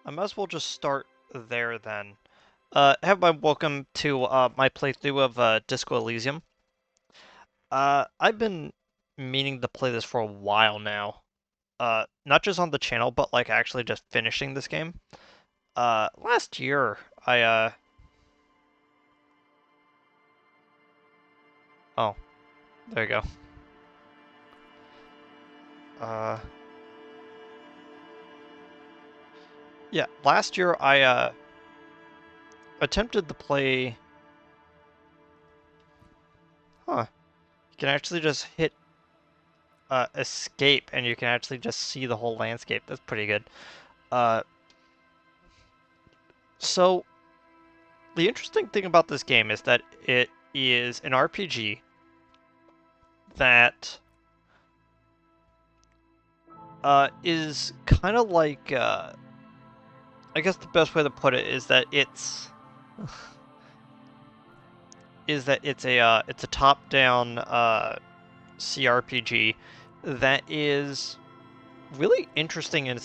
I might as well just start there then. Everybody, welcome to my playthrough of Disco Elysium. I've been meaning to play this for a while now. Not just on the channel, but like actually just finishing this game. Last year, oh, there you go. Uh, yeah, last year I attempted to play. Huh? You can actually just hit escape, and you can actually just see the whole landscape. That's pretty good. Uh, so the interesting thing about this game is that it is an RPG that is kind of like I guess the best way to put it is that it's a top-down CRPG that is really interesting in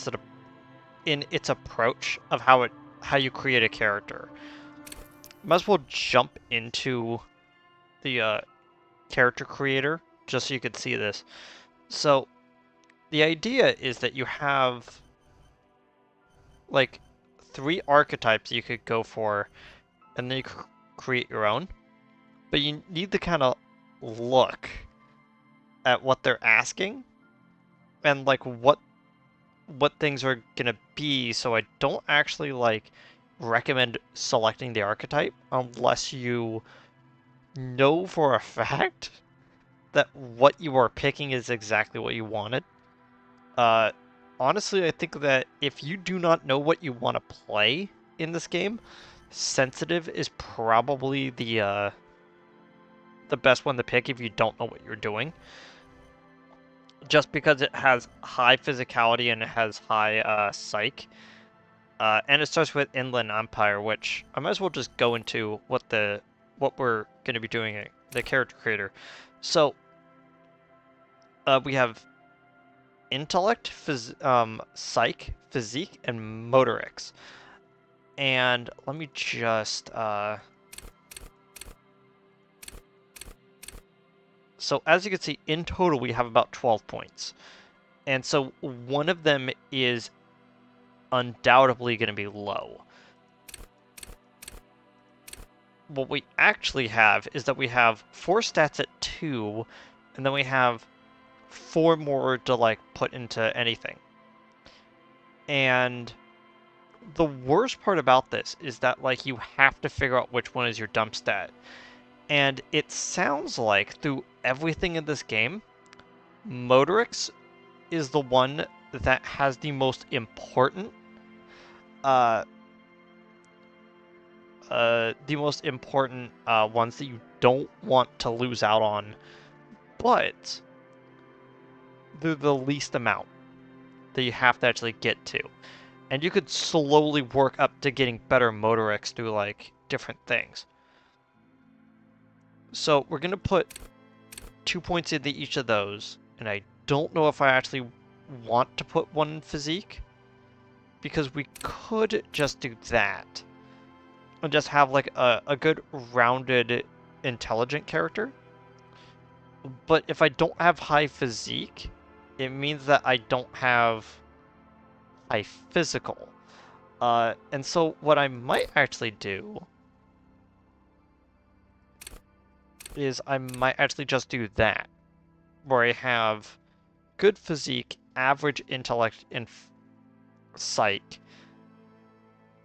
its approach of how you create a character. Might as well jump into the character creator just so you could see this. So the idea is that you have like 3 archetypes you could go for, and then you create your own. But you need to kind of look at what they're asking and like what things are gonna be. So I don't actually like recommend selecting the archetype unless you know for a fact that what you are picking is exactly what you wanted. Uh, Honestly, I think that if you do not know what you want to play in this game, sensitive is probably the best one to pick if you don't know what you're doing. Just because it has high physicality and it has high psych. And it starts with Inland Empire, which I might as well just go into what we're going to be doing, the character creator. So we have intellect, psych, physique, and motorics. And let me just so as you can see, in total we have about 12 points. And so one of them is undoubtedly going to be low. What we actually have is that we have 4 stats at 2, and then we have 4 more to like put into anything. And the worst part about this is that like you have to figure out which one is your dump stat. And it sounds like through everything in this game, motorics is the one that has the most important uh ones that you don't want to lose out on, but they're the least amount that you have to actually get to. And you could slowly work up to getting better motorics through like different things. So we're gonna put 2 points into each of those, and I don't know if I actually want to put one in physique, because we could just do that and just have like a good rounded intelligent character. But if I don't have high physique, it means that I don't have high physical. And so what I might actually do is I might actually just do that, where I have good physique, average intellect and psych,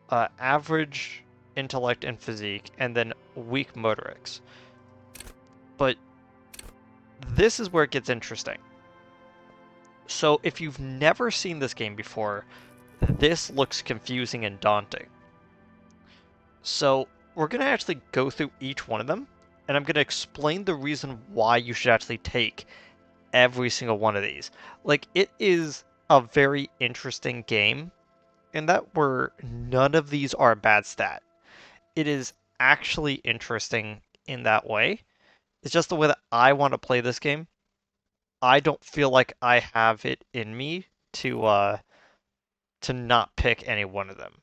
average intellect and physique, and then weak motorics. But this is where it gets interesting. So if you've never seen this game before, this looks confusing and daunting. So we're going to actually go through each one of them, and I'm going to explain the reason why you should actually take every single one of these. Like, it is a very interesting game in that where none of these are a bad stat. It is actually interesting in that way. It's just the way that I want to play this game. I don't feel like I have it in me to to not pick any one of them.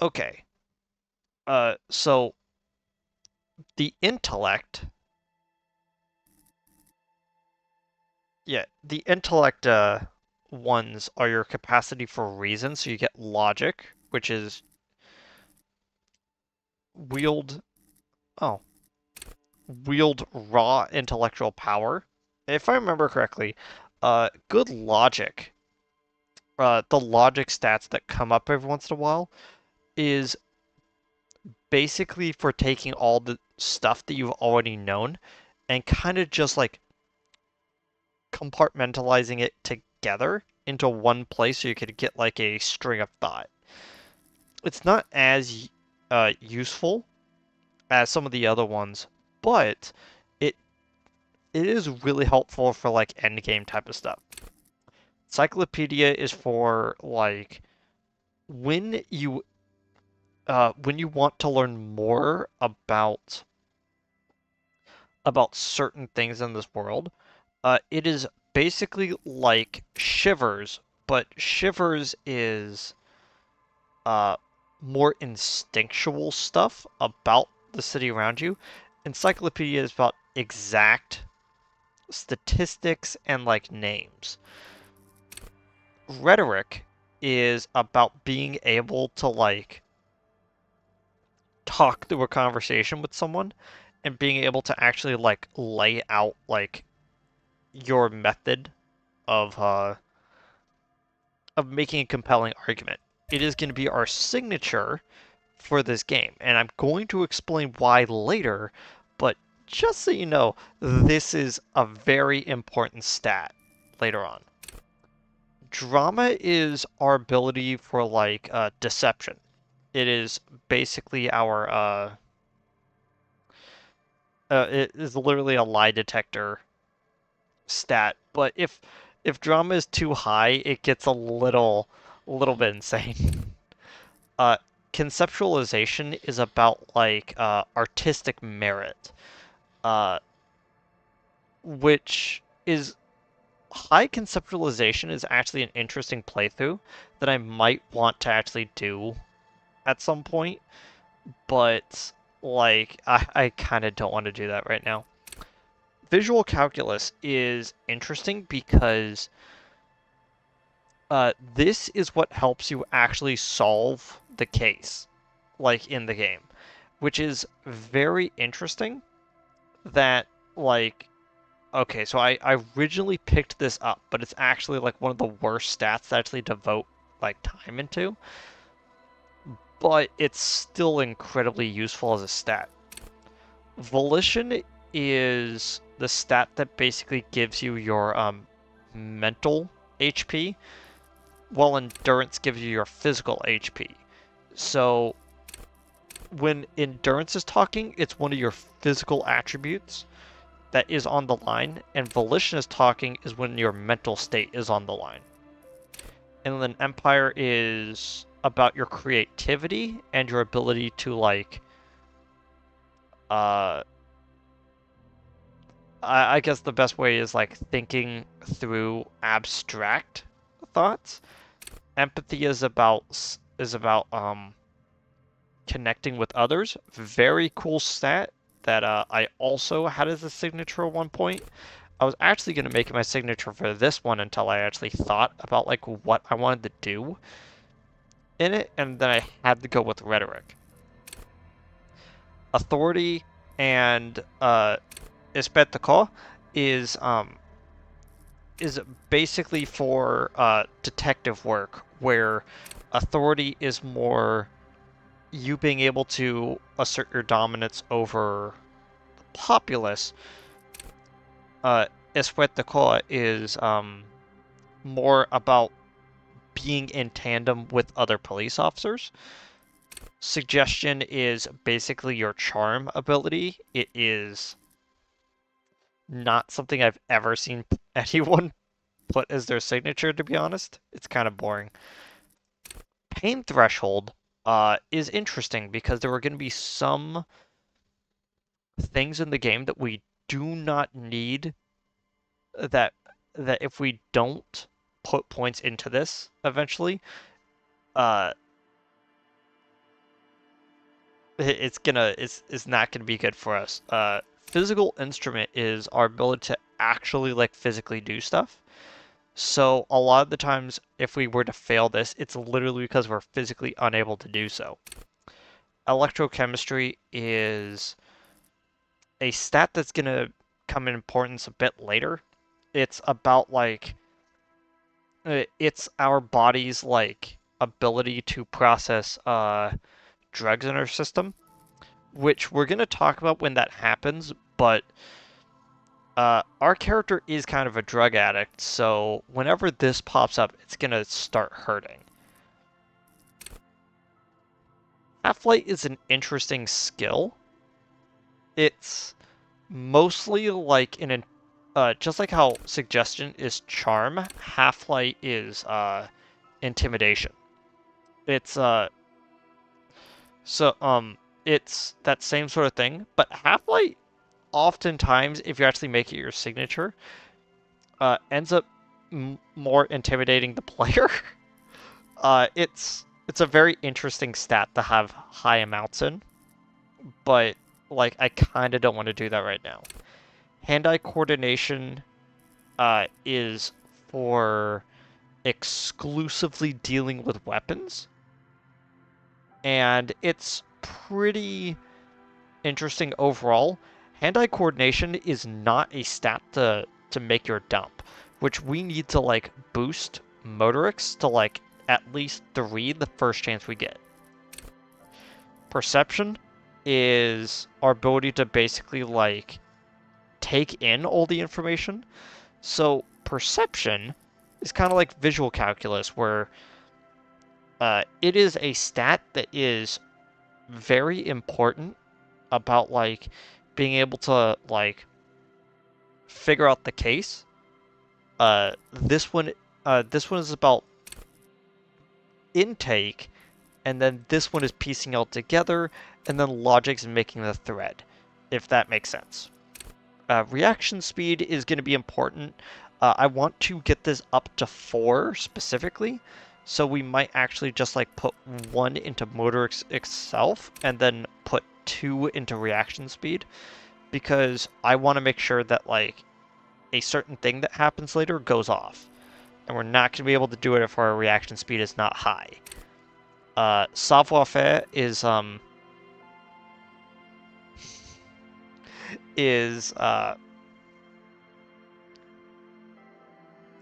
Okay. So the intellect, yeah, the intellect ones are your capacity for reason. So you get logic, which is wield, oh, wield raw intellectual power. If I remember correctly, good logic, the logic stats that come up every once in a while is basically for taking all the stuff that you've already known and kind of just like compartmentalizing it together into one place so you could get like a string of thought. It's not as useful as some of the other ones, but it it is really helpful for like end game type of stuff. Cyclopedia is for like when you want to learn more about certain things in this world. It is basically like Shivers, but Shivers is uh, more instinctual stuff about the city around you. Encyclopedia is about exact statistics and like names. Rhetoric is about being able to like talk through a conversation with someone and being able to actually like lay out like your method of uh of making a compelling argument. It is going to be our signature for this game, and I'm going to explain why later, but just so you know, this is a very important stat later on. Drama is our ability for like deception. It is basically our it is literally a lie detector stat, but if drama is too high, it gets a little bit insane. Uh, Conceptualization is about like artistic merit, uh, which is high conceptualization is actually an interesting playthrough that I might want to actually do at some point, but like I kind of don't want to do that right now. Visual calculus is interesting because this is what helps you actually solve the case, like in the game, which is very interesting. That like, okay, so I originally picked this up, but it's actually like one of the worst stats to actually devote like time into, but it's still incredibly useful as a stat. Volition is the stat that basically gives you your mental HP, while endurance gives you your physical HP. So when endurance is talking, it's one of your physical attributes that is on the line, and volition is talking is when your mental state is on the line. And then empire is about your creativity and your ability to like uh I guess the best way is like thinking through abstract thoughts. Empathy is about connecting with others. Very cool stat that I also had as a signature at one point. I was actually going to make it my signature for this one until I actually thought about like what I wanted to do in it, and then I had to go with rhetoric. Authority and espectacle is um is basically for detective work, where authority is more you being able to assert your dominance over the populace. Uh, espectacle is more about being in tandem with other police officers. Suggestion is basically your charm ability. It is not something I've ever seen anyone put as their signature, to be honest. It's kind of boring. Pain threshold is interesting because there are going to be some things in the game that we do not need that that if we don't put points into this eventually, uh, it's not gonna be good for us. Physical instrument is our ability to actually like physically do stuff. So a lot of the times, if we were to fail this, it's literally because we're physically unable to do so. Electrochemistry is a stat that's gonna come in importance a bit later. It's about like it's our body's like ability to process drugs in our system, which we're gonna talk about when that happens, but our character is kind of a drug addict, so whenever this pops up, it's gonna start hurting. Half-Light is an interesting skill. It's mostly like just like how suggestion is charm, Half-Light is intimidation. It's so it's that same sort of thing, but Half-Light oftentimes, if you actually make it your signature, ends up more intimidating the player. It's a very interesting stat to have high amounts in, but like I kind of don't want to do that right now. Hand-eye coordination is for exclusively dealing with weapons, and it's pretty interesting overall. Hand-eye coordination is not a stat to make your dump, which we need to like boost motorics to like at least 3 the first chance we get. Perception is our ability to basically like take in all the information. So perception is kind of like visual calculus, where it is a stat that is very important about like being able to like figure out the case. This one, this one is about intake, and then this one is piecing all together, and then logics and making the thread, if that makes sense. Reaction speed is going to be important. I want to get this up to 4 specifically, so we might actually just like put 1 into motor itself and then put 2 into reaction speed, because I want to make sure that like a certain thing that happens later goes off, and we're not going to be able to do it if our reaction speed is not high. Savoir-faire is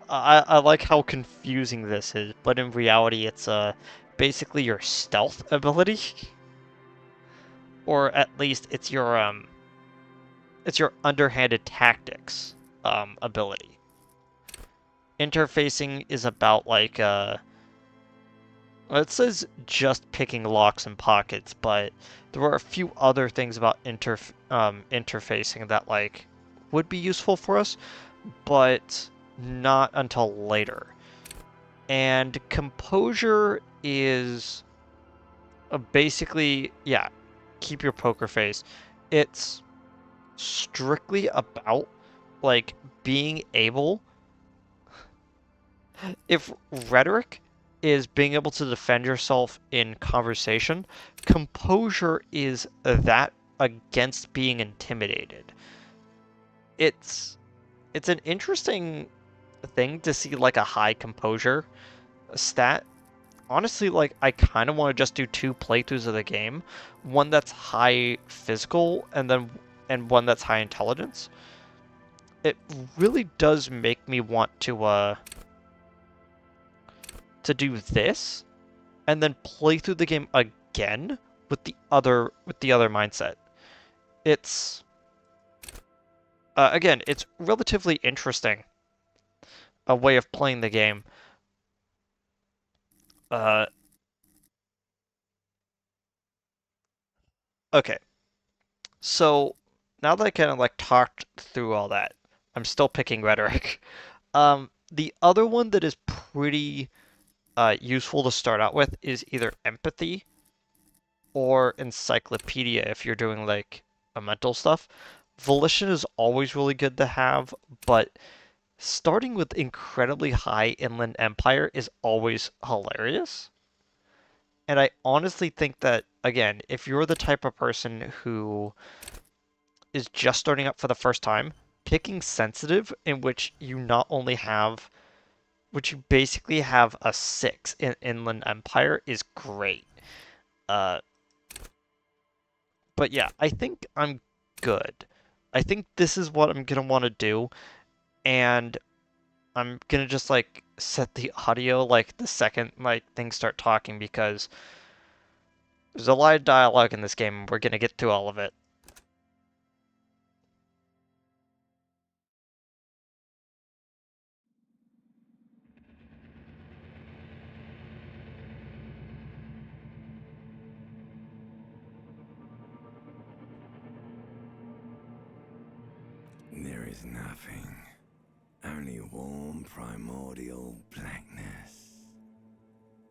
I like how confusing this is, but in reality it's basically your stealth ability, or at least it's your underhanded tactics ability. Interfacing is about like it says just picking locks and pockets, but there are a few other things about interfacing that like would be useful for us, but not until later. And composure is basically, yeah, keep your poker face. It's strictly about like being able, if rhetoric is being able to defend yourself in conversation, composure is that against being intimidated. It's an interesting thing to see like a high composure stat. Honestly, like I kind of want to just do 2 playthroughs of the game, one that's high physical and one that's high intelligence. It really does make me want to do this and then play through the game again with the other mindset. It's again, it's relatively interesting, a way of playing the game. Uh, okay, so now that I kind of like talked through all that, I'm still picking rhetoric. The other one that is pretty useful to start out with is either empathy or encyclopedia if you're doing like a mental stuff. Volition is always really good to have, but starting with incredibly high inland empire is always hilarious. And I honestly think that, again, if you're the type of person who is just starting up for the first time, picking sensitive in which you not only have, which you basically have a 6 in inland empire is great. Uh, but yeah, I think I'm good. I think this is what I'm gonna want to do, and I'm gonna just like set the audio like the second like things start talking because there's a lot of dialogue in this game and we're gonna get to all of it. There is nothing. Only warm primordial blackness.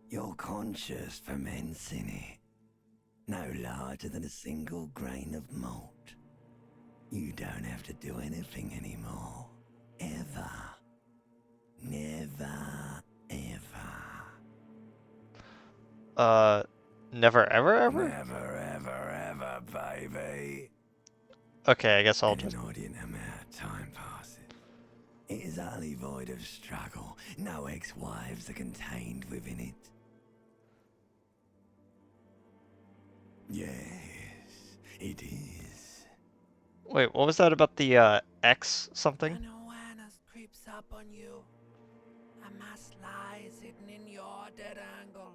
Your conscious ferments in it. No larger than a single grain of malt. You don't have to do anything anymore. Ever. Never, ever. Uh, never ever ever? Never, ever, baby. Okay, I guess I'll An just. inordinate amount of time passes. It is utterly void of struggle. No ex-wives are contained within it. Yes, it is. Wait, what was that about the X something? An awareness creeps up on you. A mass lies hidden in your dead angle,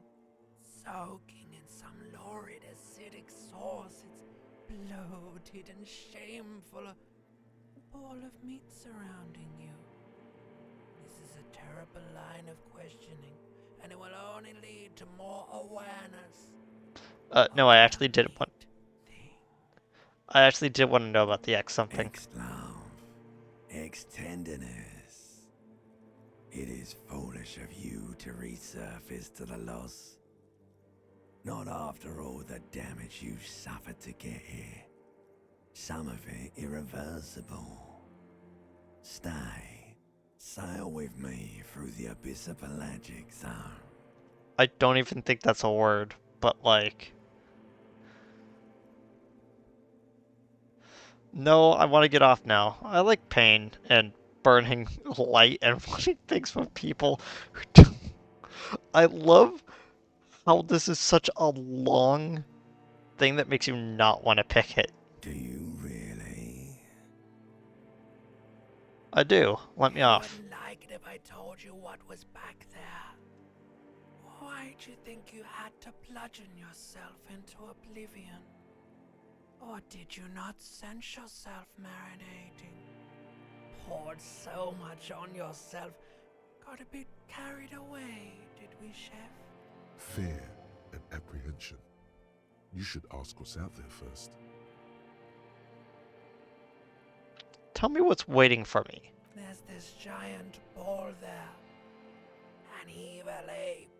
soaking in some lurid acidic source. It's bloated and shameful, a ball of meat surrounding you. This is a terrible line of questioning, and it will only lead to more awareness. No, Of I the actually did want. meat thing. I actually did want to know about the X something. Ex-love, ex-tenderness. It is foolish of you to resurface to the loss. Not after all the damage you've suffered to get here. Some of it irreversible. Stay. Sail with me through the abyss of pelagic zone. I don't even think that's a word, but like. No, I want to get off now. I like pain and burning light and wanting things from people who do. I love how this is such a long thing that makes you not want to pick it. Do you really? I do. Let me You off. wouldn't like it if I told you what was back there. Why'd you think you had to bludgeon yourself into oblivion? Or did you not sense yourself marinating? Poured so much on yourself, got a bit carried away, did we, Chef? Fear and apprehension. You should ask what's out there first. Tell me what's waiting for me. There's this giant ball there. An evil apes.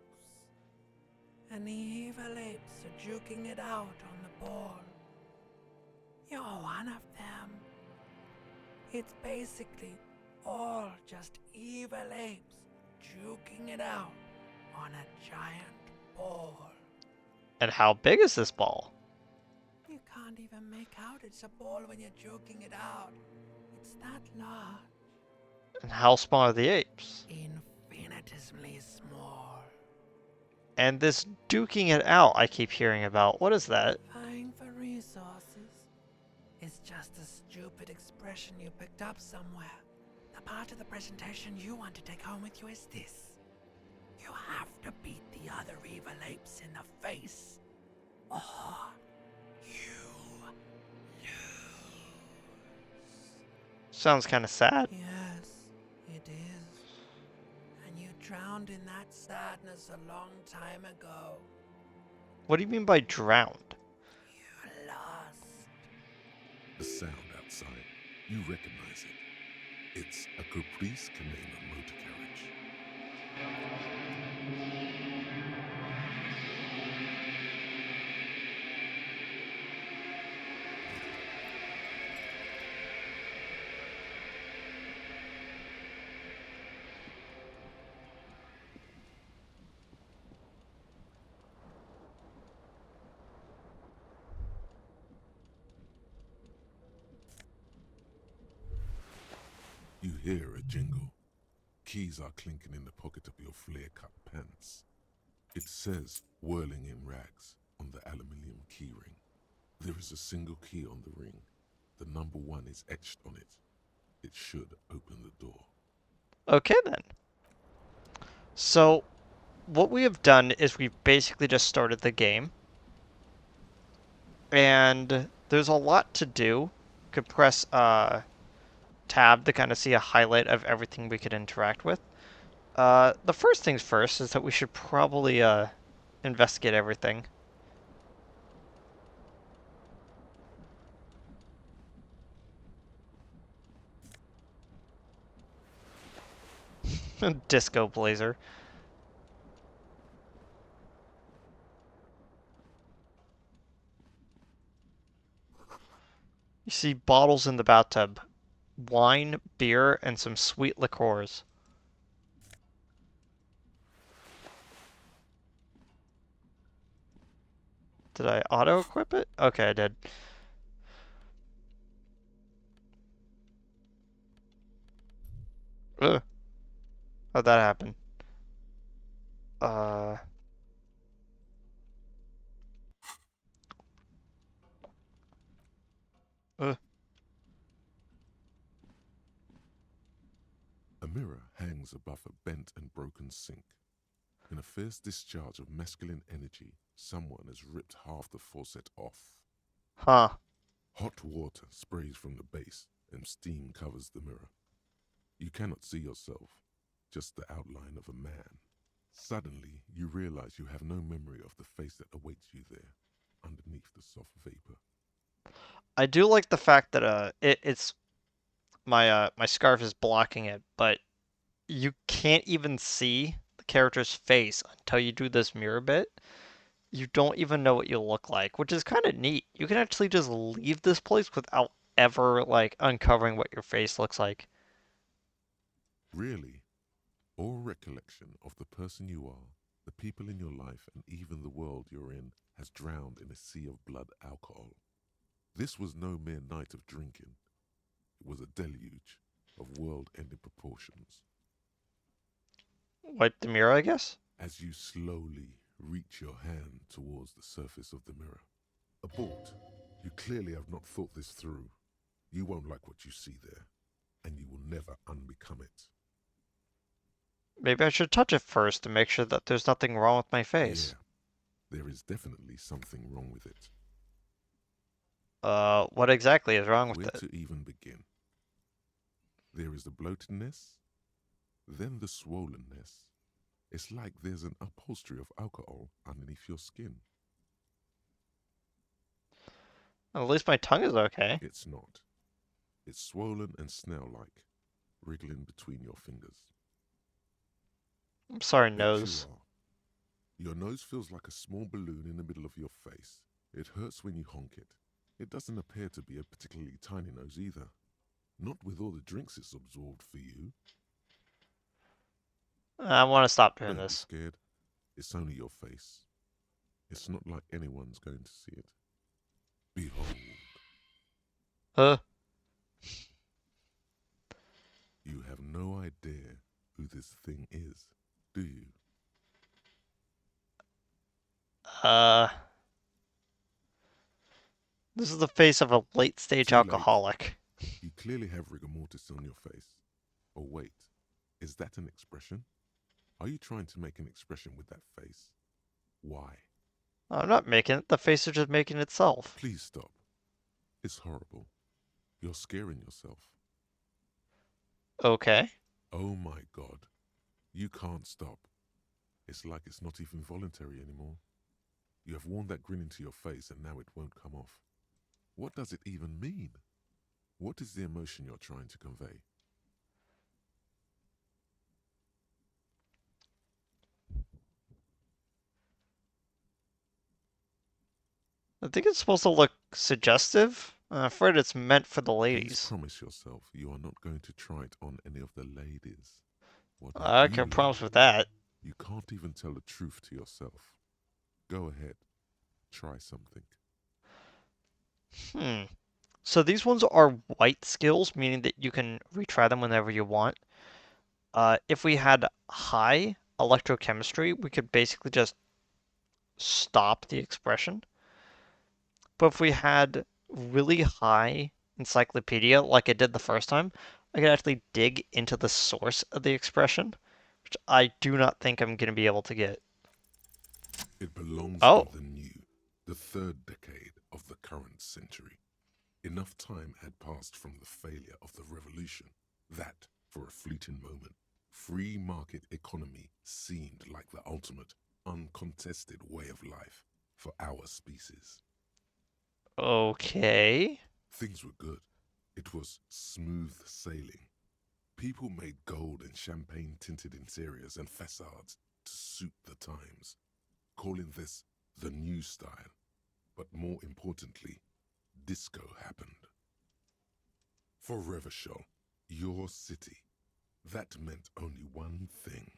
And the evil apes are juking it out on the ball. You're one of them. It's basically all just evil apes juking it out on a giant ball. And how big is this ball? You can't even make out it's a ball when you're joking it out. It's that large. And how small are the apes? Infinitesimally small. And this duking it out I keep hearing about, what is that? Vying for resources. It's just a stupid expression you picked up somewhere. The part of the presentation you want to take home with you is this. You have to beat the other evil apes in the face. Or you lose. Sounds kind of sad. Yes, it is. And you drowned in that sadness a long time ago. What do you mean by drowned? You lost. The sound outside, you recognize it. It's a Caprice Canela motor carriage. hear a jingle. Keys are clinking in the pocket of your flare-cut pants. It says whirling in rags on the aluminium keyring. There is a single key on the ring. The number 1 is etched on it. It should open the door. Okay then. So, what we have done is we've basically just started the game. And there's a lot to do. You could press tab to kind of see a highlight of everything we could interact with. The first things first is that we should probably investigate everything. Disco Blazer. You see bottles in the bathtub. Wine, beer, and some sweet liqueurs. Did I auto-equip it? Okay, I did. Ugh. How'd that happen? Uh... Ugh. A mirror hangs above a bent and broken sink. In a fierce discharge of masculine energy, someone has ripped half the faucet off. Huh. Hot water sprays from the base, and steam covers the mirror. You cannot see yourself, just the outline of a man. Suddenly, you realize you have no memory of the face that awaits you there, underneath the soft vapor. I do like the fact that it's my scarf is blocking it, but you can't even see the character's face until you do this mirror bit. You don't even know what you look like, which is kind of neat. You can actually just leave this place without ever like uncovering what your face looks like. Really, all recollection of the person you are, the people in your life, and even the world you're in has drowned in a sea of blood alcohol. This was no mere night of drinking. It was a deluge of world-ending proportions. Wipe the mirror, I guess? As you slowly reach your hand towards the surface of the mirror. Abort. You clearly have not thought this through. You won't like what you see there, and you will never unbecome it. Maybe I should touch it first to make sure that there's nothing wrong with my face. Yeah, there is definitely something wrong with it. What exactly is wrong with Where it? to even begin? There is the bloatedness, then the swollenness. It's like there's an upholstery of alcohol underneath your skin. At least my tongue is okay. It's not. It's swollen and snail-like, wriggling between your fingers. I'm sorry, Bet nose. you are. Your nose feels like a small balloon in the middle of your face. It hurts when you honk it. It doesn't appear to be a particularly tiny nose either. Not with all the drinks it's absorbed for you. I want to stop doing Don't be this. scared. It's only your face. It's not like anyone's going to see it. Behold. You have no idea who this thing is, do you? This is the face of a late-stage Too late. alcoholic. You clearly have rigor mortis on your face. Oh wait, is that an expression? Are you trying to make an expression with that face? Why? I'm not making it. The face is just making itself. Please stop. It's horrible. You're scaring yourself. Okay. Oh my God. You can't stop. It's like it's not even voluntary anymore. You have worn that grin into your face and now it won't come off. What does it even mean? What is the emotion you're trying to convey? I think it's supposed to look suggestive. I'm afraid it's meant for the Please ladies. promise yourself you are not going to try it on any of the ladies. What I about can you, promise lady? with that. You can't even tell the truth to yourself. Go ahead. Try something. So these ones are white skills, meaning that you can retry them whenever you want. If we had high electrochemistry, we could basically just stop the expression. But if we had really high encyclopedia, like I did the first time, I could actually dig into the source of the expression, which I do not think I'm going to be able to get. It belongs Oh, in the new, the third decade of the current century. Enough time had passed from the failure of the revolution that, for a fleeting moment, free market economy seemed like the ultimate, uncontested way of life for our species. okay. Things were good. It was smooth sailing. People made gold and champagne tinted interiors and facades to suit the times, calling this the new style. But more importantly, disco happened. For Revachol, your city, that meant only one thing.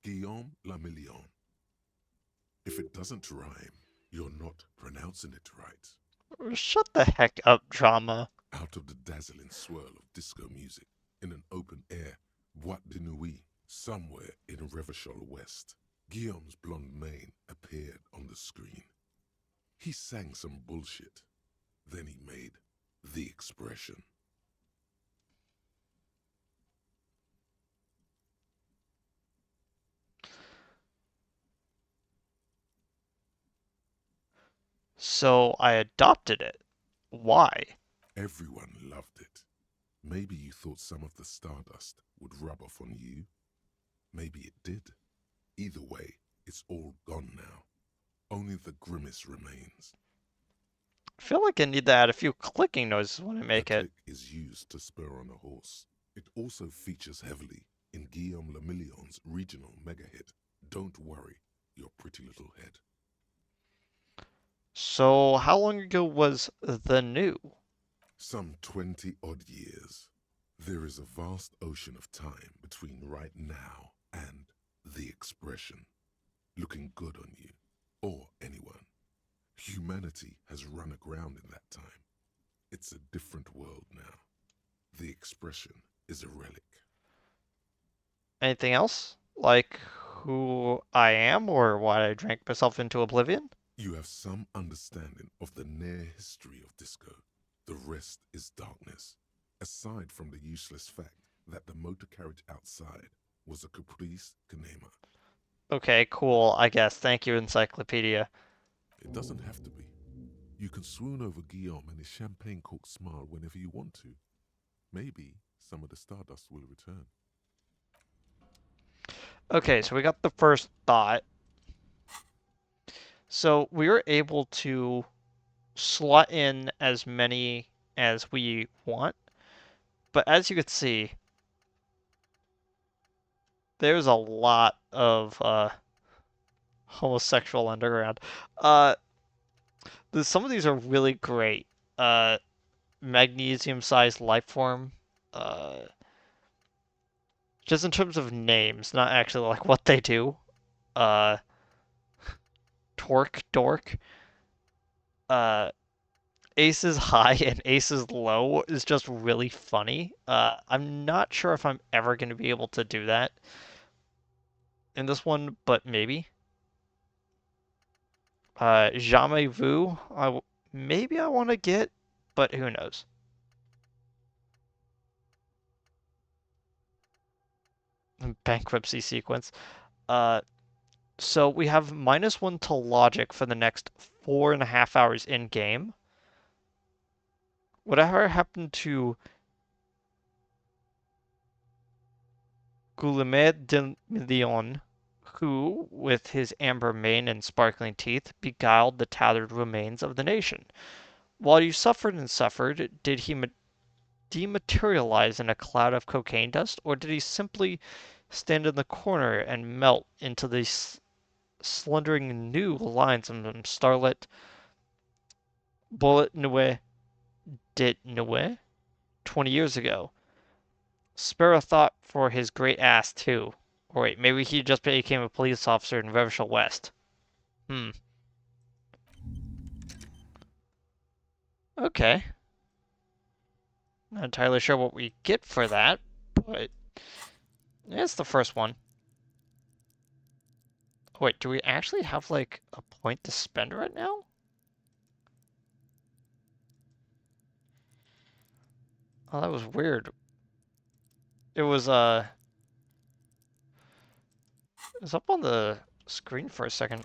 Guillaume Lamillion. If it doesn't rhyme, you're not pronouncing it right. Shut the heck up, drama. Out of the dazzling swirl of disco music, in an open air boîte de nuit somewhere in Revachol West, Guillaume's blonde mane appeared on the screen. He sang some bullshit. Then he made the expression. So I adopted it. Why? Everyone loved it. Maybe you thought some of the stardust would rub off on you. Maybe it did. Either way, it's all gone now. Only the grimace remains. I feel like I need to add a few clicking noises when I The make it. click is used to spur on a horse. It also features heavily in Guillaume Lamillion's regional mega hit, Don't Worry, Your Pretty Little Head. So how long ago was the new? Some 20 odd years. There is a vast ocean of time between right now and the expression. Looking good on you, or anyone. Humanity has run aground in that time. It's a different world now. The expression is a relic. Anything else? Like who I am or why I drank myself into oblivion? You have some understanding of the near history of disco. The rest is darkness. Aside from the useless fact that the motor carriage outside was a caprice canema. Okay, cool, I guess. Thank you, Encyclopedia. It doesn't have to be. You can swoon over Guillaume and his champagne cork smile whenever you want to. Maybe some of the stardust will return. Okay, so we got the first thought. So we were able to slot in as many as we want, but as you can see, there's a lot of homosexual underground. Uh, some of these are really great. Uh, magnesium-sized life form. Uh, just in terms of names, not actually like what they do. Uh, Torque Dork. Uh, Aces high and aces low is just really funny. I'm not sure if I'm ever going to be able to do that in this one, but maybe. Jamais vu, maybe I want to get, but who knows. Bankruptcy sequence. Uh, so we have -1 to logic for the next 4.5 hours in game. Whatever happened to Guillaume de Million, who, with his amber mane and sparkling teeth, beguiled the tattered remains of the nation? While you suffered and suffered, did he dematerialize in a cloud of cocaine dust, or did he simply stand in the corner and melt into these slendering new lines of starlit bullet noir dit noir 20 years ago? Spare a thought for his great ass, too. Or wait, maybe he just became a police officer in Revachol West. Hmm. Okay. Not entirely sure what we get for that, but yeah, it's the first one. Wait, do we actually have, like, a point to spend right now? Oh, that was weird. It was, it was up on the screen for a second.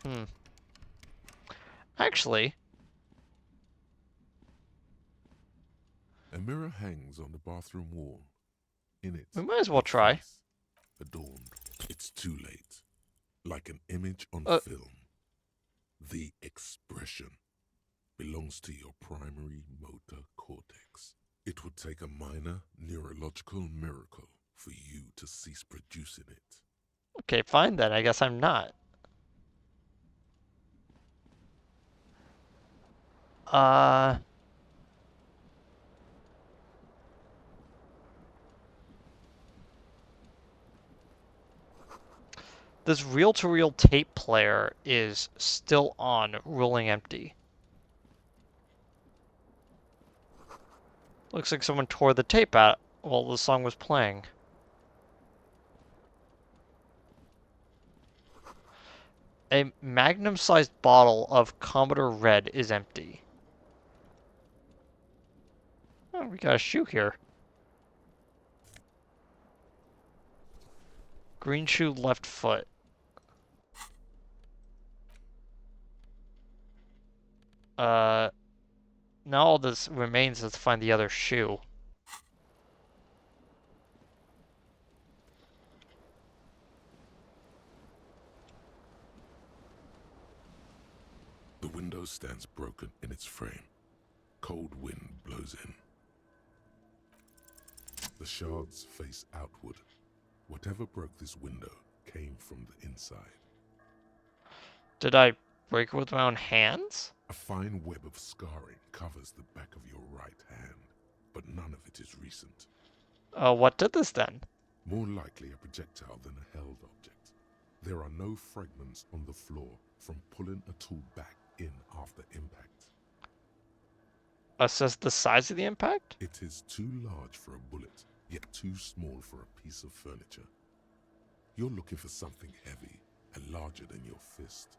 Hmm. Actually, A mirror hangs on the bathroom wall. In it, we might as well your try. face, adorned. It's too late. Like an image on Uh, film. The expression belongs to your primary motor cortex. It would take a minor neurological miracle for you to cease producing it. Okay, fine then. I guess I'm not. Uh, this reel-to-reel tape player is still on, rolling empty. Looks like someone tore the tape out while the song was playing. A magnum-sized bottle of Commodore Red is empty. Oh, we got a shoe here. Green shoe, left foot. Uh, now all this remains is to find the other shoe. The window stands broken in its frame. Cold wind blows in. The shards face outward. Whatever broke this window came from the inside. Did I break it with my own hands? A fine web of scarring covers the back of your right hand, but none of it is recent. What did this then? More likely a projectile than a held object. There are no fragments on the floor from pulling a tool back in after impact. Assess the size of the impact? It is too large for a bullet, yet too small for a piece of furniture. You're looking for something heavy and larger than your fist.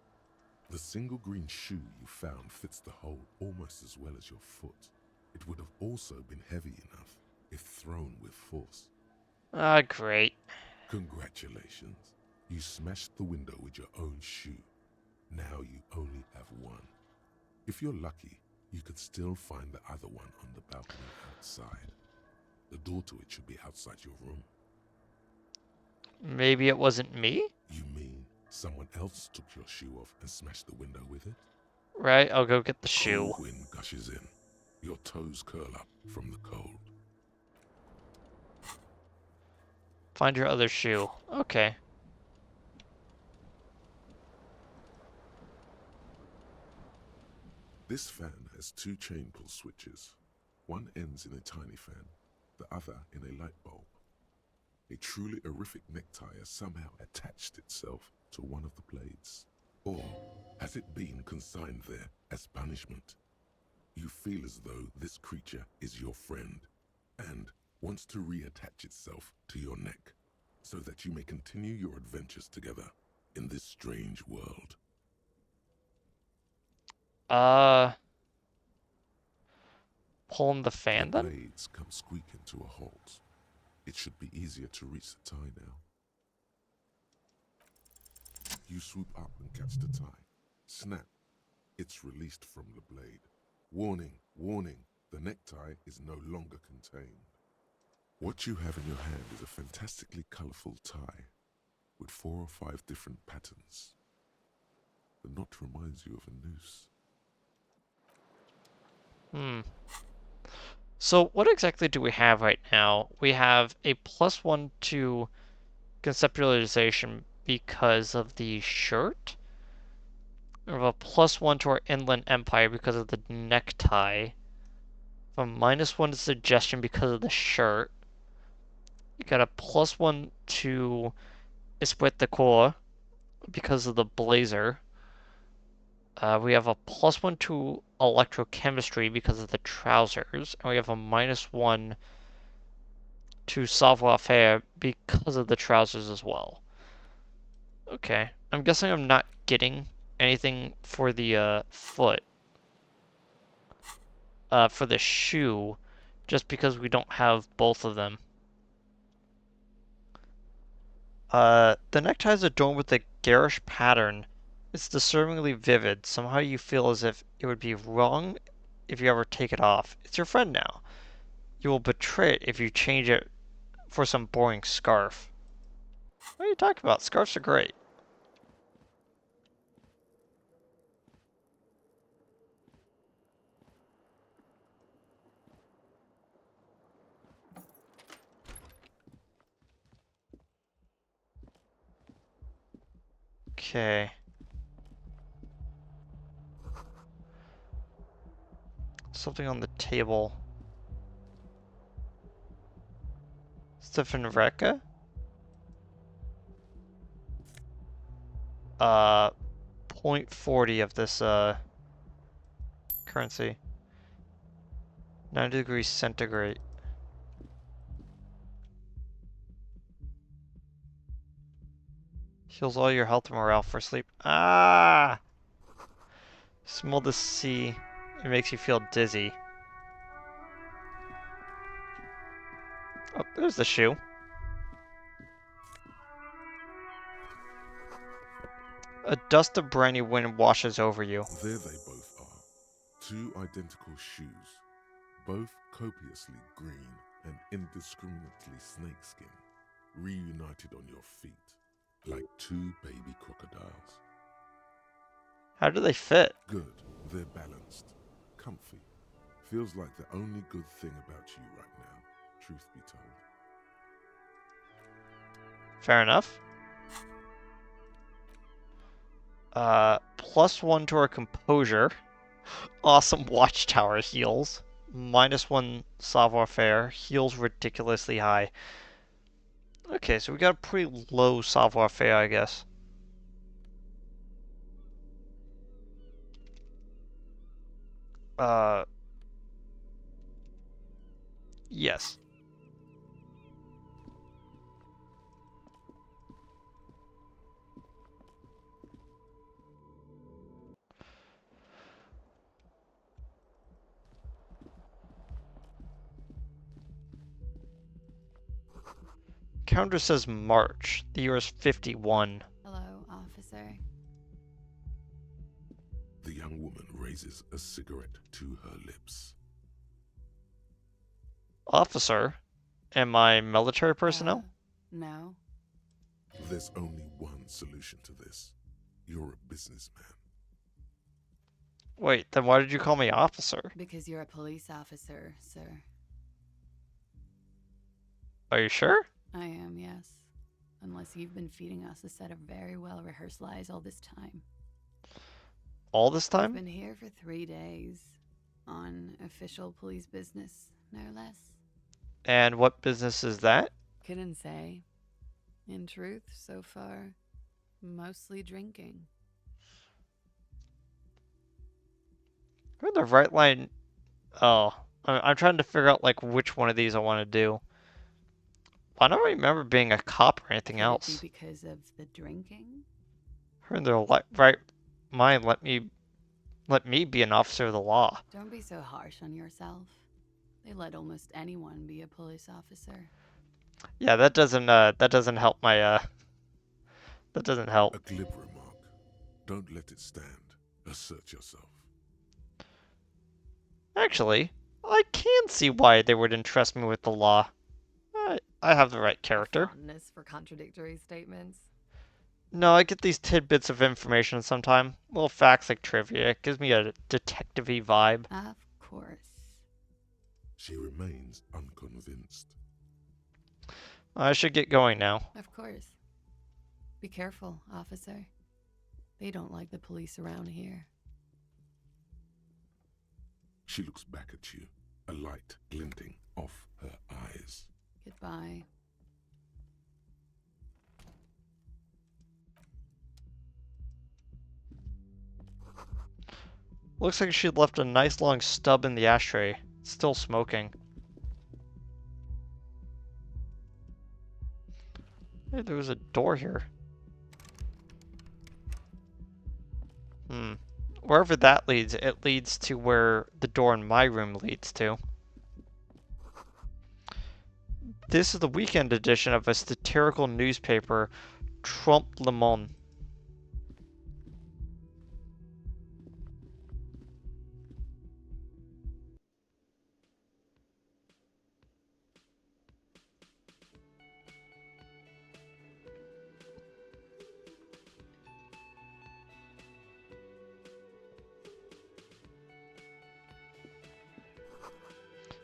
The single green shoe you found fits the hole almost as well as your foot. It would have also been heavy enough if thrown with force. Ah, great. Congratulations. You smashed the window with your own shoe. Now you only have one. If you're lucky, you could still find the other one on the balcony outside. The door to it should be outside your room. Maybe it wasn't me? You mean someone else took your shoe off and smashed the window with it? Right, I'll go get the shoe. Cold wind gushes in. Your toes curl up from the cold. Find your other shoe. Okay. This fan has two chain pull switches. One ends in a tiny fan, the other in a light bulb. A truly horrific necktie has somehow attached itself to one of the blades. Or has it been consigned there as punishment? You feel as though this creature is your friend and wants to reattach itself to your neck so that you may continue your adventures together in this strange world. Pulling the fan The then? blades come squeaking to a halt. It should be easier to reach the tie now. You swoop up and catch the tie. Snap. It's released from the blade. Warning, warning, the necktie is no longer contained. What you have in your hand is a fantastically colorful tie with 4 or 5 different patterns. The knot reminds you of a noose. So what exactly do we have right now? We have a +1 to conceptualization because of the shirt. We have a +1 to our inland empire because of the necktie. A -1 to suggestion because of the shirt. You got a +1 to Esprit de Corps because of the blazer. We have a +1 to electrochemistry because of the trousers, and we have a -1 to savoir-faire because of the trousers as well. Okay, I'm guessing I'm not getting anything for the foot, for the shoe, just because we don't have both of them. The necktie is adorned with a garish pattern. It's disturbingly vivid. Somehow you feel as if it would be wrong if you ever take it off. It's your friend now. You will betray it if you change it for some boring scarf. What are you talking about? Scarves are great. Okay. Something on the table. Stefan Reka? Uh, 0.40 of this, currency. 90 degrees centigrade. Heals all your health and morale for sleep. Ah! Smell the sea. It makes you feel dizzy. Oh, there's the shoe. A dust of briny wind washes over you. There they both are. Two identical shoes, both copiously green and indiscriminately snakeskin, reunited on your feet, like two baby crocodiles. How do they fit? Good, they're balanced, comfy. Feels like the only good thing about you right now, truth be told. Fair enough. +1 to our composure. Awesome watchtower heals. -1 savoir-faire. Heals ridiculously high. Okay, so we got a pretty low savoir-faire, I guess. Yes. Calendar says March. The year is 51. Hello, officer. The young woman raises a cigarette to her lips. Officer? Am I military personnel? No. There's only one solution to this. You're a businessman. Wait, then why did you call me officer? Because you're a police officer, sir. Are you sure? I am, yes. Unless you've been feeding us a set of very well-rehearsed lies all this time. All this I've time? been here for 3 days. On official police business, no less. And what business is that? Couldn't say. In truth, so far, mostly drinking. We're in the right line. Oh, I'm trying to figure out like which one of these I want to do. I don't remember being a cop or anything Could else. it be because of the drinking? Her in their right mind let me be an officer of the law. Don't be so harsh on yourself. They let almost anyone be a police officer. Yeah, that doesn't help my that doesn't help. A glib remark. Don't let it stand. Assert yourself. Actually, I can see why they would entrust me with the law. I have the right character. Fondness for contradictory statements. No, I get these tidbits of information sometime. Little facts like trivia. It gives me a detective-y vibe. Of course. She remains unconvinced. I should get going now. Of course. Be careful, officer. They don't like the police around here. She looks back at you, a light glinting off her eyes. Goodbye. Looks like she left a nice long stub in the ashtray. It's still smoking. Hey, there was a door here. Wherever that leads, it leads to where the door in my room leads to. This is the weekend edition of a satirical newspaper, Trompe le Monde.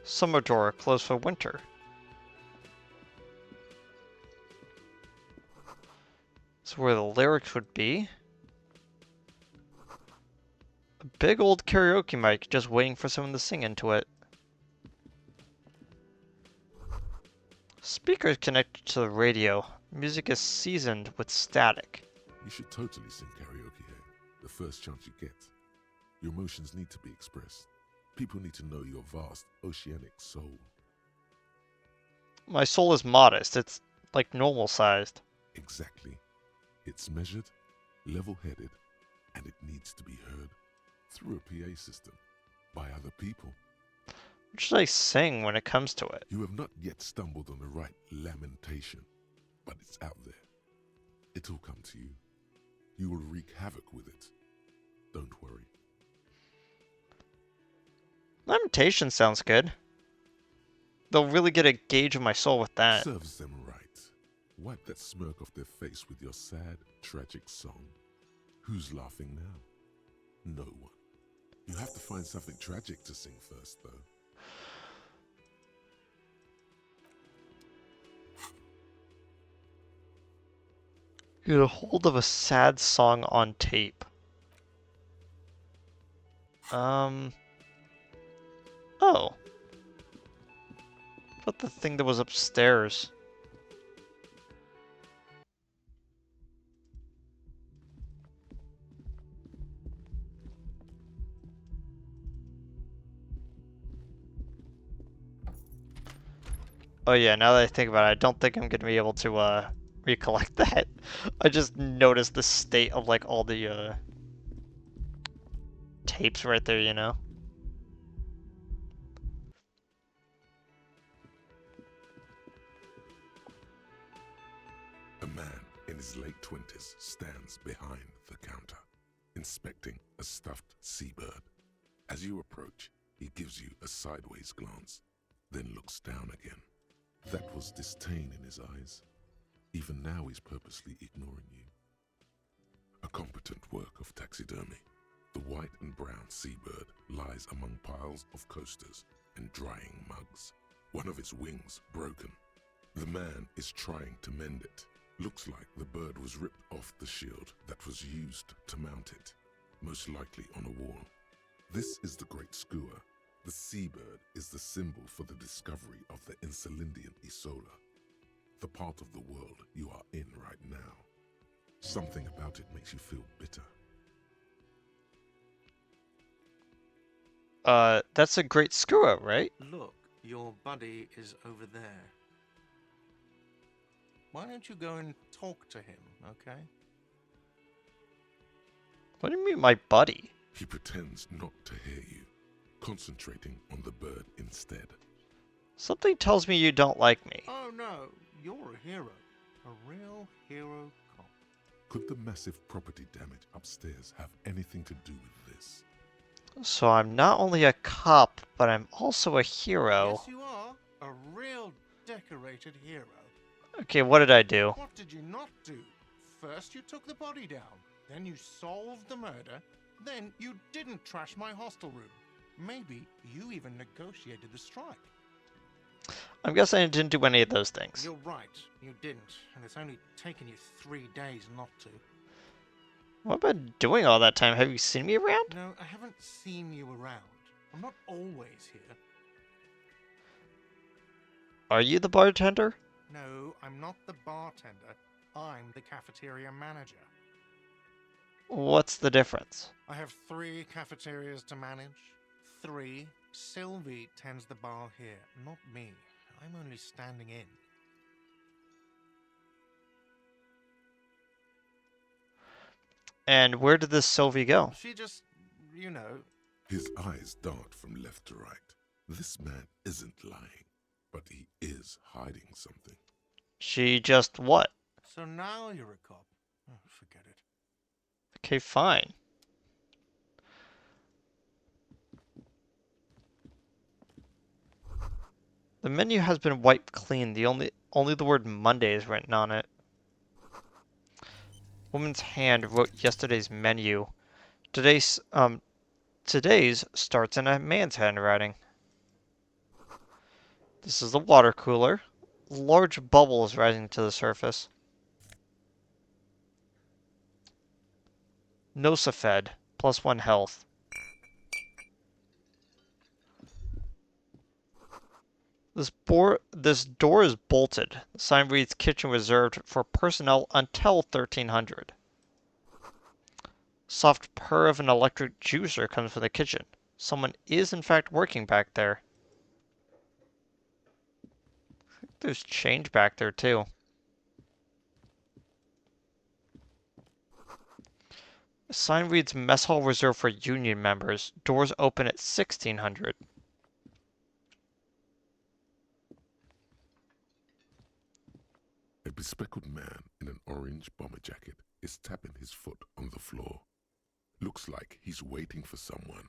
Summer door closed for winter. That's where the lyrics would be. A big old karaoke mic just waiting for someone to sing into it. Speakers connected to the radio. Music is seasoned with static. You should totally sing karaoke here, the first chance you get. Your emotions need to be expressed. People need to know your vast, oceanic soul. My soul is modest. It's like normal sized. Exactly. It's measured, level-headed, and it needs to be heard through a PA system by other people. What should I sing when it comes to it? You have not yet stumbled on the right lamentation, but it's out there. It'll come to you. You will wreak havoc with it. Don't worry. Lamentation sounds good. They'll really get a gauge of my soul with that. Serves them right. Wipe that smirk off their face with your sad, tragic song. Who's laughing now? No one. You have to find something tragic to sing first, though. Get a hold of a sad song on tape. Oh. What the thing that was upstairs? Oh yeah, now that I think about it, I don't think I'm gonna be able to recollect that. I just noticed the state of like all the tapes right there, you know? A man in his late 20s stands behind the counter, inspecting a stuffed seabird. As you approach, he gives you a sideways glance, then looks down again. That was disdain in his eyes. Even now he's purposely ignoring you. A competent work of taxidermy. The white and brown seabird lies among piles of coasters and drying mugs. One of its wings broken. The man is trying to mend it. Looks like the bird was ripped off the shield that was used to mount it, most likely on a wall. This is the Great Skua. The seabird is the symbol for the discovery of the Insulindian Isola, the part of the world you are in right now. Something about it makes you feel bitter. That's a great skua, right? Look, your buddy is over there. Why don't you go and talk to him, okay? What do you mean, my buddy? He pretends not to hear you, concentrating on the bird instead. Something tells me you don't like me. Oh no, you're a hero. A real hero cop. Could the massive property damage upstairs have anything to do with this? So I'm not only a cop, but I'm also a hero. Yes, you are. A real decorated hero. Okay, what did I do? What did you not do? First you took the body down, then you solved the murder, then you didn't trash my hostel room. Maybe you even negotiated the strike. I'm guessing I didn't do any of those things. You're right, you didn't, and it's only taken you 3 days not to. What have I been doing all that time? Have you seen me around? No, I haven't seen you around. I'm not always here. Are you the bartender? No, I'm not the bartender. I'm the cafeteria manager. What's the difference? I have 3 cafeterias to manage. 3. Sylvie tends the bar here, not me. I'm only standing in. And where did this Sylvie go? She just, you know. His eyes dart from left to right. This man isn't lying, but he is hiding something. She just what? So now you're a cop. Oh, forget it. Okay, fine. The menu has been wiped clean. Only the word Monday is written on it. Woman's hand wrote yesterday's menu. Today's starts in a man's handwriting. This is the water cooler. Large bubbles rising to the surface. Nosafed, +1 health. This door is bolted. The sign reads kitchen reserved for personnel until 1300. Soft purr of an electric juicer comes from the kitchen. Someone is in fact working back there. There's change back there too. The sign reads mess hall reserved for union members. Doors open at 1600. A bespectacled man in an orange bomber jacket is tapping his foot on the floor. Looks like he's waiting for someone.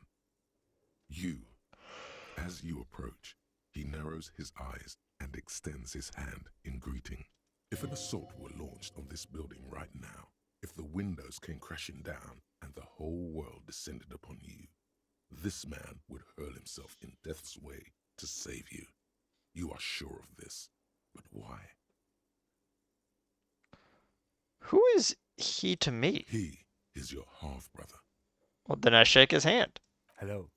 As you approach, he narrows his eyes and extends his hand in greeting. If an assault were launched on this building right now, if the windows came crashing down and the whole world descended upon you, this man would hurl himself in death's way to save you. You are sure of this, but why? Who is he to me? He is your half-brother. Well, then I shake his hand. Hello.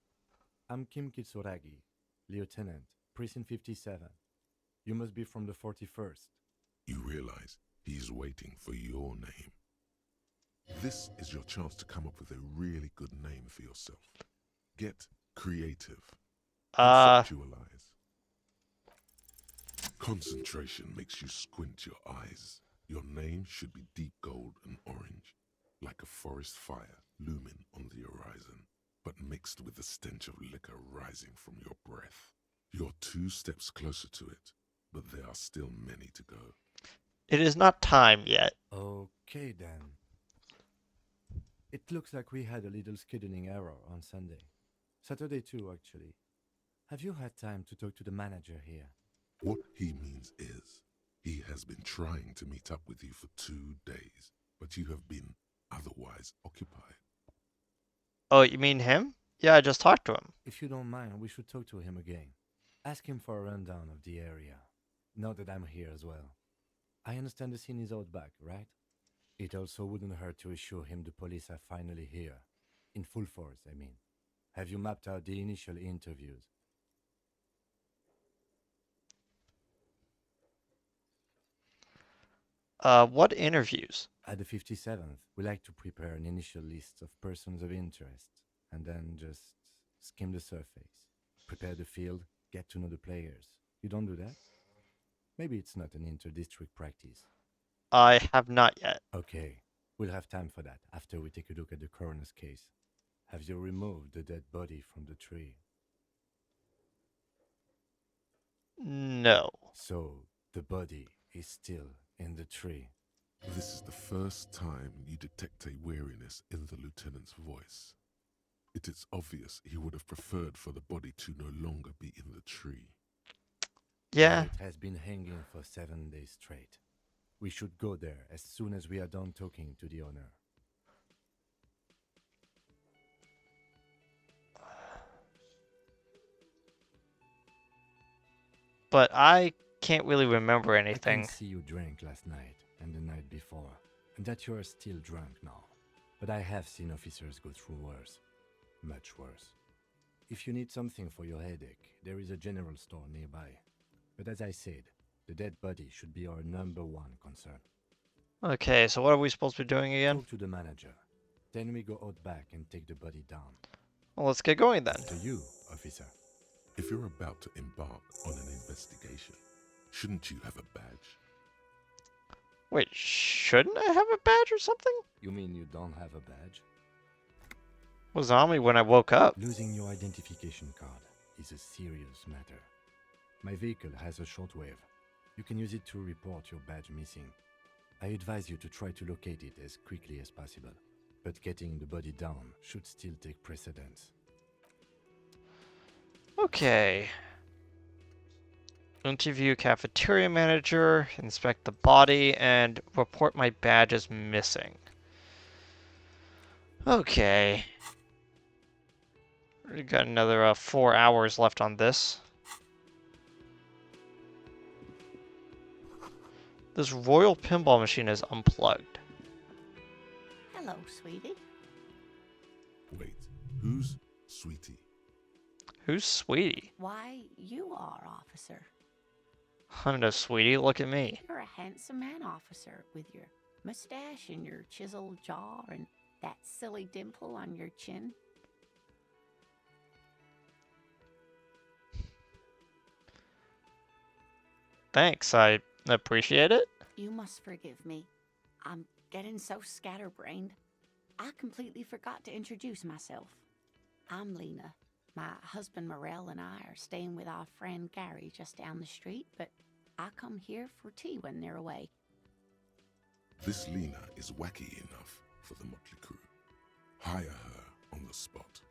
I'm Kim Kitsuragi, Lieutenant, Precinct 57. You must be from the 41st. You realize he is waiting for your name. This is your chance to come up with a really good name for yourself. Get creative. Conceptualize. Concentration makes you squint your eyes. Your name should be deep gold and orange, like a forest fire looming on the horizon, but mixed with the stench of liquor rising from your breath. You're 2 steps closer to it, but there are still many to go. It is not time yet. Okay then. It looks like we had a little scheduling error on Sunday. Saturday too, actually. Have you had time to talk to the manager here? What he means is, he has been trying to meet up with you for 2 days, but you have been otherwise occupied. Oh, you mean him? Yeah, I just talked to him. If you don't mind, we should talk to him again. Ask him for a rundown of the area. Now that I'm here as well. I understand the scene is out back, right? It also wouldn't hurt to assure him the police are finally here. In full force, I mean. Have you mapped out the initial interviews? What interviews? At the 57th, we like to prepare an initial list of persons of interest, and then just skim the surface. Prepare the field, get to know the players. You don't do that? Maybe it's not an inter-district practice. I have not yet. Okay, we'll have time for that after we take a look at the coroner's case. Have you removed the dead body from the tree? No. So, the body is still in the tree. This is the first time you detect a weariness in the lieutenant's voice. It is obvious he would have preferred for the body to no longer be in the tree. Yeah. It has been hanging for 7 days straight. We should go there as soon as we are done talking to the owner. But I can't really remember I anything. can see you drank last night and the night before, and that you are still drunk now. But I have seen officers go through worse. Much worse. If you need something for your headache, there is a general store nearby. But as I said, the dead body should be our #1 concern. Okay, so what are we supposed to be doing again? Talk to the manager. Then we go out back and take the body down. Well, let's get going then. To you, officer. If you're about to embark on an investigation, shouldn't you have a badge? Wait, shouldn't I have a badge or something? You mean you don't have a badge? Was on me when I woke up. Losing your identification card is a serious matter. My vehicle has a shortwave. You can use it to report your badge missing. I advise you to try to locate it as quickly as possible, but getting the body down should still take precedence. Okay. Interview cafeteria manager, inspect the body, and report my badge as missing. Okay. We got another 4 hours left on this. This Royal Pinball machine is unplugged. Hello, sweetie. Wait, who's Sweetie? Who's Sweetie? Why, you are, officer. I don't know, Sweetie, look at me. You're a handsome man, officer, with your mustache and your chiseled jaw and that silly dimple on your chin. Thanks, I appreciate it. You must forgive me. I'm getting so scatterbrained. I completely forgot to introduce myself. I'm Lena. My husband Morel and I are staying with our friend Gary just down the street, but I come here for tea when they're away. This Lena is wacky enough for the motley crew. Hire her on the spot.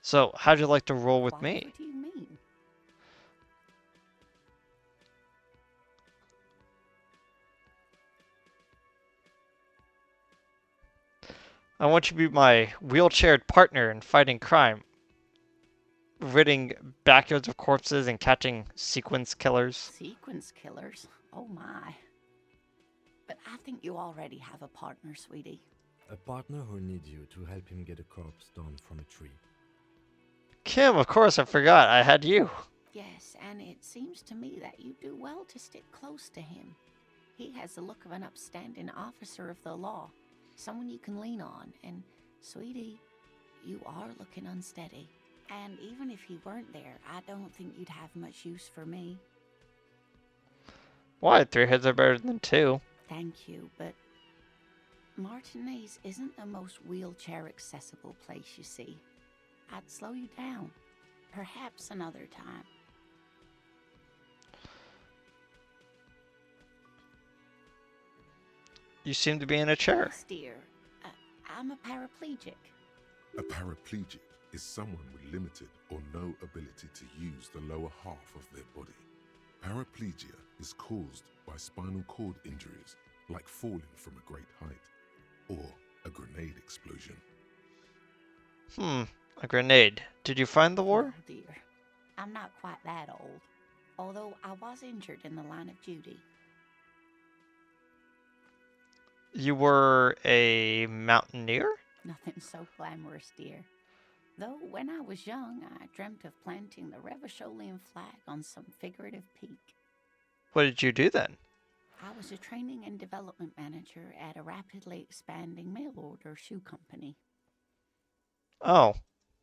So, how'd you like to roll with me? What do you mean? I want you to be my wheelchaired partner in fighting crime, ridding backyards of corpses and catching sequence killers. Sequence killers? Oh my. But I think you already have a partner, sweetie. A partner who needs you to help him get a corpse down from a tree. Kim, of course, I forgot. I had you. Yes, and it seems to me that you do well to stick close to him. He has the look of an upstanding officer of the law, someone you can lean on, and, sweetie, you are looking unsteady. And even if he weren't there, I don't think you'd have much use for me. Why? 3 heads are better than 2. Thank you, but Martinez isn't the most wheelchair-accessible place, you see. I'd slow you down. Perhaps another time. You seem to be in a chair. Yes, dear. I'm a paraplegic. A paraplegic is someone with limited or no ability to use the lower half of their body. Paraplegia is caused by spinal cord injuries, like falling from a great height, or a grenade explosion. A grenade. Did you find the war? Oh, dear. I'm not quite that old, although I was injured in the line of duty. You were a mountaineer? Nothing so glamorous, dear. Though when I was young, I dreamt of planting the Revacholian flag on some figurative peak. What did you do then? I was a training and development manager at a rapidly expanding mail order shoe company. Oh,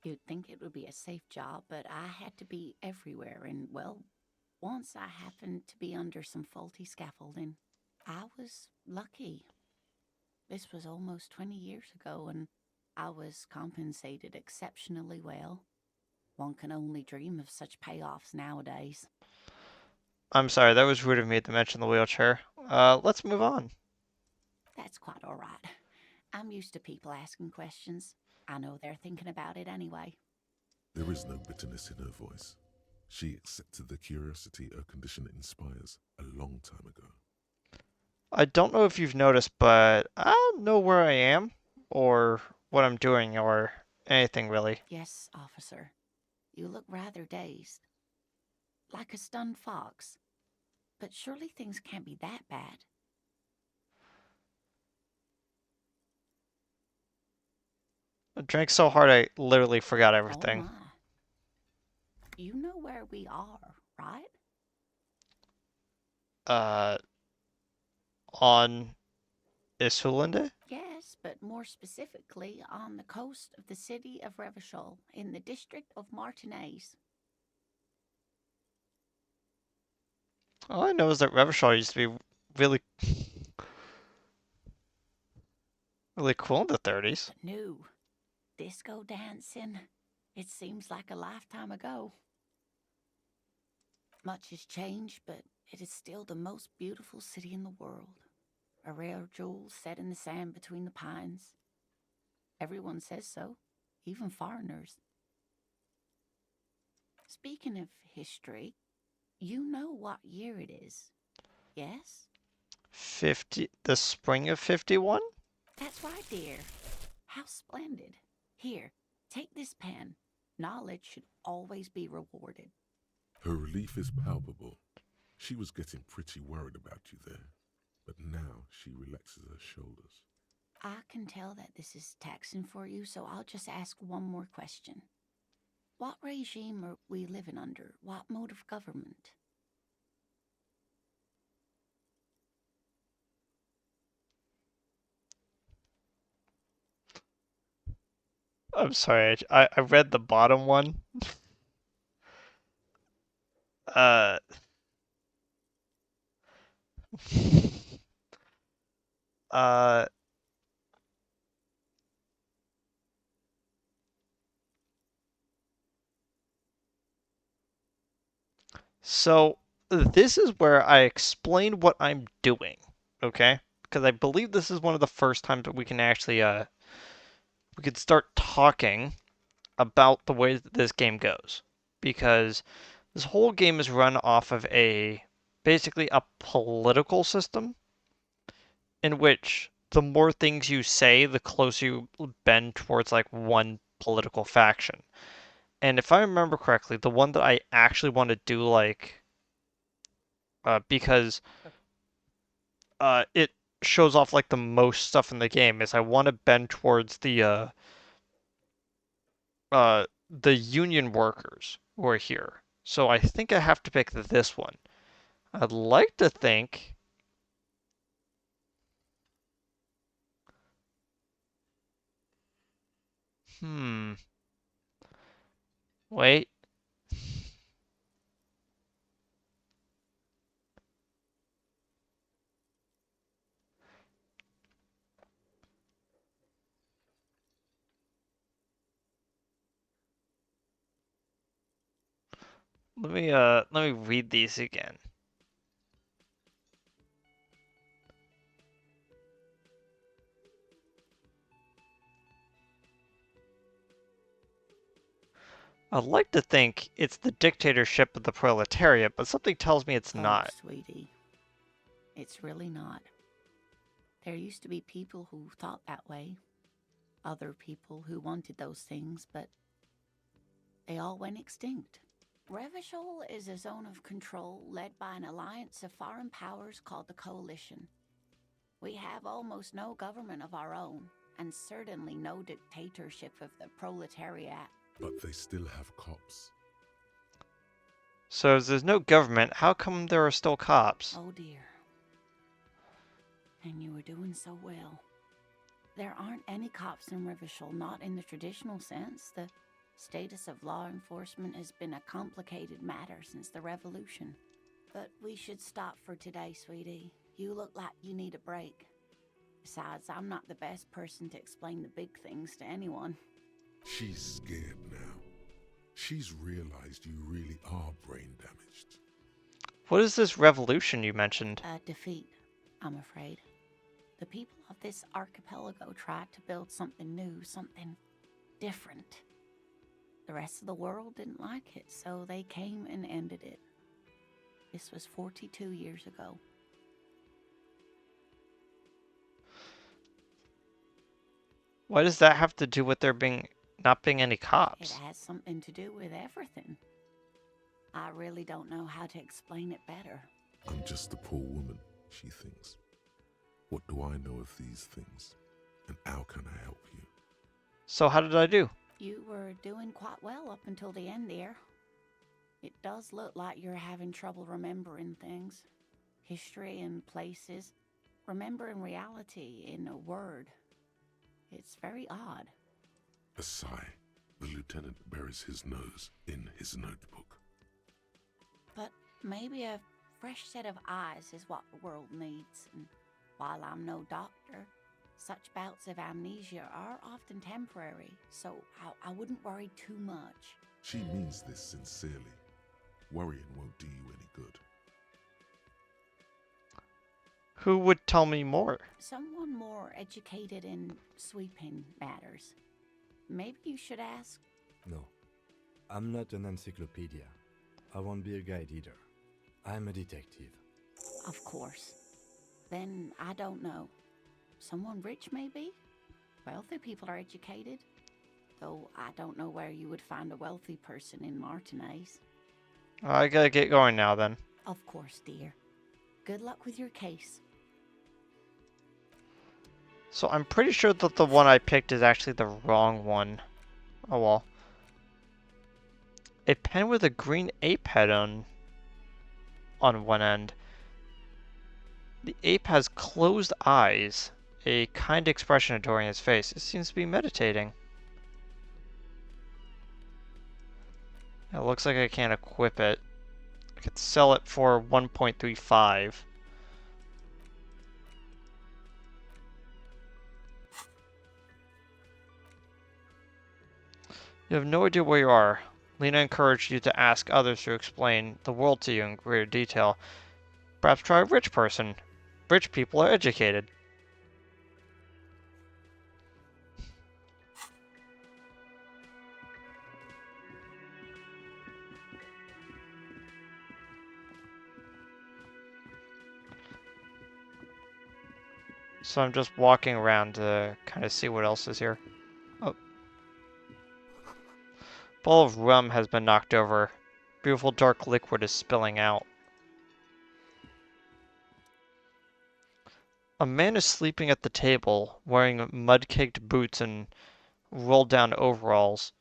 You'd think it would be a safe job, but I had to be everywhere, and, well, once I happened to be under some faulty scaffolding. I was lucky. This was almost 20 years ago, and I was compensated exceptionally well. One can only dream of such payoffs nowadays. I'm sorry. That was rude of me to mention the wheelchair. Let's move on. That's quite all right. I'm used to people asking questions. I know they're thinking about it anyway. There is no bitterness in her voice. She accepted the curiosity her condition inspires a long time ago. I don't know if you've noticed, but I don't know where I am, or what I'm doing, or anything really. Yes, officer. You look rather dazed. Like a stunned fox. But surely things can't be that bad. I drank so hard I literally forgot everything. Oh my. You know where we are, right? On Isulinde? Yes, but more specifically on the coast of the city of Revachol in the district of Martinez. All I know is that Revachol used to be really, really cool in the 30s. But new disco dancing. It seems like a lifetime ago. Much has changed, but it is still the most beautiful city in the world. A rare jewel set in the sand between the pines. Everyone says so, even foreigners. Speaking of history, you know what year it is, yes? 50, the spring of 51? That's right, dear. How splendid. Here, take this pen. Knowledge should always be rewarded. Her relief is palpable. She was getting pretty worried about you there, but now she relaxes her shoulders. I can tell that this is taxing for you, so I'll just ask one more question. What regime are we living under? What mode of government? I'm sorry, I read the bottom one. Uh, uh, so this is where I explain what I'm doing, okay? Because I believe this is one of the first times that we can actually we could start talking about the way that this game goes. Because this whole game is run off of basically a political system in which the more things you say, the closer you bend towards like one political faction. And if I remember correctly, the one that I actually want to do because it shows off like the most stuff in the game is I want to bend towards the union workers who are here. So I think I have to pick this one. I'd like to think. Hmm. Wait. Let me read these again. I'd like to think it's the dictatorship of the proletariat, but something tells me it's Oh, not. sweetie. It's really not. There used to be people who thought that way. Other people who wanted those things, but they all went extinct. Revachol is a zone of control led by an alliance of foreign powers called the Coalition. We have almost no government of our own, and certainly no dictatorship of the proletariat. But they still have cops. So if there's no government, how come there are still cops? Oh dear. And you were doing so well. There aren't any cops in Revachol, not in the traditional sense. The status of law enforcement has been a complicated matter since the revolution. But we should stop for today, sweetie. You look like you need a break. Besides, I'm not the best person to explain the big things to anyone. She's scared now. She's realized you really are brain damaged. What is this revolution you mentioned? A defeat, I'm afraid. The people of this archipelago tried to build something new, something different. The rest of the world didn't like it, so they came and ended it. This was 42 years ago. Why does that have to do with there not being any It cops? has something to do with everything. I really don't know how to explain it better. I'm just a poor woman, she thinks. What do I know of these things? And how can I help you? So how did I do? You were doing quite well up until the end, dear. It does look like you're having trouble remembering things. History and places. remembering reality in a word. It's very odd. A sigh. The lieutenant buries his nose in his notebook. But maybe a fresh set of eyes is what the world needs. And while I'm no doctor, such bouts of amnesia are often temporary, so I wouldn't worry too much. She means this sincerely. Worrying won't do you any good. Who would tell me more? Someone more educated in sweeping matters. Maybe you should ask. No, I'm not an encyclopedia. I won't be a guide either. I'm a detective. Of course. Then I don't know. Someone rich, maybe? Wealthy people are educated. Though I don't know where you would find a wealthy person in Martinez. I gotta get going now then. Of course, dear. Good luck with your case. So I'm pretty sure that the one I picked is actually the wrong one. Oh well. A pen with a green ape head on one end. The ape has closed eyes, a kind expression adoring his face. It seems to be meditating. It looks like I can't equip it. I could sell it for 1.35. You have no idea where you are. Lena encouraged you to ask others to explain the world to you in greater detail. Perhaps try a rich person. Rich people are educated. So I'm just walking around to kind of see what else is here. Oh. Bowl of rum has been knocked over. Beautiful dark liquid is spilling out. A man is sleeping at the table, wearing mud-caked boots and rolled-down overalls.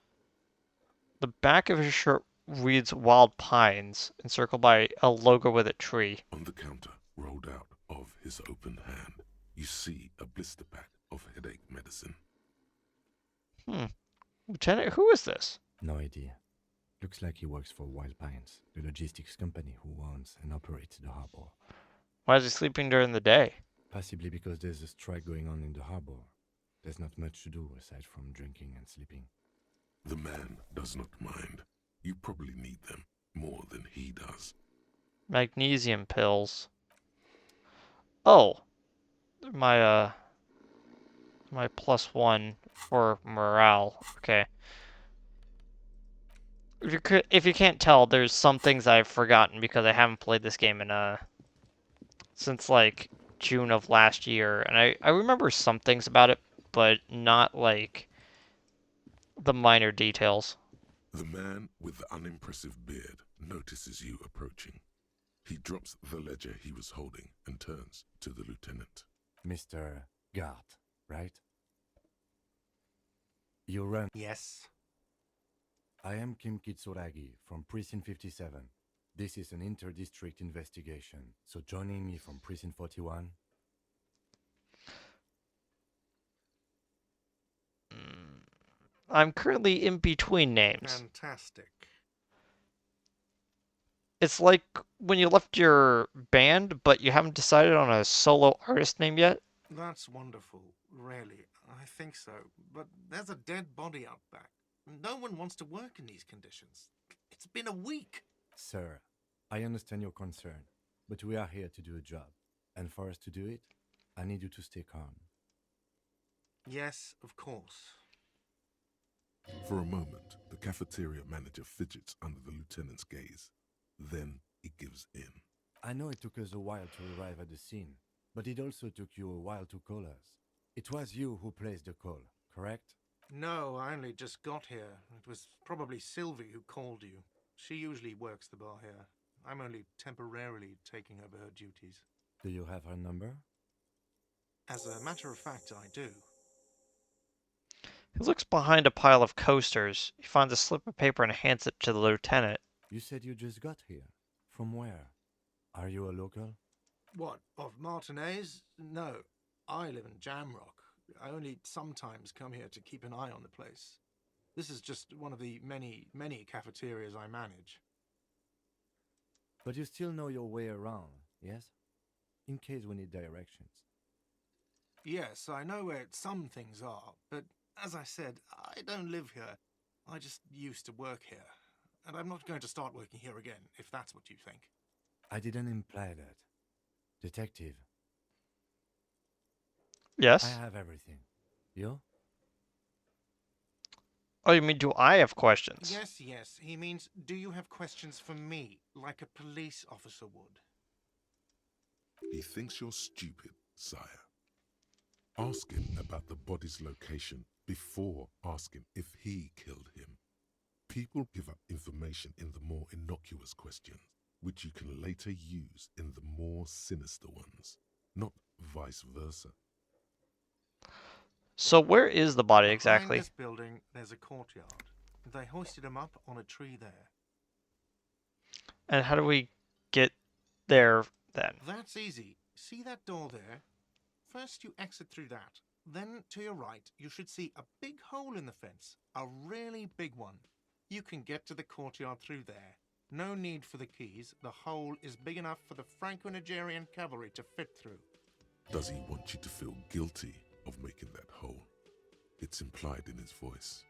The back of his shirt reads Wild Pines, encircled by a logo with a tree. On the counter, rolled out of his open hand, you see a blister pack of headache medicine. Lieutenant, who is this? No idea. Looks like he works for Wild Pines, the logistics company who owns and operates the harbor. Why is he sleeping during the day? Possibly because there's a strike going on in the harbor. There's not much to do aside from drinking and sleeping. The man does not mind. You probably need them more than he does. Magnesium pills. Oh, my my +1 for morale. Okay. If you can't tell, there's some things I've forgotten because I haven't played this game in since like June of last year, and I remember some things about it, but not like the minor details. The man with the unimpressive beard notices you approaching. He drops the ledger he was holding and turns to the lieutenant. Mr. Gart, right? You run. Yes. I am Kim Kitsuragi from Precinct 57. This is an inter-district investigation, so joining me from Precinct 41... I'm currently in between names. Fantastic. It's like when you left your band, but you haven't decided on a solo artist name yet. That's wonderful, really. I think so. But there's a dead body out back. No one wants to work in these conditions. It's been a week. Sir, I understand your concern, but we are here to do a job. And for us to do it, I need you to stay calm. Yes, of course. For a moment, the cafeteria manager fidgets under the lieutenant's gaze. Then he gives in. I know it took us a while to arrive at the scene, but it also took you a while to call us. It was you who placed the call, correct? No, I only just got here. It was probably Sylvie who called you. She usually works the bar here. I'm only temporarily taking over her duties. Do you have her number? As a matter of fact, I do. He looks behind a pile of coasters. He finds a slip of paper and hands it to the lieutenant. You said you just got here. From where? Are you a local? What, of Martinez? No, I live in Jamrock. I only sometimes come here to keep an eye on the place. This is just one of the many cafeterias I manage. But you still know your way around, yes? In case we need directions. Yes, I know where some things are, but as I said, I don't live here. I just used to work here. And I'm not going to start working here again, if that's what you think. I didn't imply that. Detective, I Yes? have everything. You? Oh, you mean do I have questions? Yes, yes. He means, do you have questions for me, like a police officer would? He thinks you're stupid, sire. Ask him about the body's location before asking if he killed him. People give up information in the more innocuous questions, which you can later use in the more sinister ones, not vice versa. So where is the body Behind exactly? this building, there's a courtyard. They hoisted him up on a tree there. And how do we get there then? That's easy. See that door there? First you exit through that. Then to your right, you should see a big hole in the fence. A really big one. You can get to the courtyard through there. No need for the keys. The hole is big enough for the Franco-Nigerian cavalry to fit through. Does he want you to feel guilty of making that hole? It's implied in his voice.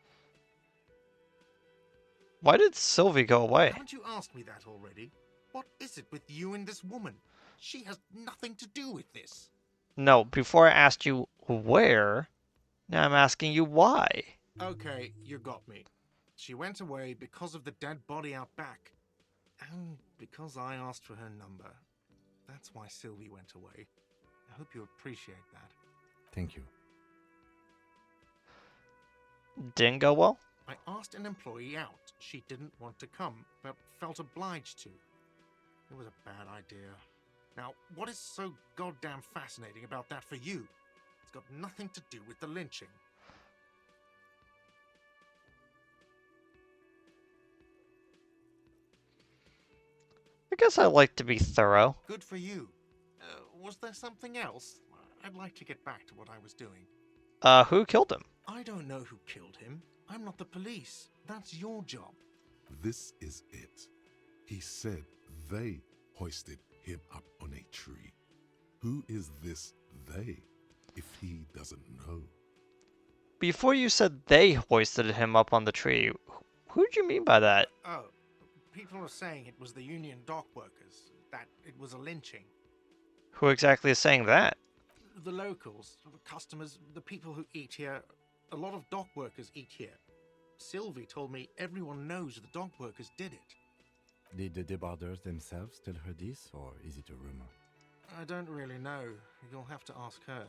Why did Sylvie go away? Haven't you asked me that already? What is it with you and this woman? She has nothing to do with this. No, before I asked you where, now I'm asking you why. Okay, you got me. She went away because of the dead body out back. And because I asked for her number. That's why Sylvie went away. I hope you appreciate that. Thank you. Didn't go well? I asked an employee out. She didn't want to come, but felt obliged to. It was a bad idea. Now, what is so goddamn fascinating about that for you? It's got nothing to do with the lynching. I guess I like to be thorough. Good for you. Was there something else? I'd like to get back to what I was doing. Who killed him? I don't know who killed him. I'm not the police. That's your job. This is it. He said they hoisted him up on a tree. Who is this they, if he doesn't know? Before you said they hoisted him up on the tree, who did you mean by that? Oh, people are saying it was the union dock workers, that it was a lynching. Who exactly is saying that? The locals, the customers, the people who eat here, a lot of dock workers eat here. Sylvie told me everyone knows the dock workers did it. Did the debarders themselves tell her this, or is it a rumor? I don't really know. You'll have to ask her.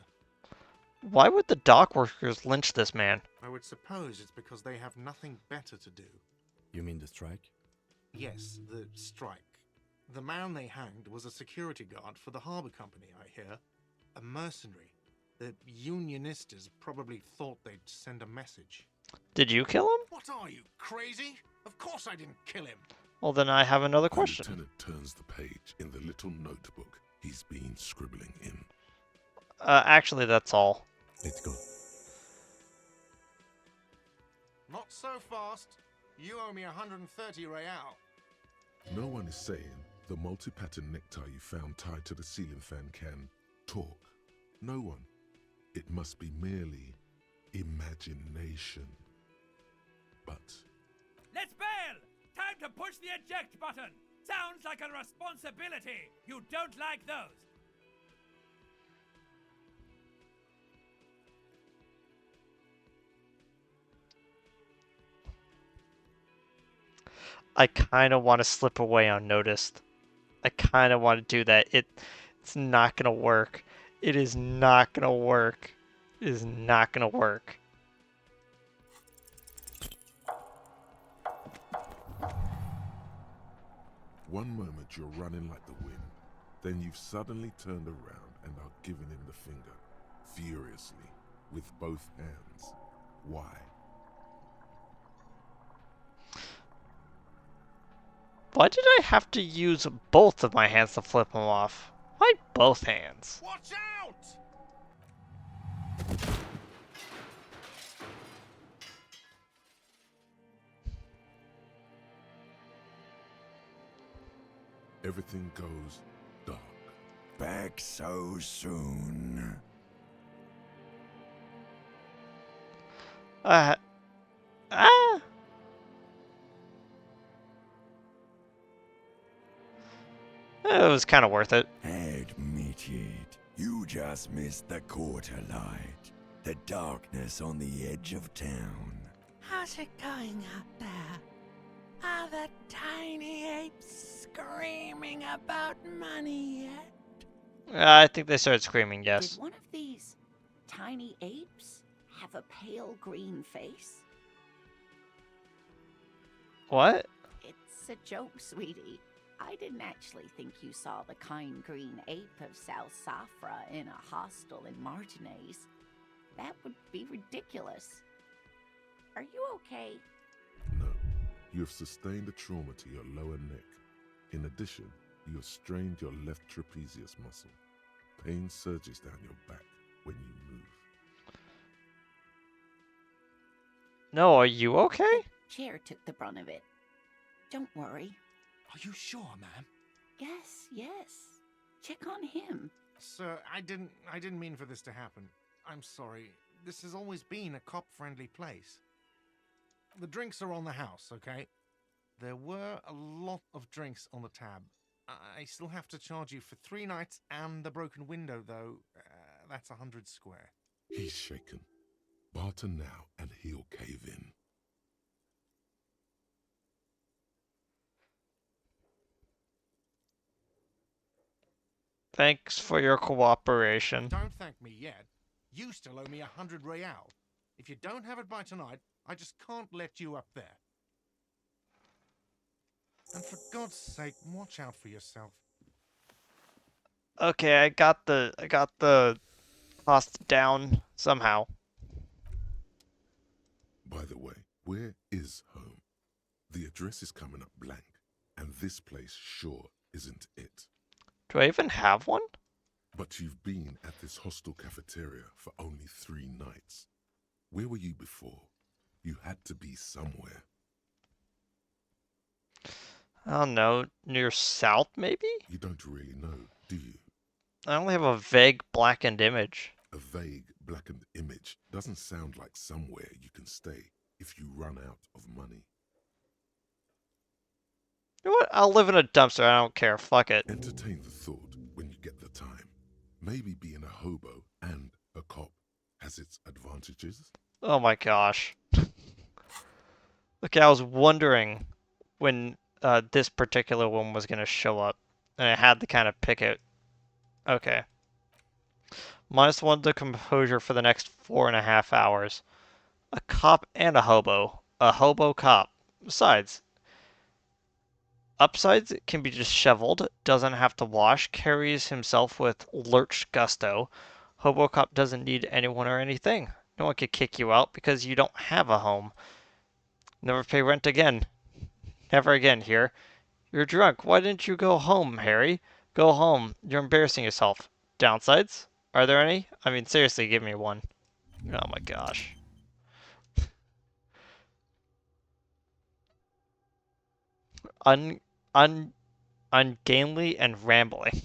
Why would the dock workers lynch this man? I would suppose it's because they have nothing better to do. You mean the strike? Yes, the strike. The man they hanged was a security guard for the harbour company, I hear. A mercenary. The unionistas probably thought they'd send a message. Did you kill him? What are you, crazy? Of course I didn't kill him. Well, then I have another The question. lieutenant turns the page in the little notebook he's been scribbling in. Actually, that's all. Let's go. Not so fast. You owe me 130 real. No one is saying the multi-pattern necktie you found tied to the ceiling fan can talk. No one. It must be merely imagination. But Let's bail! Time to push the eject button! Sounds like a responsibility! You don't like those! I kind of want to slip away unnoticed. I kind of want to do that. It's not gonna work. It is not gonna work. It is not gonna work. one moment you're running like the wind, then you've suddenly turned around and are giving him the finger, furiously, with both hands. Why? Why did I have to use both of my hands to flip him off? Why both hands? Watch out! Everything goes dark. Back so soon. Ah. It was kind of worth it. Admit it. You just missed the quarter light. The darkness on the edge of town. How's it going out there? Are the tiny apes screaming about money yet? I think they started screaming, Did yes. one of these tiny apes have a pale green face? What? It's a joke, sweetie. I didn't actually think you saw the kind green ape of South Safra in a hostel in Martinez. That would be ridiculous. Are you okay? No, you have sustained a trauma to your lower neck. In addition, you have strained your left trapezius muscle. Pain surges down your back when you move. No, are you okay? The chair took the brunt of it. Don't worry. Are you sure, ma'am? Yes. Check on him. Sir, I didn't mean for this to happen. I'm sorry. This has always been a cop-friendly place. The drinks are on the house, okay? There were a lot of drinks on the tab. I still have to charge you for 3 nights and the broken window, though. That's 100 square. He's shaken. Barter now and he'll cave in. Thanks for your cooperation. Don't thank me yet. You still owe me 100 real. If you don't have it by tonight, I just can't let you up there. And for God's sake, watch out for yourself. Okay, I got the cost down somehow. By the way, where is home? The address is coming up blank, and this place sure isn't it. Do I even have one? But you've been at this hostel cafeteria for only 3 nights. Where were you before? You had to be somewhere. I don't know, near south maybe? You don't really know, do you? I only have a vague blackened image. A vague, blackened image doesn't sound like somewhere you can stay if you run out of money. You know what? I'll live in a dumpster, I don't care, fuck it. Entertain the thought when you get the time. Maybe being a hobo and a cop has its advantages. Oh my gosh. Okay, I was wondering when this particular one was gonna show up, and I had to kind of pick it. Okay. -1 to composure for the next 4.5 hours. A cop and a hobo. A hobo cop. Besides, upsides can be disheveled, doesn't have to wash, carries himself with lurch gusto. Hobo cop doesn't need anyone or anything. No one can kick you out because you don't have a home. Never pay rent again. Never again here. You're drunk. Why didn't you go home, Harry? Go home. You're embarrassing yourself. Downsides? Are there any? I mean, seriously, give me one. Oh my gosh. Ungainly and rambling.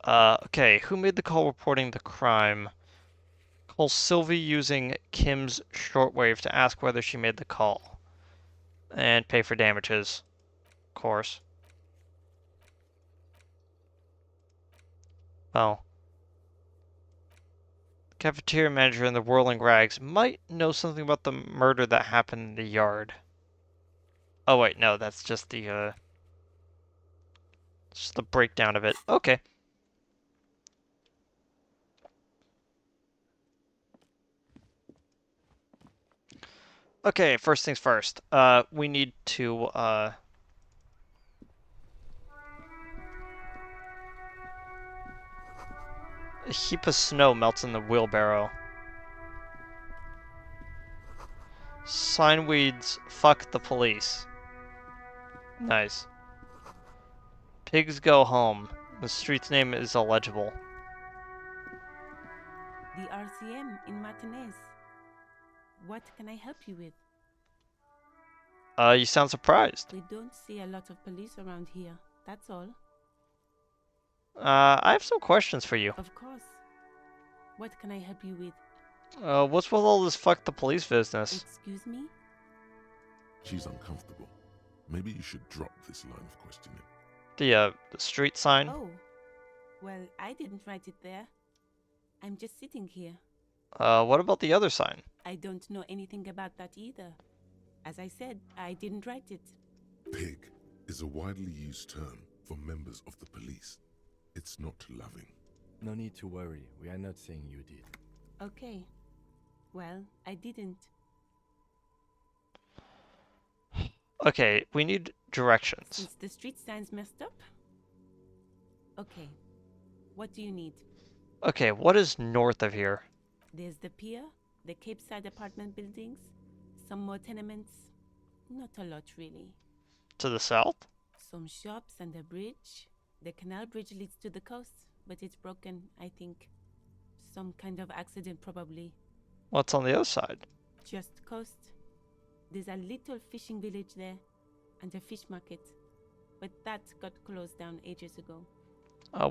Okay, who made the call reporting the crime? Call Sylvie using Kim's shortwave to ask whether she made the call. And pay for damages. Of course. Well. The cafeteria manager in the whirling rags might know something about the murder that happened in the yard. Oh wait, no, that's just the breakdown of it. Okay. Okay, first things first. We need to, a heap of snow melts in the wheelbarrow. Signweeds, fuck the police. Nice. Pigs go home. The street's name is illegible. The RCM in Martinez. What can I help you with? You sound surprised. We don't see a lot of police around here. That's all. I have some questions for you. Of course. What can I help you with? What's with all this fuck the police business? Excuse me? She's uncomfortable. Maybe you should drop this line of questioning. The street sign? Oh. Well, I didn't write it there. I'm just sitting here. What about the other sign? I don't know anything about that either. As I said, I didn't write it. Pig is a widely used term for members of the police. It's not loving. No need to worry. We are not saying you did. Okay. Well, I didn't. Okay, we need directions. Since the street sign's messed up? Okay. What do you need? Okay, what is north of here? There's the pier, the Cape Side apartment buildings, some more tenements. Not a lot, really. To the south? Some shops and a bridge. The canal bridge leads to the coast, but it's broken, I think. Some kind of accident, probably. What's on the other side? Just coast. There's a little fishing village there, and a fish market. But that got closed down ages ago.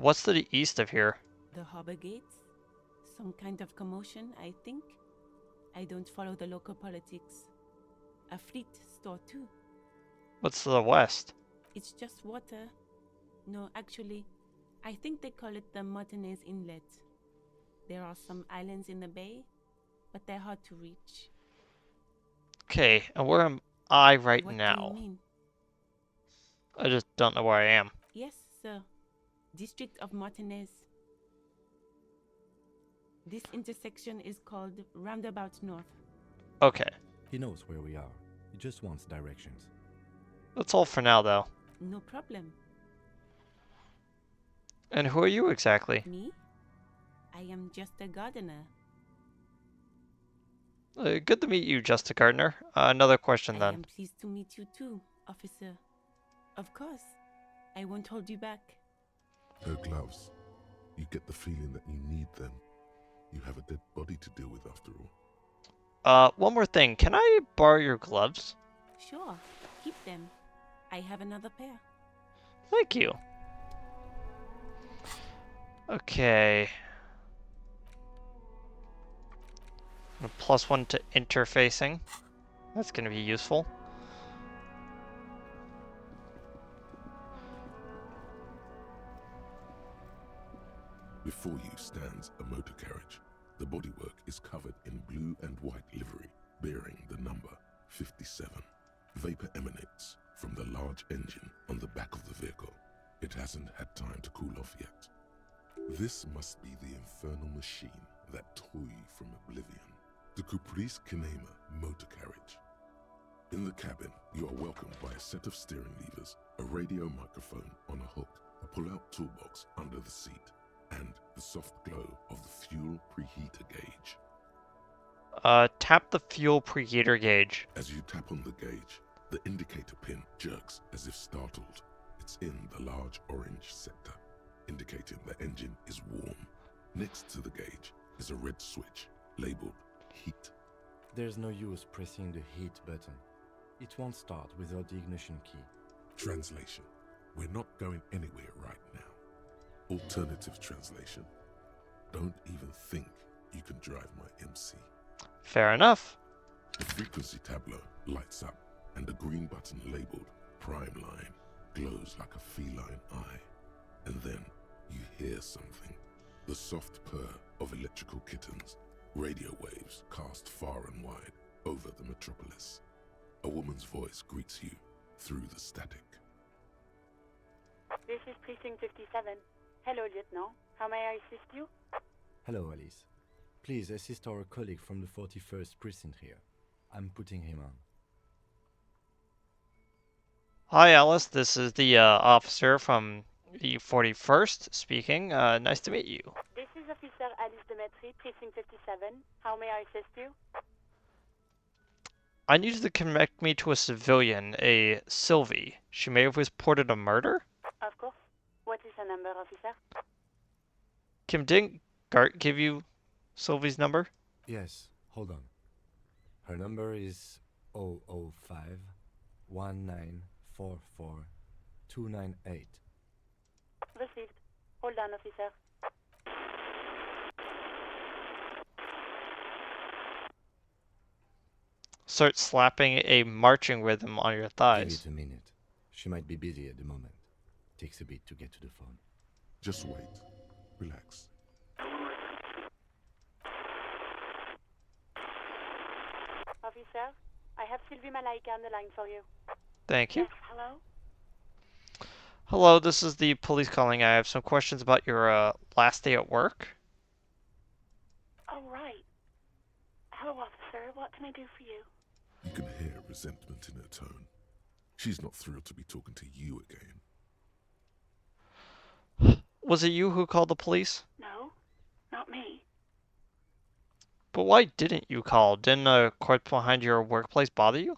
What's to the east of here? The harbor gates? Some kind of commotion, I think. I don't follow the local politics. A fleet store, too. What's to the west? It's just water. No, actually, I think they call it the Martinez Inlet. There are some islands in the bay, but they're hard to reach. Okay, and where am I right What now? do you mean? I just don't know where I am. Yes, sir. District of Martinez. This intersection is called Roundabout North. Okay, He knows where we are. He just wants directions. that's all for now, though. No problem. And who are you exactly? Me? I am just a gardener. Good to meet you, Justice Gardner. Another question I then. am pleased to meet you too, officer. Of course. I won't hold you back. Her gloves. You get the feeling that you need them. You have a dead body to deal with after all. One more thing. Can I borrow your gloves? Sure. Keep them. I have another pair. Thank you. Okay. A +1 to interfacing. That's going to be useful. Before you stands a motor carriage. The bodywork is covered in blue and white livery, bearing the number 57. Vapor emanates from the large engine on the back of the vehicle. It hasn't had time to cool off yet. This must be the infernal machine that tore you from oblivion. The Caprice Kinema motor carriage. In the cabin, you are welcomed by a set of steering levers, a radio microphone on a hook, a pull-out toolbox under the seat, and the soft glow of the fuel preheater gauge. Tap the fuel preheater gauge. As you tap on the gauge, the indicator pin jerks as if startled. It's in the large orange sector, indicating the engine is warm. Next to the gauge is a red switch labeled heat. There's no use pressing the heat button. It won't start without the ignition key. Translation. We're not going anywhere right now. Alternative translation. Don't even think you can drive my MC. Fair enough. The frequency tableau lights up, and a green button labeled Prime Line glows like a feline eye. And then you hear something. The soft purr of electrical kittens. Radio waves cast far and wide over the metropolis. A woman's voice greets you through the static. This is Precinct 57. Hello, Lieutenant. How may I assist you? Hello, Alice. Please assist our colleague from the 41st precinct here. I'm putting him on. Hi, Alice. This is the officer from the 41st speaking. Nice to meet you. This is Officer Alice Demetri, Precinct 57. How may I assist you? I need you to connect me to a civilian, a Sylvie. She may have reported a murder? Of course. What is the number, officer? Kim, didn't Gart give you Sylvie's number? Yes, hold on. Her number is 005 1944 298. Received. Hold on, officer. Start slapping a marching rhythm on your Give thighs. it a minute. She might be busy at the moment. Takes a bit to get to the phone. Just wait. Relax. Officer, I have Sylvie Malaika on the line for you. Thank you. Yes, hello? Hello, this is the police calling. I have some questions about your last day at work. Oh, right. Hello, officer. What can I do for you? You can hear resentment in her tone. She's not thrilled to be talking to you again. Was it you who called the police? No, not me. But why didn't you call? Didn't a court behind your workplace bother you?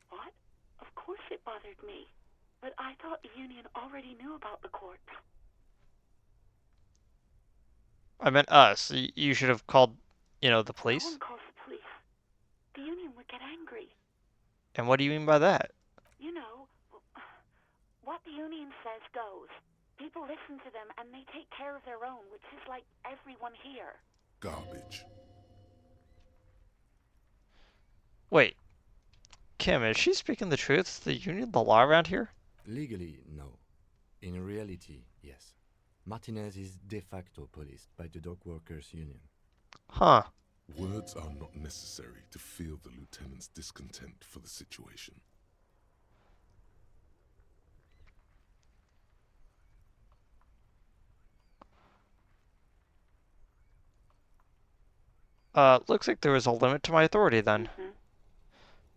What? Of course it bothered me. But I thought the union already knew about the court. I meant us. You should have called, the No police. one calls the police. The union would get angry. And what do you mean by that? You know, what the union says goes. People listen to them and they take care of their own, which is like everyone here. Garbage. Wait. Kim, is she speaking the truth? Is the union the law around here? Legally, no. In reality, yes. Martinez is de facto policed by the dock workers union. Huh. Words are not necessary to feel the lieutenant's discontent for the situation. Looks like there is a limit to my authority then. Mm-hmm.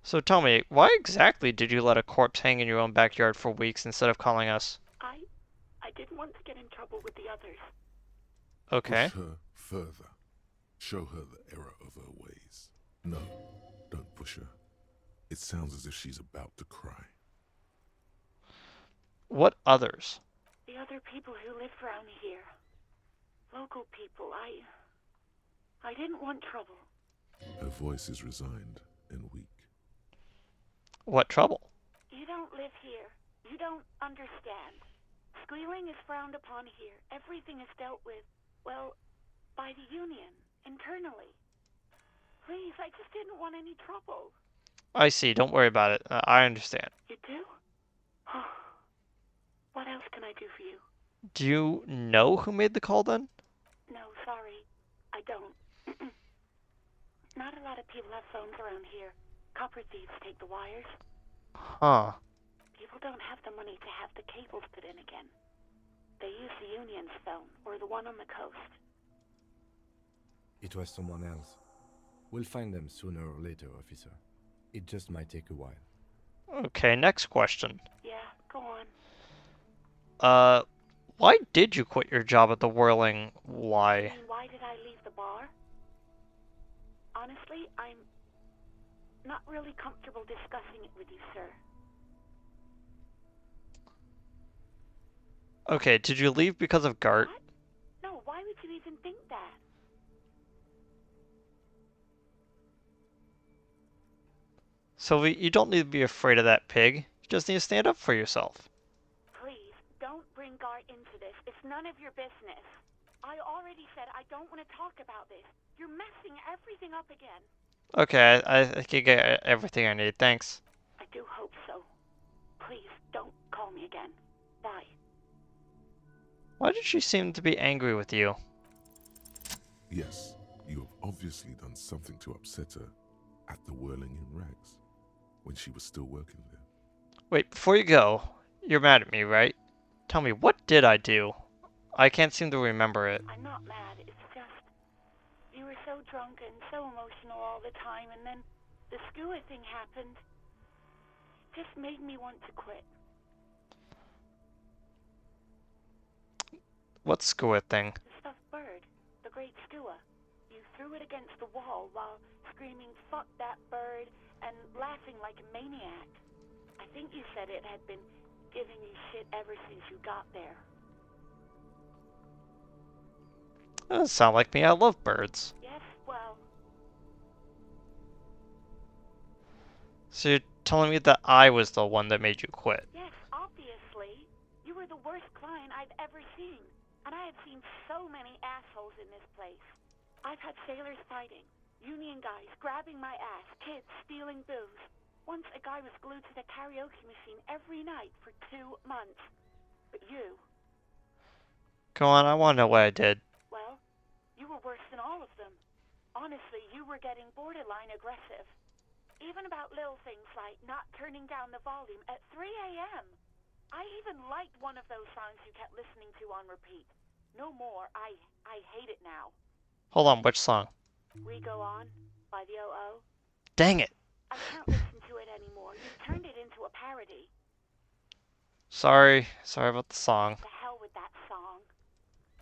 So tell me, why exactly did you let a corpse hang in your own backyard for weeks instead of calling us? I didn't want to get in trouble with the others. Okay. Push her further. Show her the error of her ways. No, don't push her. It sounds as if she's about to cry. What others? The other people who live around here. Local people. I didn't want trouble. Her voice is resigned and weak. What trouble? You don't live here. You don't understand. Squealing is frowned upon here. Everything is dealt with, well, by the union, internally. Please, I just didn't want any trouble. I see. Don't worry about it. I understand. You do? What else can I do for you? Do you know who made the call then? No, sorry. I don't. Not a lot of people have phones around here. Copper thieves take the wires. Huh. People don't have the money to have the cables put in again. They use the union's phone, or the one on the coast. It was someone else. We'll find them sooner or later, officer. It just might take a while. Okay, next question. Yeah, go on. Why did you quit your job at the Whirling Y? I mean, why did I leave the bar? Honestly, I'm not really comfortable discussing it with you, sir. Okay, did you leave because of Gart? What? No, why would you even think that? Sylvie, you don't need to be afraid of that pig. You just need to stand up for yourself. Please, don't bring Gart into this. It's none of your business. I already said I don't want to talk about this. You're messing everything up again. Okay, I can get everything I need. Thanks. I do hope so. Please, don't call me again. Bye. Why did she seem to be angry with you? Yes, you have obviously done something to upset her at the Whirling in Rags, when she was still working there. Wait, before you go, you're mad at me, right? Tell me, what did I do? I can't seem to remember it. I'm not mad. It's just you were so drunk and so emotional all the time, and then the skua thing happened. It just made me want to quit. What skua thing? The stuffed bird, the great skua. You threw it against the wall while screaming, "Fuck that bird," and laughing like a maniac. I think you said it had been giving you shit ever since you got there. That doesn't sound like me. I love birds. Yes, well, So you're telling me that I was the one that made you quit? yes, obviously. You were the worst client I've ever seen. And I have seen so many assholes in this place. I've had sailors fighting, union guys grabbing my ass, kids stealing booze. Once a guy was glued to the karaoke machine every night for 2 months. But you, Go on, I want to know what I did. well, you were worse than all of them. Honestly, you were getting borderline aggressive. Even about little things like not turning down the volume at 3 a.m. I even liked one of those songs you kept listening to on repeat. No more. I hate it now. Hold on, which song? We Go On by the O.O. Dang it. I can't listen to it anymore. You've turned it into a parody. Sorry about the song. The hell with that song.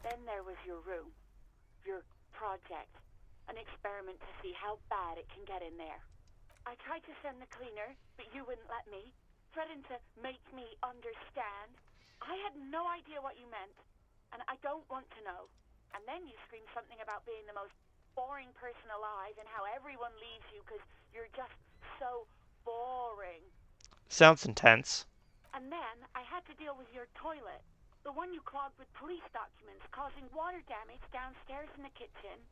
Then there was your room. Your project. An experiment to see how bad it can get in there. I tried to send the cleaner, but you wouldn't let me. Threatened to make me understand. I had no idea what you meant, and I don't want to know. And then you screamed something about being the most boring person alive and how everyone leaves you because you're just so boring. Sounds intense. And then I had to deal with your toilet. The one you clogged with police documents, causing water damage downstairs in the kitchen.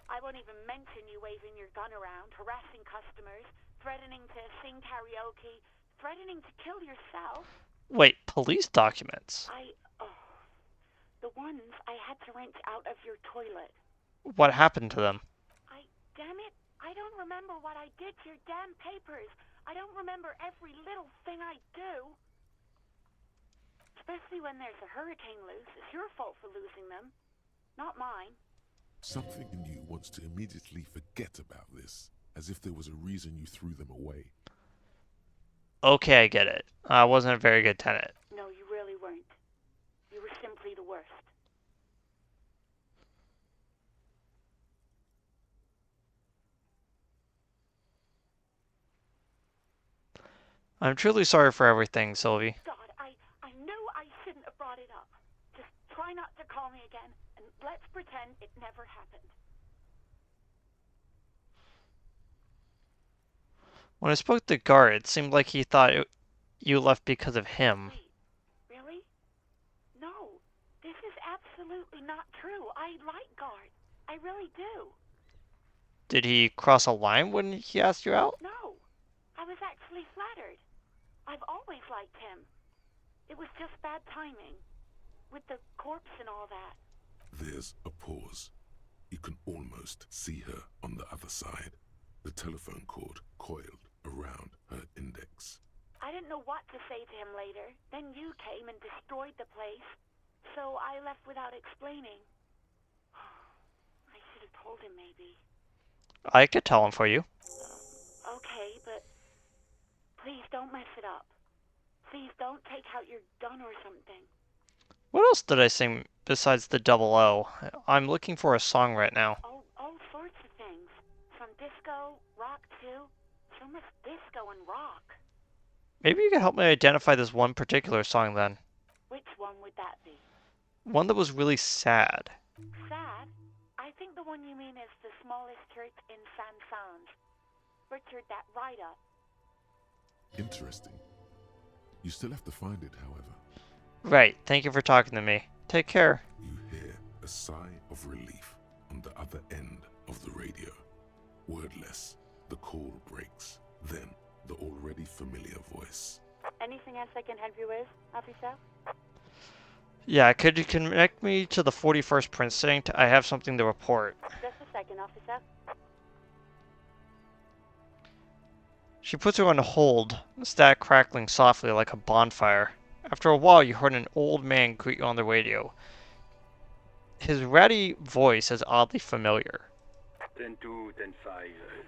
I won't even mention you waving your gun around, harassing customers, threatening to sing karaoke, threatening to kill yourself. Wait, police documents? The ones I had to wrench out of your toilet. What happened to them? Damn it, I don't remember what I did to your damn papers. I don't remember every little thing I do. Especially when there's a hurricane loose. It's your fault for losing them, not mine. Something in you wants to immediately forget about this, as if there was a reason you threw them away. Okay, I get it. I wasn't a very good tenant. No, you really weren't. You were simply the worst. I'm truly sorry for everything, Sylvie. God, I knew I shouldn't have brought it up. Just try not to call me again, and let's pretend it never happened. When I spoke to Gar, it seemed like he thought you left because of him. Wait, really? No, this is absolutely not true. I like Guard. I really do. Did he cross a line when he asked you out? No, I was actually flattered. I've always liked him. It was just bad timing. With the corpse and all that. There's a pause. You can almost see her on the other side. The telephone cord coiled around her index. I didn't know what to say to him later. Then you came and destroyed the place. So I left without explaining. I should have told him maybe. I could tell him for you. Okay, but please don't mess it up. Please don't take out your gun or something. What else did I sing besides the double O? I'm looking for a song right now. All sorts of things. From disco, rock too. So much disco and rock. Maybe you could help me identify this one particular song then. Which one would that be? One that was really sad. Sad? I think the one you mean is the smallest church in San Sans. Richard, that write-up. Interesting. You still have to find it, however. Right, thank you for talking to me. Take care. You hear a sigh of relief on the other end of the radio. Wordless, the call breaks. Then, the already familiar voice. Anything else I can help you with, officer? Yeah, could you connect me to the 41st Precinct? I have something to report. Just a second, officer. She puts her on hold, static crackling softly like a bonfire. After a while, you heard an old man greet you on the radio. His ratty voice is oddly familiar. 10-2, 10-5.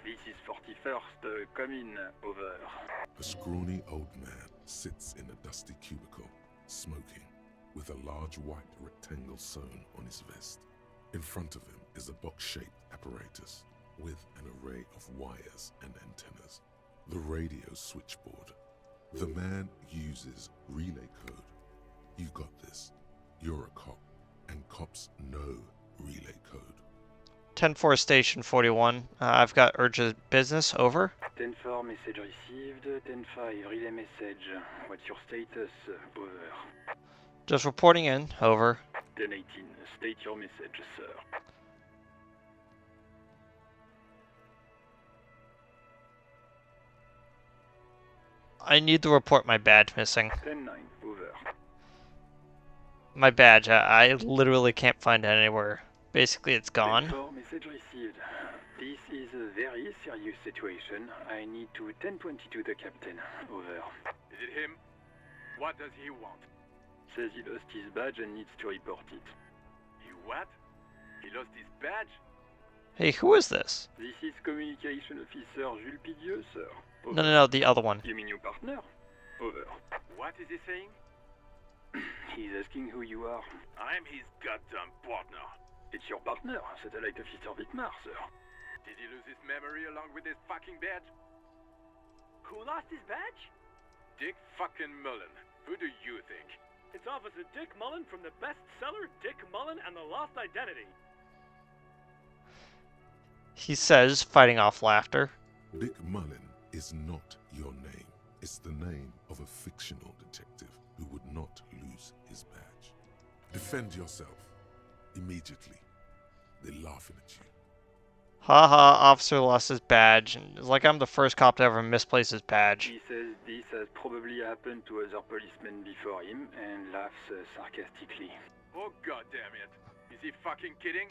This is 41st, come in, over. A scrawny old man sits in a dusty cubicle, smoking, with a large white rectangle sewn on his vest. In front of him is a box-shaped apparatus with an array of wires and antennas. The radio switchboard. The man uses relay code. You got this. You're a cop, and cops know relay code. 10-4 Station 41. I've got urgent business. Over. 10-4 message received. 10-5 relay message. What's your status? Over. Just reporting in. Over. 10-18 state your message, sir. I need to report my badge missing. 10-9 over. My badge. I literally can't find it anywhere. Basically, it's gone. 10-4 message received. This is a very serious situation. I need to 1022 the captain. Over. Is it him? What does he want? Says he lost his badge and needs to report it. He what? He lost his badge? Hey, who is this? This is Communication Officer Jules Pidieux, sir. Over. No, the other one. You mean your partner? Over. What is he saying? He's asking who you are. I'm his goddamn partner. It's your partner, Satellite Officer Vitmar, sir. Did he lose his memory along with his fucking badge? Who lost his badge? Dick fucking Mullen. Who do you think? It's Officer Dick Mullen from the bestseller Dick Mullen and the Lost Identity. He says, fighting off laughter. Dick Mullen is not your name. It's the name of a fictional detective who would not lose his badge. Defend yourself. Immediately. They're laughing at you. Haha, officer lost his badge. And it's like I'm the first cop to ever misplace his badge. He says this has probably happened to other policemen before him and laughs sarcastically. Oh goddamn it. Is he fucking kidding?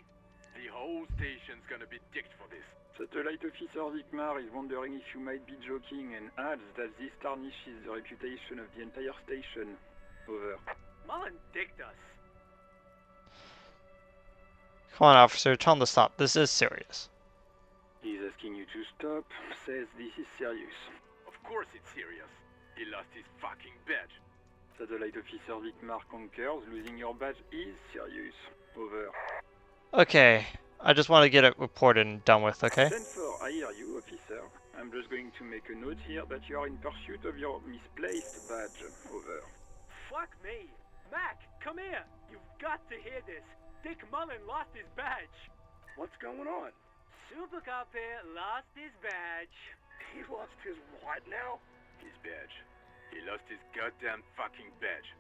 The whole station's gonna be dicked for this. Satellite Officer Vitmar is wondering if you might be joking and adds that this tarnishes the reputation of the entire station. Over. Mullen dicked us. Come on, officer, tell him to stop. This is serious. He's asking you to stop, says this is serious. Of course it's serious. He lost his fucking badge. Satellite Officer Vitmar concurs, losing your badge is serious. Over. Okay, I just want to get it reported and done with, okay? 10-4, I hear you, officer. I'm just going to make a note here that you are in pursuit of your misplaced badge. Over. Fuck me. Mac, come here. You've got to hear this. Dick Mullen lost his badge. What's going on? Super Cop here lost his badge. He lost his what now? His badge. He lost his goddamn fucking badge.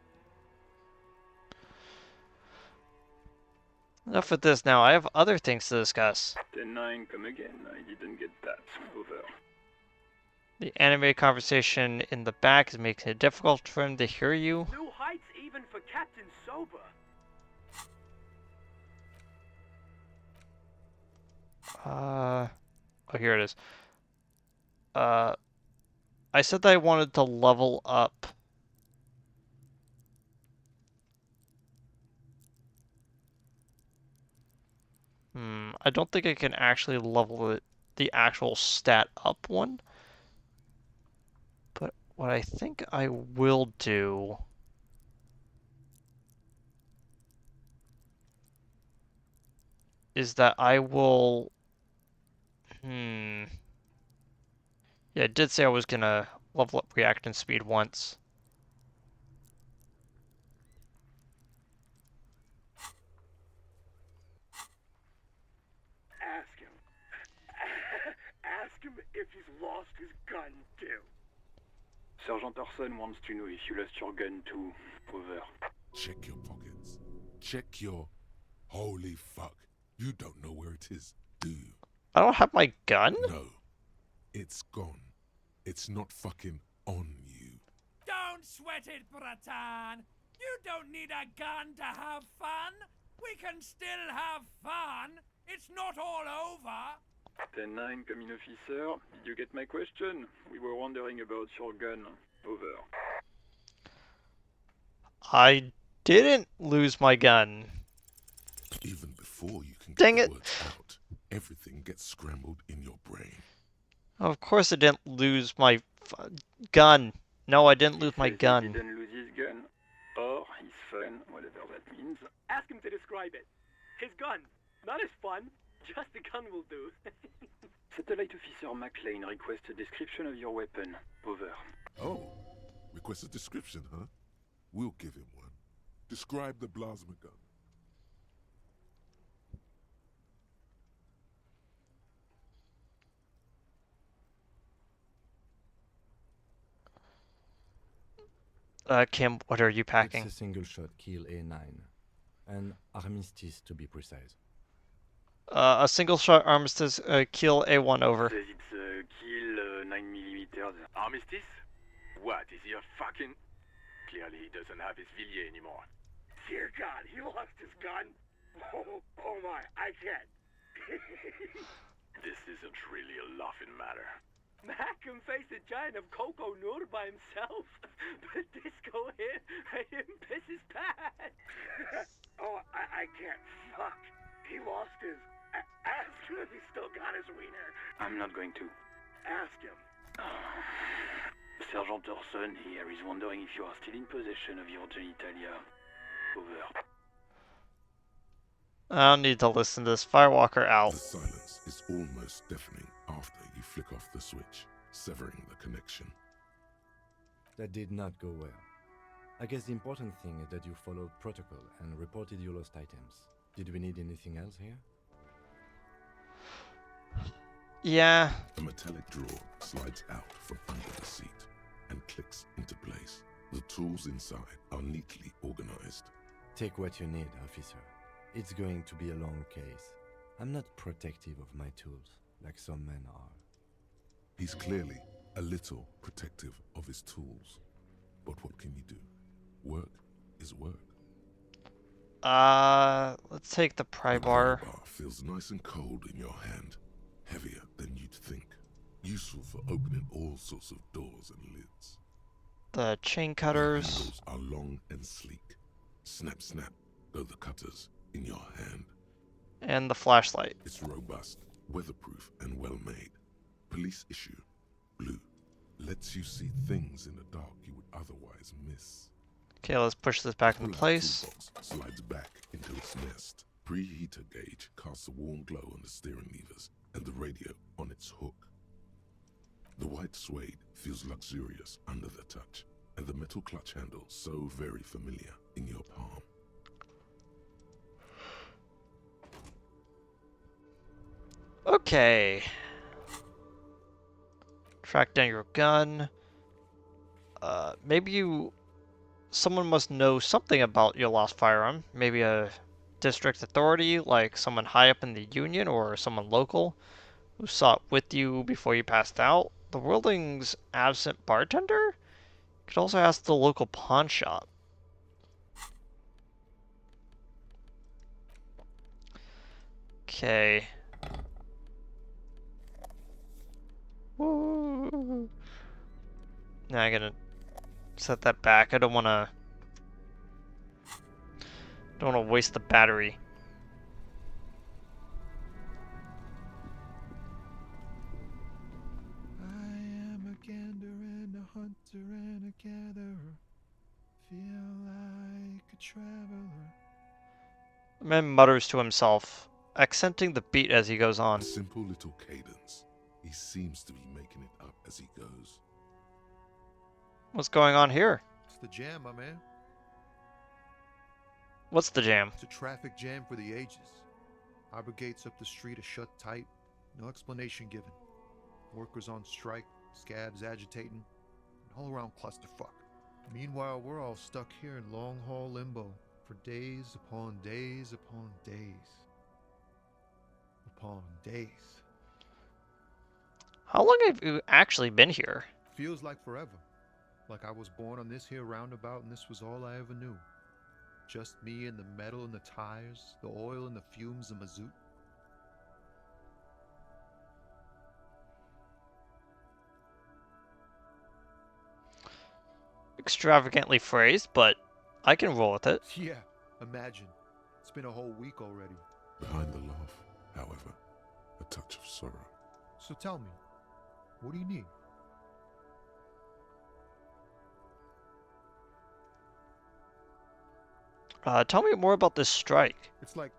Enough with this now. I have other things to discuss. 10-9, come again. I didn't get that. Over. The animated conversation in the back is making it difficult for him to hear you. New heights even for Captain Sober. Oh, here it is. I said that I wanted to level up. I don't think I can actually level it, the actual stat up one. But what I think I will do is that I will... Yeah, it did say I was gonna level up reaction speed once. Ask him. Ask him if he's lost his gun too. Sergeant Orson wants to know if you lost your gun too. Over. Check your pockets. Check your... Holy fuck. You don't know where it is, do you? I don't have my gun? No. It's gone. It's not fucking on you. Don't sweat it, Bratan. You don't need a gun to have fun. We can still have fun. It's not all over. 10-9, coming officer. Did you get my question? We were wondering about your gun. Over. I didn't lose my gun. Even before you can Dang get it. the words out, everything gets scrambled in your brain. Of course I didn't lose my gun. No, I didn't lose my He gun. didn't lose his gun. Or his phone, whatever that means. Ask him to describe it. His gun. Not as fun. Just a gun will do. Satellite Officer McLean requests a description of your weapon. Over. Oh, request a description, huh? We'll give him one. Describe the plasma gun. Kim, what are you packing? It's a single-shot kill A9. An armistice, to be precise. A single shot armistice, kill A1 over. Says it's a kill 9mm. Armistice? What, is he a fucking... Clearly he doesn't have his Villiers anymore. Dear God, he lost his gun? Oh my, I can't. This isn't really a laughing matter. Mac can face a giant of Coco Nur by himself, but Disco here made him piss his pants. Oh, I can't. Fuck. He lost his... Ask him if he still got his wiener. I'm not going to. Ask him. Sergeant Orson here is wondering if you are still in possession of your genitalia. Over. I don't need to listen to this. Firewalker out. The silence is almost deafening after you flick off the switch, severing the connection. That did not go well. I guess the important thing is that you followed protocol and reported your lost items. Did we need anything else here? Yeah. A metallic drawer slides out from under the seat and clicks into place. The tools inside are neatly organized. Take what you need, officer. It's going to be a long case. I'm not protective of my tools, like some men are. He's clearly a little protective of his tools. But what can you do? Work is work. Let's take the pry The bar. pry bar feels nice and cold in your hand. Heavier than you'd think. Useful for opening all sorts of doors and lids. The chain The cutters. handles are long and sleek. Snap, snap, go the cutters in your hand. And the flashlight. It's robust, weatherproof, and well made. Police issue. Blue. Lets you see things in the dark you would otherwise miss. Okay, let's push this back into Pull-out place. toolbox slides back into its nest. Preheater gauge casts a warm glow on the steering levers and the radio on its hook. The white suede feels luxurious under the touch, and the metal clutch handle so very familiar in your palm. Okay. Track down your gun. Maybe someone must know something about your lost firearm. Maybe a district authority, like someone high up in the union or someone local who saw it with you before you passed out. The Worlding's absent bartender? You could also ask the local pawn shop. Okay. Woo. Now I'm gonna set that back. I don't wanna waste the battery. I am a gander and a hunter and a gatherer. Feel like a traveler. The man mutters to himself, accenting the beat as he goes on. A simple little cadence. He seems to be making it up as he goes. What's going on here? It's the jam, my man. What's the jam? It's a traffic jam for the ages. Harbor gates up the street are shut tight. No explanation given. Workers on strike, scabs agitating, an all-around clusterfuck. Meanwhile, we're all stuck here in long-haul limbo for days upon days upon days. Upon days. How long have you actually been here? Feels like forever. Like I was born on this here roundabout and this was all I ever knew. Just me and the metal and the tires, the oil and the fumes of mazout. Extravagantly phrased, but I can roll with it. Yeah, imagine. It's been a whole week already. Behind the laugh, however, a touch of sorrow. So tell me, what do you need? Tell me more about this strike. It's like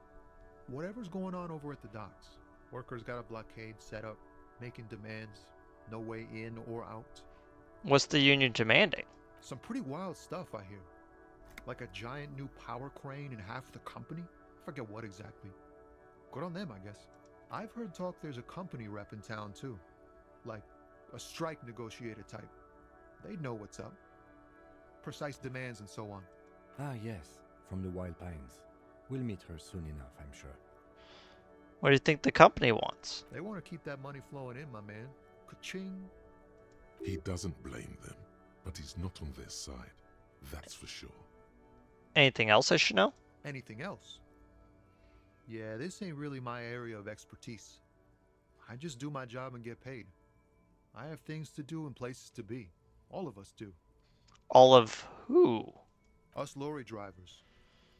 Whatever's going on over at the docks. Workers got a blockade set up, making demands, no way in or out. What's the union demanding? Some pretty wild stuff, I hear. Like a giant new power crane in half the company? I forget what exactly. Good on them, I guess. I've heard talk there's a company rep in town, too. Like a strike negotiator type. They'd know what's up. Precise demands and so on. Ah, yes, from the Wild Pines. We'll meet her soon enough, I'm sure. What do you think the company wants? They want to keep that money flowing in, my man. Ka-ching. He doesn't blame them, but he's not on their side. That's for sure. Anything else I should know? Anything else? Yeah, this ain't really my area of expertise. I just do my job and get paid. I have things to do and places to be. All of us do. All of who? Us lorry drivers.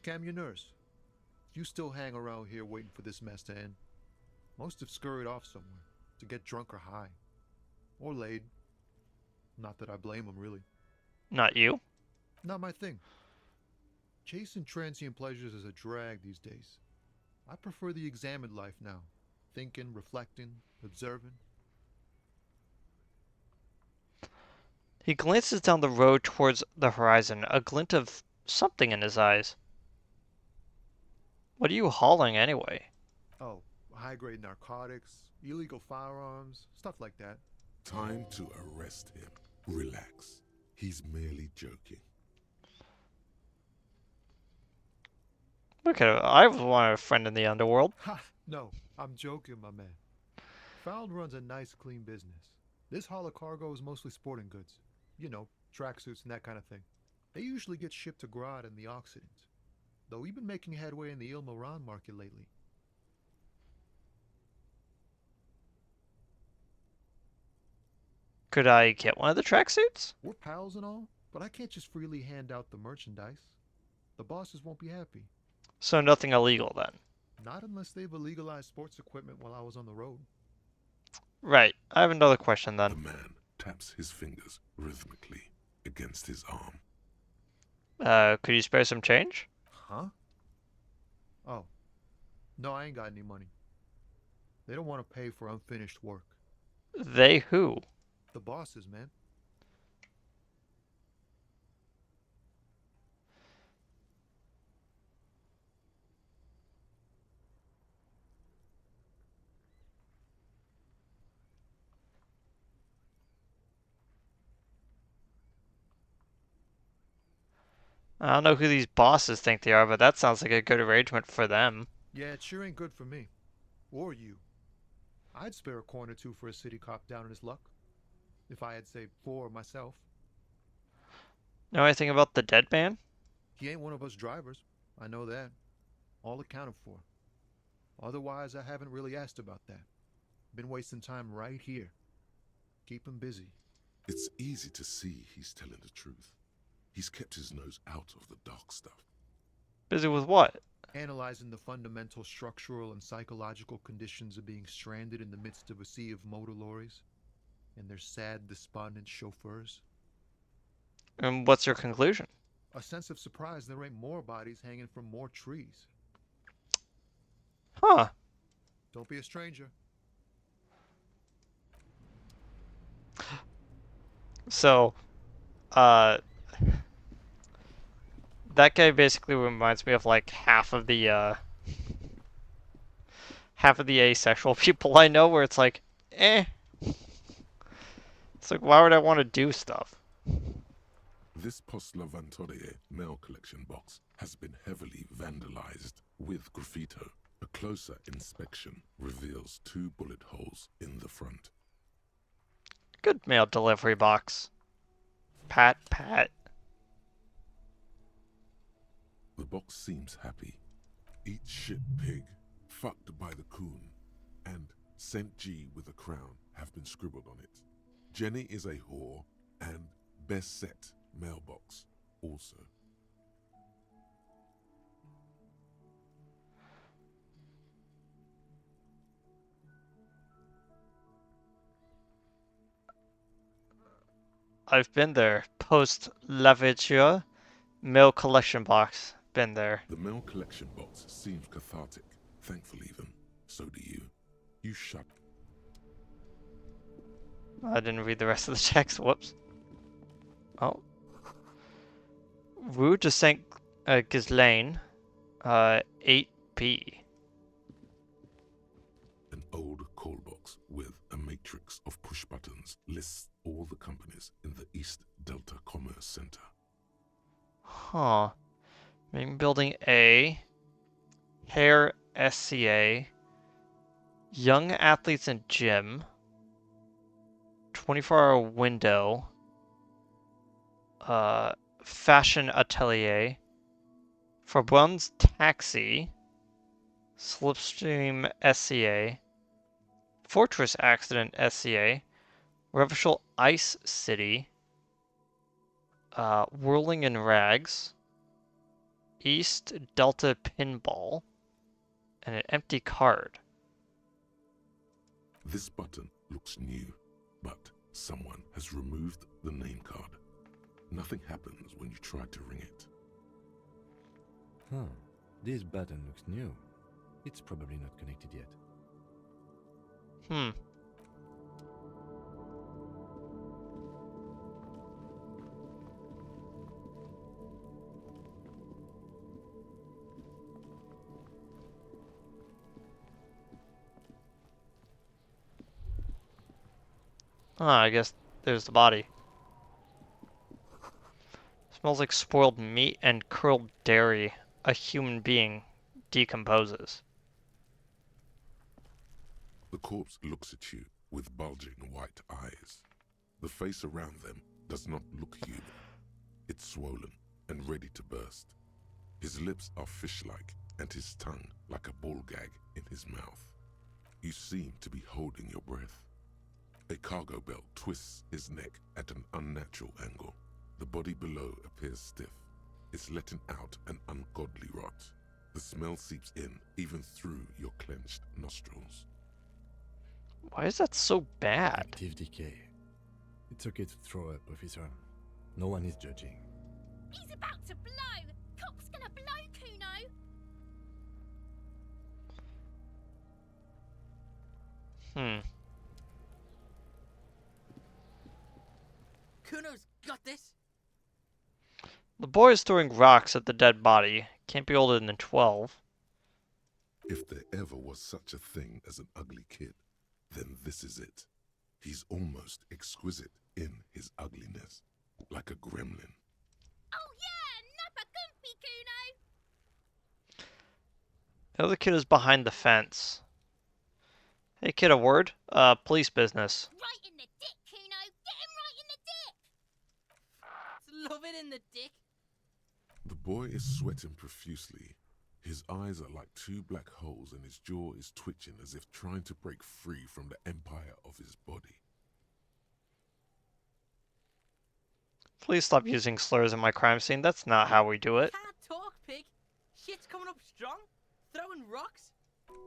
Camionneurs. You still hang around here waiting for this mess to end. Most have scurried off somewhere to get drunk or high. Or laid. Not that I blame them, really. Not you? Not my thing. Chasing transient pleasures is a drag these days. I prefer the examined life now. Thinking, reflecting, observing. He glances down the road towards the horizon, a glint of something in his eyes. What are you hauling anyway? Oh, high-grade narcotics, illegal firearms, stuff like that. Time to arrest him. Relax. He's merely joking. Okay, I want a friend in the underworld. Ha! No, I'm joking, my man. Found runs a nice, clean business. This haul of cargo is mostly sporting goods. You know, tracksuits and that kind of thing. They usually get shipped to Grodd in the Occident. Though we've been making headway in the Il Moran market lately. Could I get one of the tracksuits? We're pals and all, but I can't just freely hand out the merchandise. The bosses won't be happy. So nothing illegal then? Not unless they've illegalized sports equipment while I was on the road. Right. I have another question then. The man taps his fingers rhythmically against his arm. Could you spare some change? Huh? Oh. No, I ain't got any money. They don't want to pay for unfinished work. They who? The bosses, man. I don't know who these bosses think they are, but that sounds like a good arrangement for them. Yeah, it sure ain't good for me. Or you. I'd spare a coin or two for a city cop down in his luck. If I had, say, 4 myself. Know anything about the dead man? He ain't one of us drivers. I know that. All accounted for. Otherwise, I haven't really asked about that. Been wasting time right here. Keep him busy. It's easy to see he's telling the truth. He's kept his nose out of the dark stuff. Busy with what? Analyzing the fundamental structural and psychological conditions of being stranded in the midst of a sea of motor lorries and their sad, despondent chauffeurs. And what's your conclusion? A sense of surprise there ain't more bodies hanging from more trees. Huh. Don't be a stranger. So, that guy basically reminds me of like half of the asexual people I know, where it's like, eh. It's like, why would I want to do stuff? This Post Lavantorie mail collection box has been heavily vandalized with graffito. A closer inspection reveals 2 bullet holes in the front. Good mail delivery box. Pat, pat. The box seems happy. Eat shit, pig. Fucked by the coon. And St. G with a crown have been scribbled on it. Jenny is a whore, and best set mailbox also. I've been there. Post Lavature mail collection box. Been there. The mail collection box seems cathartic. Thankfully, then, so do you. You shut. I didn't read the rest of the text. Whoops. Oh. Rue de Saint Ghislaine, 8B. An old call box with a matrix of push buttons lists all the companies in the East Delta Commerce Center. Huh. Main building A. Hair SCA. Young athletes and gym. 24-hour window. Fashion atelier. Fabron's taxi. Slipstream SCA. Fortress accident SCA. Revachol Ice City. Whirling in Rags. East Delta Pinball. And an empty card. This button looks new, but someone has removed the name card. Nothing happens when you try to ring it. Huh. This button looks new. It's probably not connected yet. I guess there's the body. Smells like spoiled meat and curled dairy. A human being decomposes. The corpse looks at you with bulging white eyes. The face around them does not look human. It's swollen and ready to burst. His lips are fish-like and his tongue like a ball gag in his mouth. You seem to be holding your breath. A cargo belt twists his neck at an unnatural angle. The body below appears stiff. It's letting out an ungodly rot. The smell seeps in even through your clenched nostrils. Why is that so bad? Active decay. It's okay to throw up, officer. No one is judging. He's about to blow! Cock's gonna blow, Kuno! Kuno's got this. The boy is throwing rocks at the dead body. Can't be older than 12. If there ever was such a thing as an ugly kid, then this is it. He's almost exquisite in his ugliness, like a gremlin. Oh yeah! Nappa Gumpy, Kuno! The other kid is behind the fence. Hey kid, a word? Police business. Right in the dick, Kuno! Get him right in the dick! Love it in the dick. The boy is sweating profusely. His eyes are like two black holes and his jaw is twitching as if trying to break free from the empire of his body. Please stop using slurs in my crime scene. That's not how we do it. Can't talk, pig. Shit's coming up strong. Throwing rocks.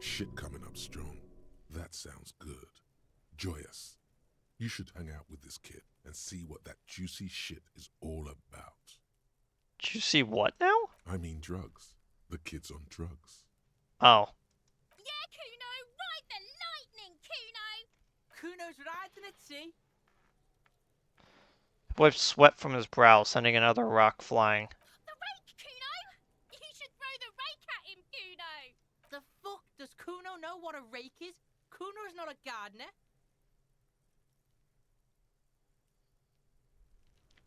Shit coming up strong. That sounds good. Joyous. You should hang out with this kid and see what that juicy shit is all about. Juicy what now? I mean drugs. The kid's on drugs. Oh. Yeah, Kuno! Ride the lightning, Kuno! Kuno's riding at sea. Wipes sweat from his brow, sending another rock flying. The rake, Kuno! You should throw the rake at him, Kuno! The fuck? Does Kuno know what a rake is? Kuno's not a gardener.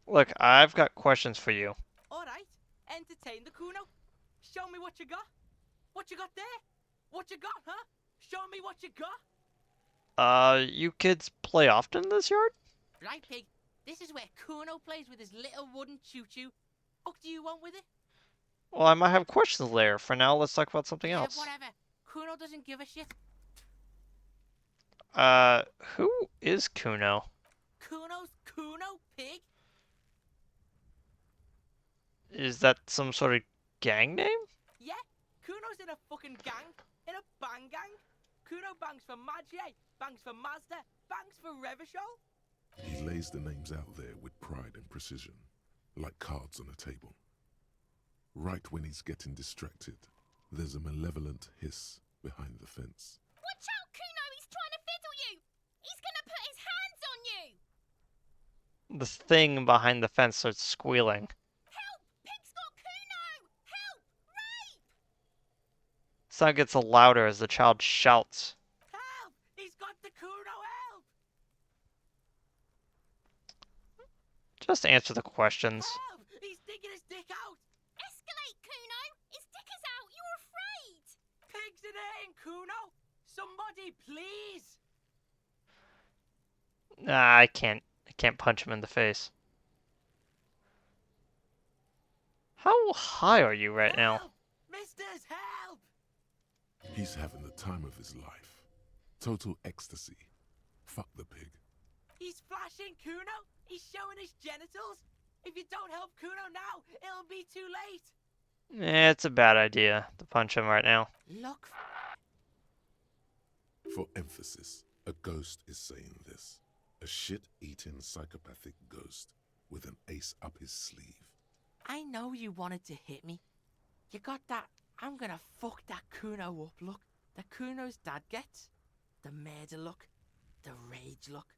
Look, I've got questions for you. Alright, entertain the Kuno. Show me what you got. What you got there? What you got, huh? Show me what you got. You kids play often in this yard? Right, pig. This is where Kuno plays with his little wooden choo-choo. What do you want with it? Well, I might have questions later. For now, let's talk about something else. Whatever. Kuno doesn't give a shit. Who is Kuno? Kuno's Kuno, pig. Is that some sort of gang name? Yeah, Kuno's in a fucking gang. In a bang gang. Kuno bangs for Magier, bangs for Mazda, bangs for Revachol. He lays the names out there with pride and precision, like cards on a table. Right when he's getting distracted, there's a malevolent hiss behind the fence. Watch out, Kuno! He's trying to fiddle you! He's gonna put his hands on you! The thing behind the fence starts squealing. Help! Pig's got Kuno! Help! Rape! Sound gets louder as the child shouts. Help! He's got the Kuno, help! Just answer the questions. Help! He's digging his dick out! Escalate, Kuno! His dick is out! You're afraid! Pig's in here, Kuno! Somebody, please! Nah, I can't punch him in the face. How high are you right now? Help! Misters, help! He's having the time of his life. Total ecstasy. Fuck the pig. He's flashing Kuno! He's showing his genitals! If you don't help Kuno now, it'll be too late! It's a bad idea to punch him right now. Look. For emphasis, a ghost is saying this. A shit-eating psychopathic ghost with an ace up his sleeve. I know you wanted to hit me. You got that I'm gonna fuck that Kuno up look that Kuno's dad gets. The murder look. The rage look.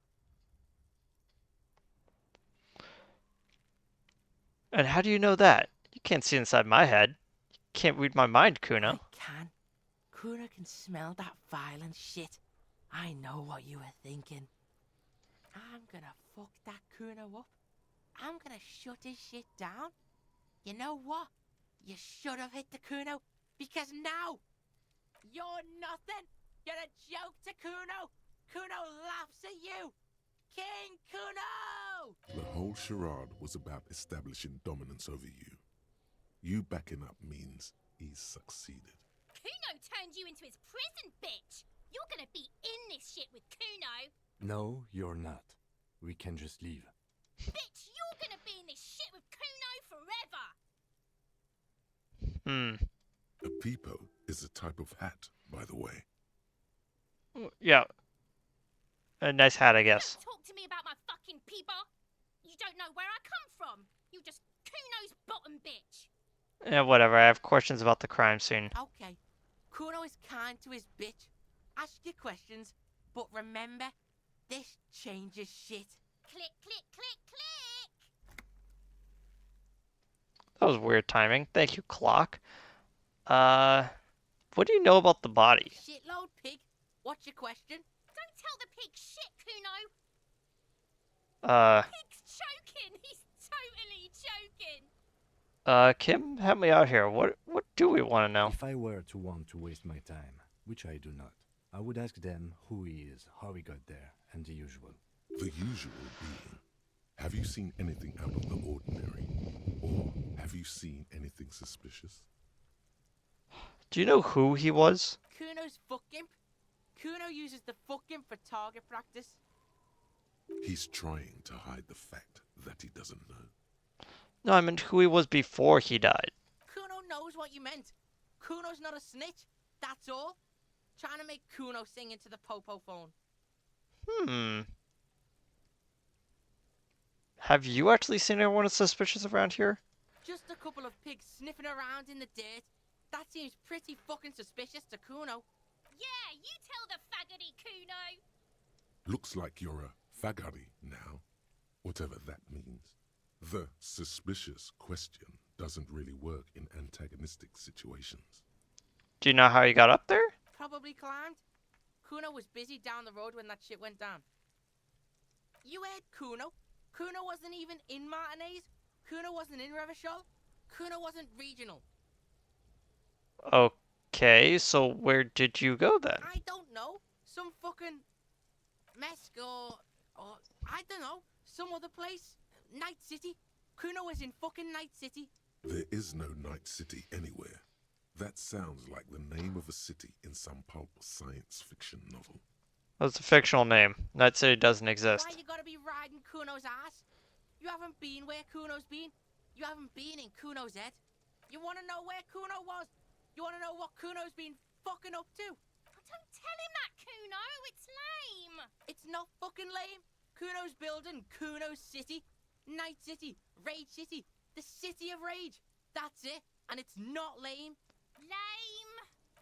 And how do you know that? You can't see inside my head. You can't read my mind, Kuno. I can. Kuno can smell that violent shit. I know what you were thinking. I'm gonna fuck that Kuno up. I'm gonna shut his shit down. You know what? You should have hit the Kuno, because now you're nothing. You're a joke to Kuno. Kuno laughs at you. King Kuno! The whole charade was about establishing dominance over you. You backing up means he's succeeded. Kuno turned you into his prison, bitch! You're gonna be in this shit with Kuno! No, you're not. We can just leave. Bitch, you're gonna be in this shit with Kuno forever! A peepo is a type of hat, by the way. Yeah. A nice hat, I guess. Don't talk to me about my fucking peeper! You don't know where I come from! You just Kuno's bottom bitch! Yeah, whatever. I have questions about the crime scene. Okay. Kuno is kind to his bitch. Ask your questions, but remember, this changes shit. Click, click, click, click! That was weird timing. Thank you, clock. What do you know about the body? Shitload pig. What's your question? Don't tell the pig shit, Kuno! Pig's choking! He's totally choking! Kim, help me out here. What do we want to know? If I were to want to waste my time, which I do not, I would ask them who he is, how he got there, and the usual. The usual being, have you seen anything out of the ordinary? Or have you seen anything suspicious? Do you know who he was? Kuno's fuck imp. Kuno uses the fuck imp for target practice. He's trying to hide the fact that he doesn't know. No, I meant who he was before he died. Kuno knows what you meant. Kuno's not a snitch. That's all. Trying to make Kuno sing into the popo phone. Have you actually seen anyone suspicious around here? Just a couple of pigs sniffing around in the dirt. That seems pretty fucking suspicious to Kuno. Yeah, you tell the faggoty, Kuno! Looks like you're a faggoty now, whatever that means. The suspicious question doesn't really work in antagonistic situations. Do you know how he got up there? Probably climbed. Kuno was busy down the road when that shit went down. You heard Kuno. Kuno wasn't even in Martinez. Kuno wasn't in Revachol. Kuno wasn't regional. Okay, so where did you go then? I don't know. Some fucking Mesk or I don't know. Some other place. Night City. Kuno was in fucking Night City. There is no Night City anywhere. That sounds like the name of a city in some pulp science fiction novel. That's a fictional name. Night City doesn't exist. Why you gotta be riding Kuno's ass? You haven't been where Kuno's been. You haven't been in Kuno's head. You wanna know where Kuno was? You wanna know what Kuno's been fucking up to? Oh, don't tell him that, Kuno! It's lame! It's not fucking lame. Kuno's building Kuno's city. Night City. Rage City. The City of Rage. That's it. And it's not lame. Lame!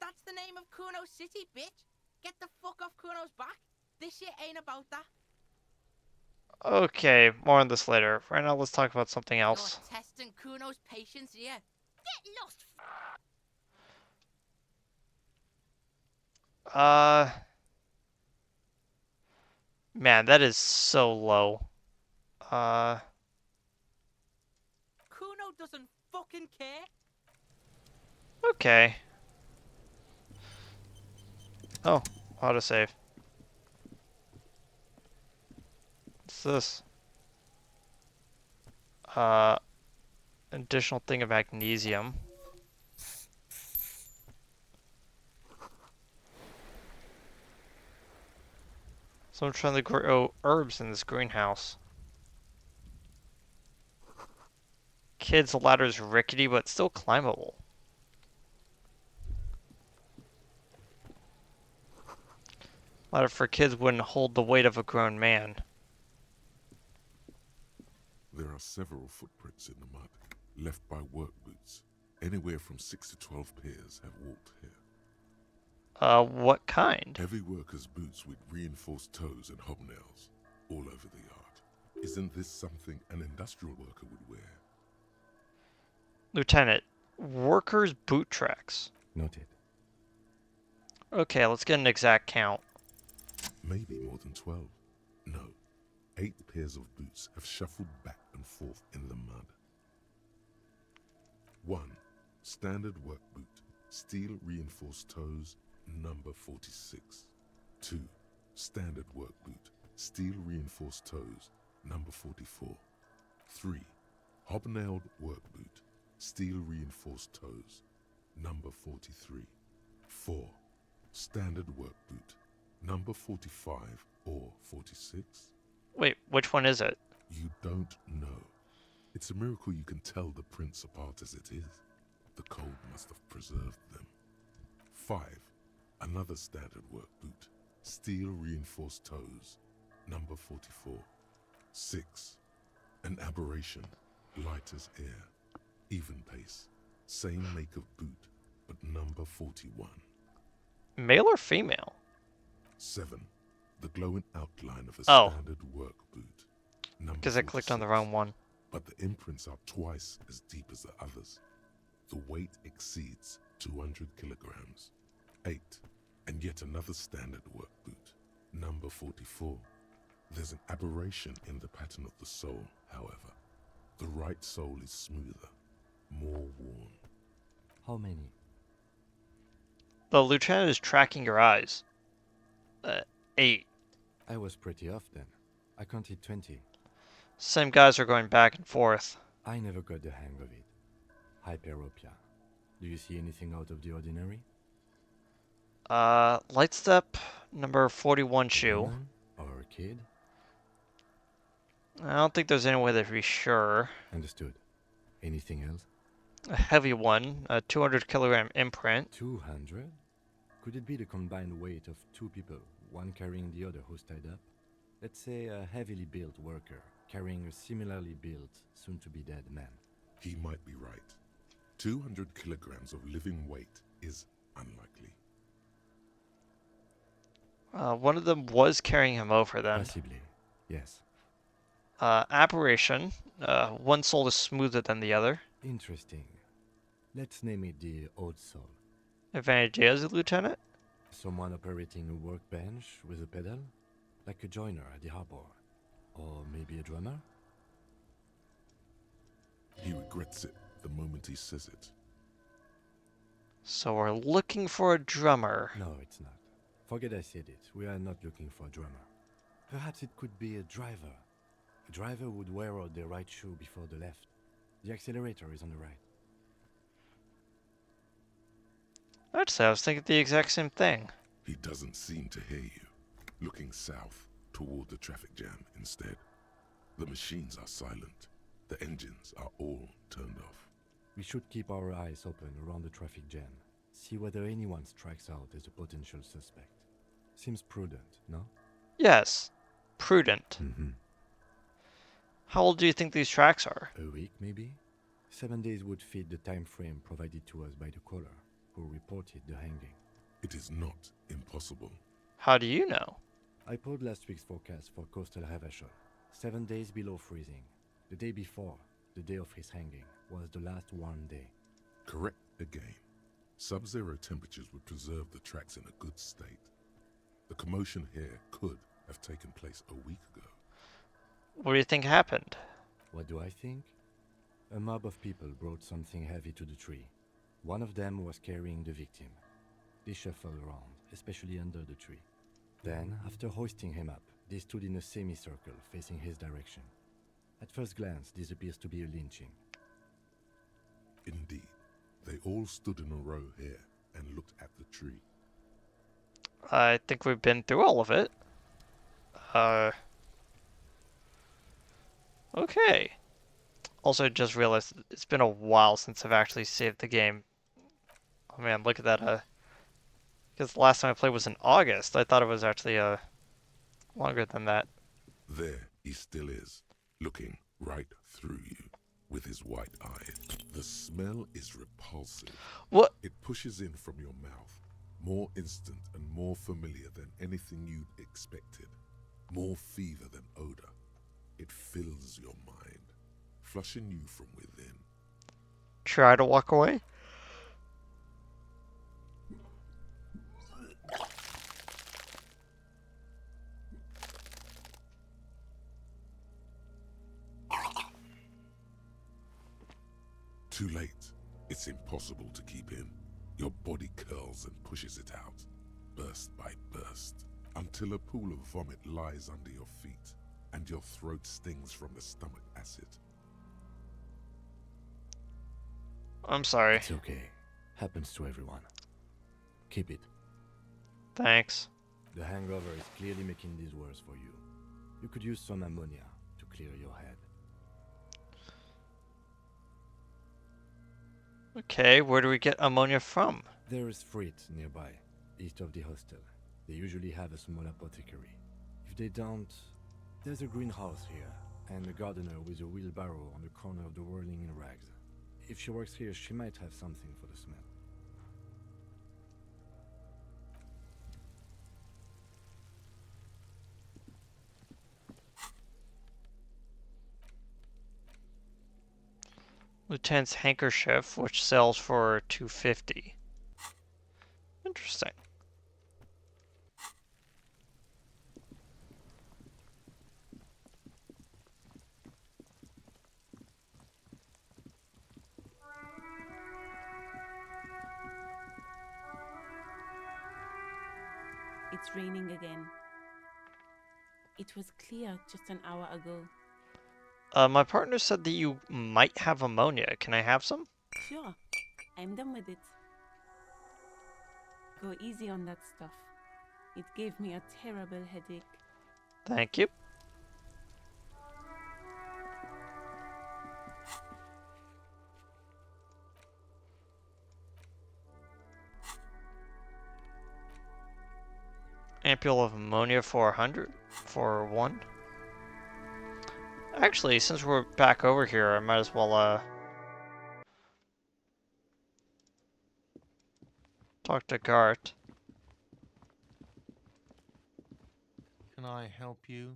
That's the name of Kuno City, bitch. Get the fuck off Kuno's back. This shit ain't about that. Okay, more on this later. Right now, let's talk about something else. You're testing Kuno's patience here. Get lost. Man, that is so low. Kuno doesn't fucking care. Okay. Oh, autosave. What's this? Additional thing of magnesium. Someone trying to grow herbs in this greenhouse. Kids, the ladder's rickety, but still climbable. Ladder for kids wouldn't hold the weight of a grown man. There are several footprints in the mud, left by work boots. Anywhere from 6 to 12 pairs have walked here. What kind? Heavy workers' boots with reinforced toes and hobnails, all over the yard. Isn't this something an industrial worker would wear? Lieutenant, workers' boot tracks. Noted. Okay, let's get an exact count. Maybe more than 12. No, 8 pairs of boots have shuffled back and forth in the mud. 1. Standard work boot, steel reinforced toes, number 46. 2. Standard work boot, steel reinforced toes, number 44. 3. Hobnailed work boot, steel reinforced toes, number 43. 4. Standard work boot, number 45 or 46. Wait, which one is it? You don't know. It's a miracle you can tell the prints apart as it is. The cold must have preserved them. 5. Another standard work boot, steel reinforced toes, number 44. 6. An aberration, light as air, even pace, same make of boot, but number 41. Male or female? 7. The glowing outline of a Oh. standard work boot, number Because I clicked on the 46. wrong one. But the imprints are twice as deep as the others. The weight exceeds 200 kilograms. 8. And yet another standard work boot, number 44. There's an aberration in the pattern of the sole, however. The right sole is smoother, more worn. How many? The lieutenant is tracking your eyes. 8. I was pretty off then. I counted 20. Same guys are going back and forth. I never got the hang of it. Hyperopia. Do you see anything out of the ordinary? Light step, number 41 shoe. Woman or a kid? I don't think there's any way to be sure. Understood. Anything else? A heavy one, a 200 kilogram imprint. 200? Could it be the combined weight of 2 people, one carrying the other who's tied up? Let's say a heavily built worker carrying a similarly built, soon-to-be-dead man. He might be right. 200 kilograms of living weight is unlikely. One of them was carrying him over then. Possibly, yes. Aberration. One sole is smoother than the other. Interesting. Let's name it the old soul. Have any ideas, Lieutenant? Someone operating a workbench with a pedal? Like a joiner at the harbor. Or maybe a drummer? He regrets it the moment he says it. So we're looking for a drummer. No, it's not. Forget I said it. We are not looking for a drummer. Perhaps it could be a driver. A driver would wear out their right shoe before the left. The accelerator is on the right. I'd say I was thinking the exact same thing. He doesn't seem to hear you. Looking south, toward the traffic jam instead. The machines are silent. The engines are all turned off. We should keep our eyes open around the traffic jam. See whether anyone strikes out as a potential suspect. Seems prudent, no? Yes. Prudent. Mm-hmm. How old do you think these tracks are? A week, maybe? 7 days would fit the time frame provided to us by the caller. people reported the hanging. It is not impossible. How do you know? I pulled last week's forecast for coastal Havashol. 7 days below freezing. The day before, the day of his hanging, was the last warm day. Correct again. Sub-zero temperatures would preserve the tracks in a good state. The commotion here could have taken place a week ago. What do you think happened? What do I think? A mob of people brought something heavy to the tree. One of them was carrying the victim. They shuffled around, especially under the tree. Then, after hoisting him up, they stood in a semicircle facing his direction. At first glance, this appears to be a lynching. Indeed. They all stood in a row here and looked at the tree. I think we've been through all of it. Okay. Also, just realized it's been a while since I've actually saved the game. Oh man, look at that. Because the last time I played was in August. I thought it was actually longer than that. There he still is, looking right through you with his white eyes. The smell is repulsive. What? It pushes in from your mouth, more instant and more familiar than anything you'd expected. More fever than odor. It fills your mind, flushing you from within. Try to walk away? Too late. It's impossible to keep in. Your body curls and pushes it out, burst by burst, until a pool of vomit lies under your feet, and your throat stings from the stomach acid. I'm sorry. It's okay. Happens to everyone. Keep it. Thanks. The hangover is clearly making this worse for you. You could use some ammonia to clear your head. Okay, where do we get ammonia from? There is freight nearby, east of the hostel. They usually have a small apothecary. If they don't, there's a greenhouse here, and a gardener with a wheelbarrow on the corner of the whirling in rags. If she works here, she might have something for the smell. Lieutenant's handkerchief, which sells for $250. Interesting. It's raining again. It was clear just an hour ago. My partner said that you might have ammonia. Can I have some? Sure, I'm done with it. Go easy on that stuff. It gave me a terrible headache. Thank you. Ampule of ammonia 400 for one. Actually, since we're back over here, I might as well talk to Gart. Can I help you?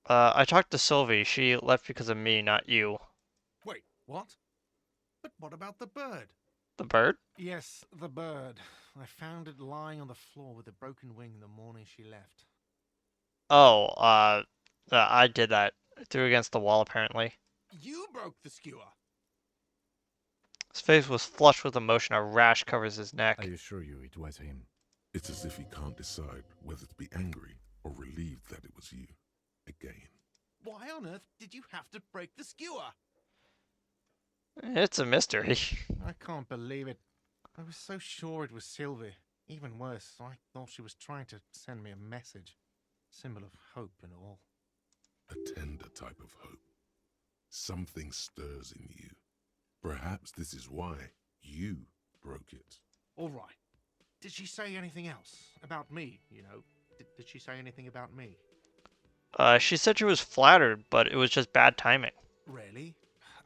I talked to Sylvie. She left because of me, not you. Wait, what? But what about the bird? The bird? Yes, the bird. I found it lying on the floor with a broken wing the morning she left. Oh, I did that. I threw it against the wall, apparently. You broke the skewer! His face was flushed with emotion. A rash covers his neck. I assure you it was him. It's as if he can't decide whether to be angry or relieved that it was you. Again. Why on earth did you have to break the skewer? It's a mystery. I can't believe it. I was so sure it was Sylvie. Even worse, I thought she was trying to send me a message. Symbol of hope and all. A tender type of hope. Something stirs in you. Perhaps this is why you broke it. All right. Did she say anything else? About me, you know? Did she say anything about me? She said she was flattered, but it was just bad timing. Really?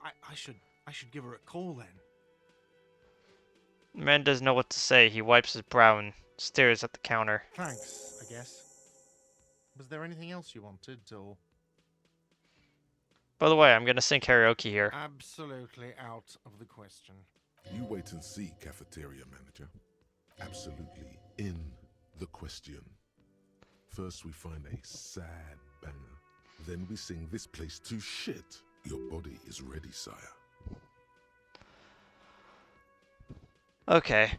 I I should give her a call then. The man doesn't know what to say. He wipes his brow and stares at the counter. Thanks, I guess. Was there anything else you wanted, or...? By the way, I'm gonna sing karaoke here. Absolutely out of the question. You wait and see, cafeteria manager. Absolutely in the question. First we find a sad banger. Then we sing this place to shit. Your body is ready, sire. Okay.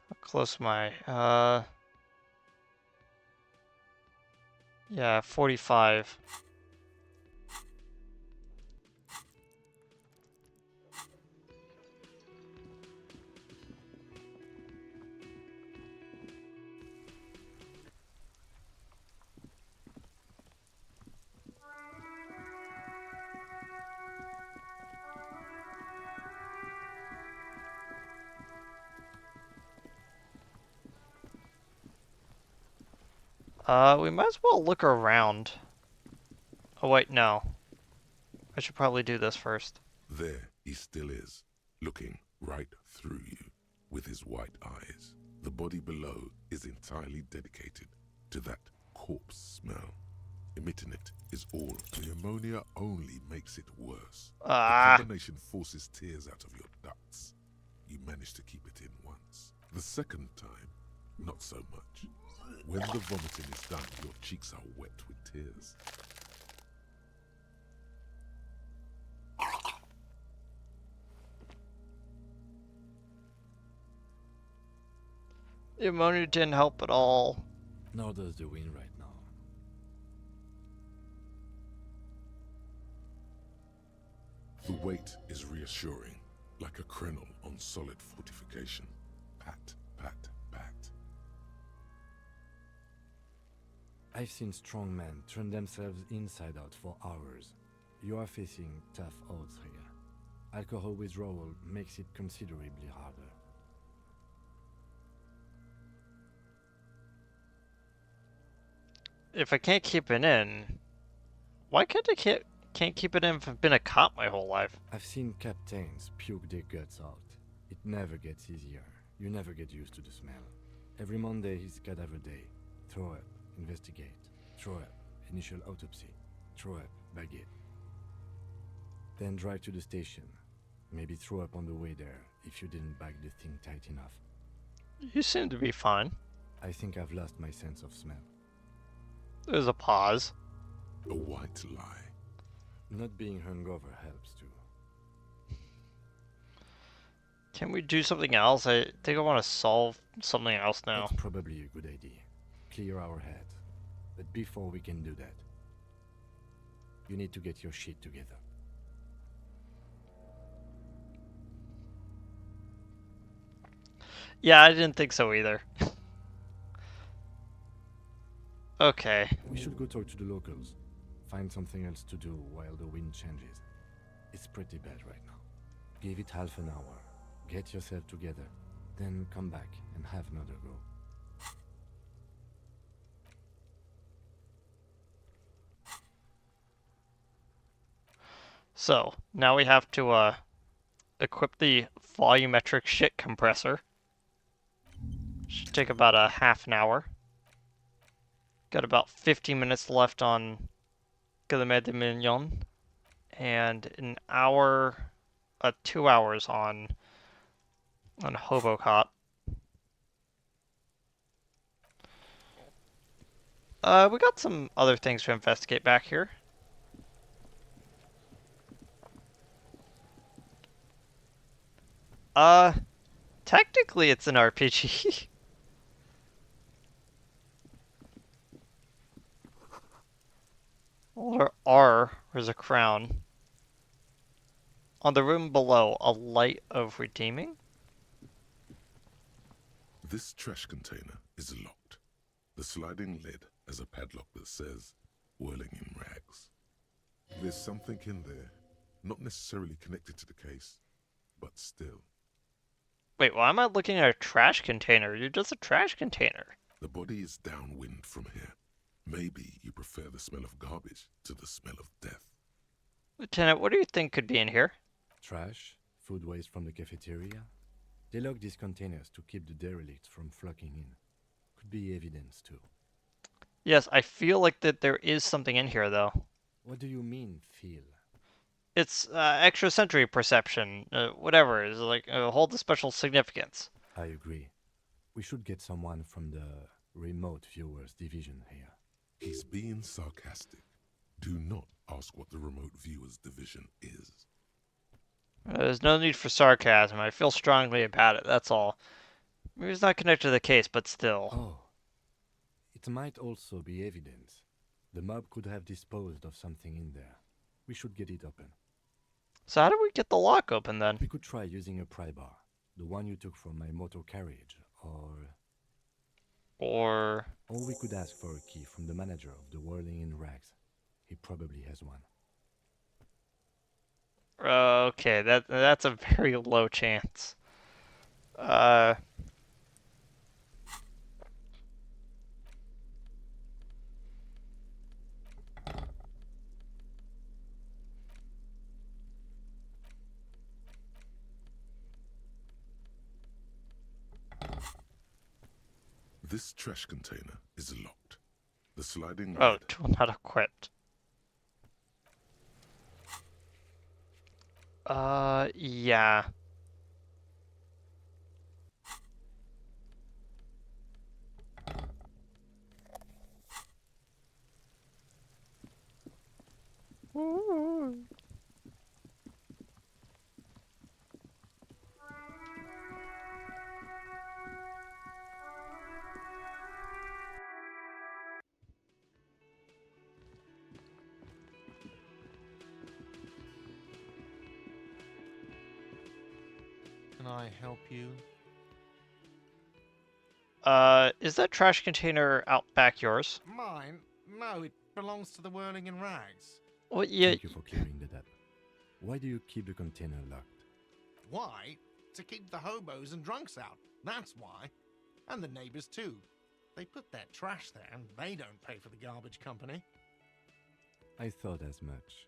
How close am I? Yeah, 45. We might as well look around. Oh wait, no. I should probably do this first. There he still is, looking right through you with his white eyes. The body below is entirely dedicated to that corpse smell. Emitting it is all. The ammonia only makes it worse. The combination forces tears out of your ducts. You manage to keep it in once. The second time, not so much. When the vomiting is done, your cheeks are wet with tears. The ammonia didn't help at all. Nor does the wind right now. The weight is reassuring, like a crenel on solid fortification. Pat, pat, pat. I've seen strong men turn themselves inside out for hours. You are facing tough odds here. Alcohol withdrawal makes it considerably harder. If I can't keep it in, why can't keep it in if I've been a cop my whole life? I've seen captains puke their guts out. It never gets easier. You never get used to the smell. Every Monday is cadaver day. Throw up, investigate. Throw up, initial autopsy. Throw up, baguette. Then drive to the station. Maybe throw up on the way there if you didn't bag the thing tight enough. You seem to be fine. I think I've lost my sense of smell. There's a pause. A white lie. Not being hungover helps too. Can we do something else? I think I want to solve something else now. That's probably a good idea. Clear our heads. But before we can do that, you need to get your shit together. Yeah, I didn't think so either. Okay. We should go talk to the locals. Find something else to do while the wind changes. It's pretty bad right now. Give it half an hour. Get yourself together. Then come back and have another go. So, now we have to equip the volumetric shit compressor. Should take about a half an hour. Got about 50 minutes left on Guillemette de Mignon. And an hour, 2 hours on Hobocop. We got some other things to investigate back here. Technically it's an RPG. Letter R is a crown. On the room below, a light of redeeming? This trash container is locked. The sliding lid has a padlock that says, whirling in rags. There's something in there, not necessarily connected to the case, but still. Wait, why am I looking at a trash container? You're just a trash container. The body is downwind from here. Maybe you prefer the smell of garbage to the smell of death. Lieutenant, what do you think could be in here? Trash, food waste from the cafeteria. They lock these containers to keep the derelicts from flocking in. Could be evidence too. Yes, I feel like that there is something in here, though. What do you mean, feel? It's extrasensory perception, whatever. Is like hold a special significance. I agree. We should get someone from the remote viewers division here. He's being sarcastic. Do not ask what the remote viewers division is. There's no need for sarcasm. I feel strongly about it, that's all. Maybe it's not connected to the case, but still. Oh. It might also be evidence. The mob could have disposed of something in there. We should get it open. So how do we get the lock open, then? We could try using a pry bar. The one you took from my motor carriage, Or we could ask for a key from the manager of the Whirling in Rags. He probably has one. Okay, that's a very low chance. This trash container is locked. The sliding Oh, lid. tool not equipped. Yeah. Can I help you? Is that trash container out back yours? Mine? No, it belongs to the Whirling in Rags. Well, yeah. Thank you for clearing that up. Why do you keep the container locked? Why? To keep the hobos and drunks out. That's why. And the neighbors too. They put their trash there and they don't pay for the garbage company. I thought as much.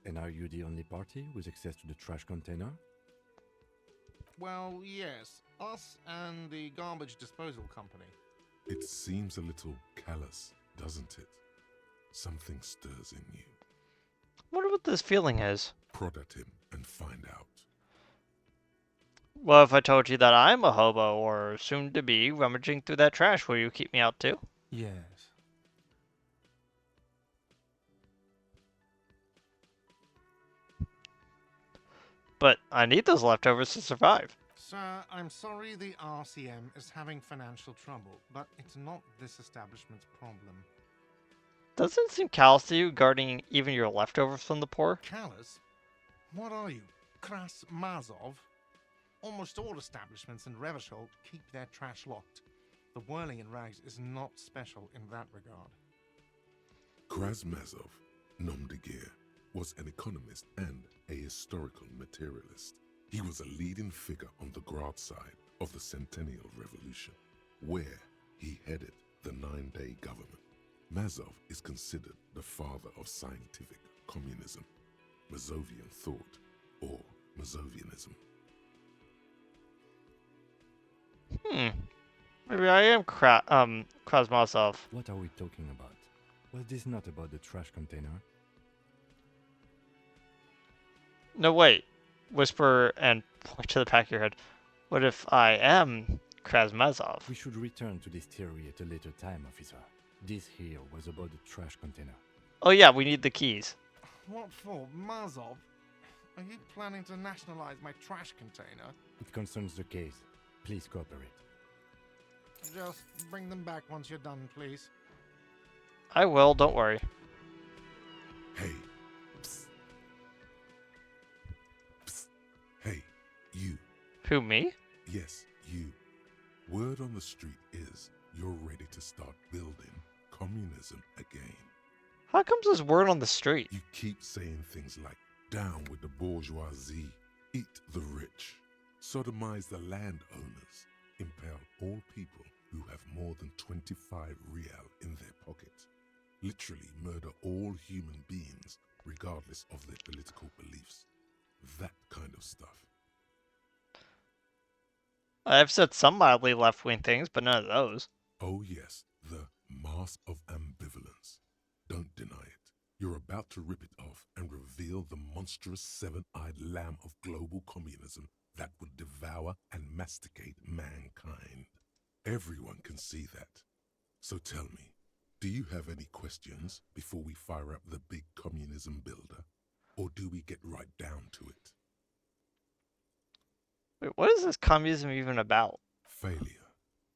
And are you the only party with access to the trash container? Well, yes. Us and the garbage disposal company. It seems a little callous, doesn't it? Something stirs in you. Wonder what this feeling is. Prod at him and find out. Well, if I told you that I'm a hobo, or soon to be, rummaging through that trash, will you keep me out too? Yes. But I need those leftovers to survive. Sir, I'm sorry the RCM is having financial trouble, but it's not this establishment's problem. Doesn't it seem callous to you guarding even your leftovers from the poor? Callous? What are you, Kras Mazov? Almost all establishments in Revachol keep their trash locked. The Whirling in Rags is not special in that regard. Krasmazov, nom de guerre, was an economist and a historical materialist. He was a leading figure on the Grad side of the Centennial Revolution, where he headed the 9-day government. Mazov is considered the father of scientific communism, Mazovian thought, or Mazovianism. Maybe I am Krasmazov. What are we talking about? Was this not about the trash container? No, wait. Whisper and point to the back of your head. What if I am Krasmazov? We should return to this theory at a later time, officer. This here was about the trash container. Oh yeah, we need the keys. What for, Mazov? Are you planning to nationalize my trash container? It concerns the case. Please cooperate. Just bring them back once you're done, please. I will, don't worry. Hey. Psst. Psst. Hey, you. Who, me? Yes, you. Word on the street is you're ready to start building communism again. How comes there's word on the street? You keep saying things like, down with the bourgeoisie, eat the rich, sodomize the landowners, impale all people who have more than 25 real in their pocket. Literally murder all human beings, regardless of their political beliefs. That kind of stuff. I've said some mildly left-wing things, but none of those. Oh yes, the mask of ambivalence. Don't deny it. You're about to rip it off and reveal the monstrous seven-eyed lamb of global communism that would devour and masticate mankind. Everyone can see that. So tell me, do you have any questions before we fire up the big communism builder? Or do we get right down to it? Wait, what is this communism even about? Failure.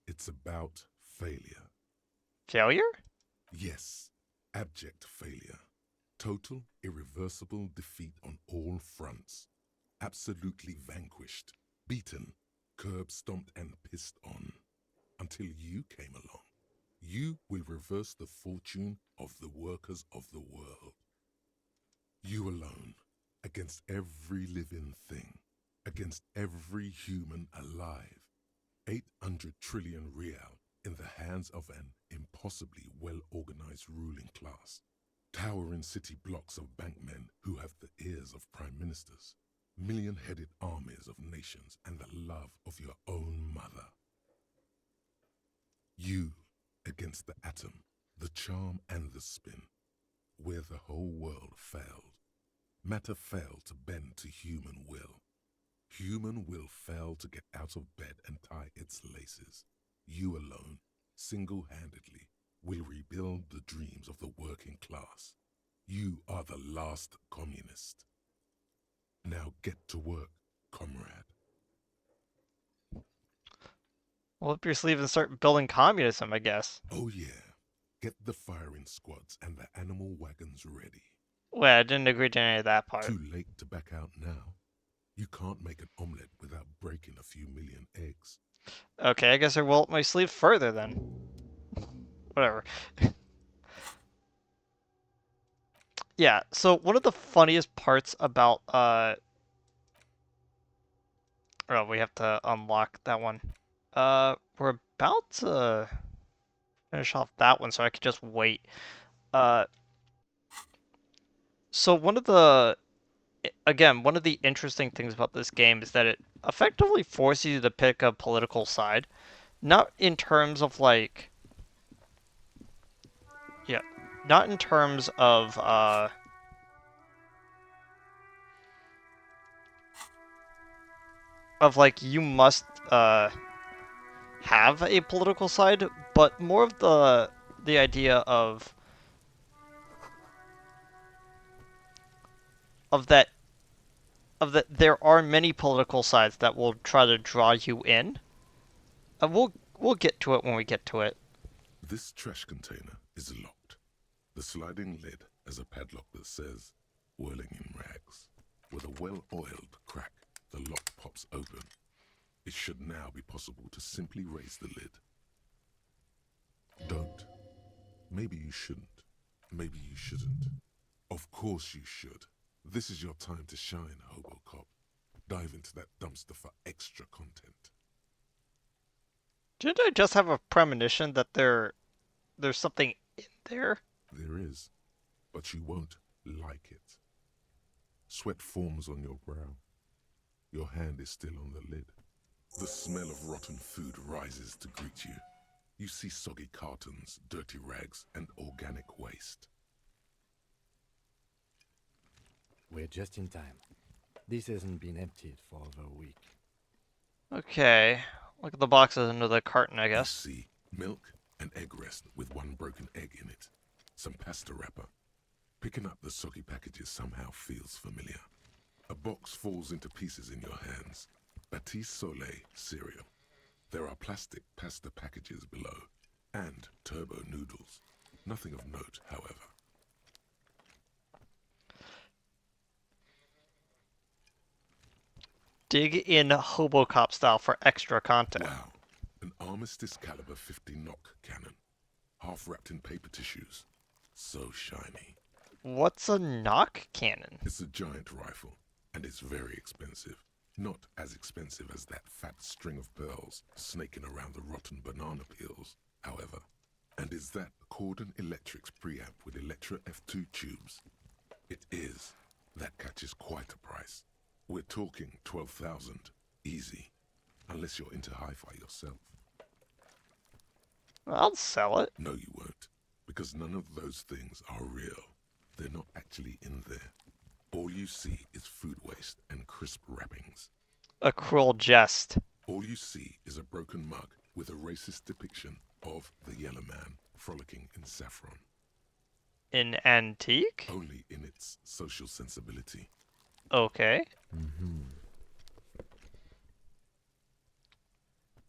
It's about failure. Failure? Yes, abject failure. Total, irreversible defeat on all fronts. Absolutely vanquished, beaten, curb-stomped and pissed on. Until you came along. You will reverse the fortune of the workers of the world. You alone, against every living thing, against every human alive. 800 trillion real in the hands of an impossibly well-organized ruling class. Towering city blocks of bankmen who have the ears of prime ministers. Million-headed armies of nations and the love of your own mother. You against the atom, the charm and the spin, where the whole world failed. Matter failed to bend to human will. Human will failed to get out of bed and tie its laces. You alone, single-handedly, will rebuild the dreams of the working class. You are the last communist. Now get to work, comrade. Well, up your sleeve and start building communism, I guess. Oh yeah. Get the firing squads and the animal wagons ready. Wait, I didn't agree to any of that part. Too late to back out now. You can't make an omelette without breaking a few million eggs. Okay, I guess I roll up my sleeve further then. Whatever. Yeah, so one of the funniest parts about, oh, we have to unlock that one. We're about to finish off that one, so I could just wait. So one of the, again, one of the interesting things about this game is that it effectively forces you to pick a political side. Not in terms of, like, yeah, not in terms of, like, you must, have a political side, but more of the idea of that there are many political sides that will try to draw you in. We'll get to it when we get to it. This trash container is locked. The sliding lid has a padlock that says, whirling in rags. With a well-oiled crack, the lock pops open. It should now be possible to simply raise the lid. Don't. Maybe you shouldn't. Maybe you shouldn't. Of course you should. This is your time to shine, Hobocop. Dive into that dumpster for extra content. Didn't I just have a premonition that there's something in there? There is, but you won't like it. Sweat forms on your brow. Your hand is still on the lid. The smell of rotten food rises to greet you. You see soggy cartons, dirty rags, and organic waste. We're just in time. This hasn't been emptied for over a week. Okay. Look at the boxes under the carton, I guess. You see milk and egg rest with one broken egg in it. Some pasta wrapper. Picking up the soggy packages somehow feels familiar. A box falls into pieces in your hands. Batiste Soleil cereal. There are plastic pasta packages below. And turbo noodles. Nothing of note, however. Dig in Hobocop style for extra content. Wow. An Armistice caliber 50 knock cannon. Half wrapped in paper tissues. So shiny. What's a knock cannon? It's a giant rifle, and it's very expensive. Not as expensive as that fat string of pearls snaking around the rotten banana peels, however. And is that Cordon Electric's preamp with Electra F2 tubes. It is. That catches quite a price. We're talking 12,000. Easy. Unless you're into hi-fi yourself. I'll sell it. No, you won't. Because none of those things are real. They're not actually in there. All you see is food waste and crisp wrappings. A cruel jest. All you see is a broken mug with a racist depiction of the Yellow Man frolicking in saffron. In antique? Only in its social sensibility. Okay. Mm-hmm.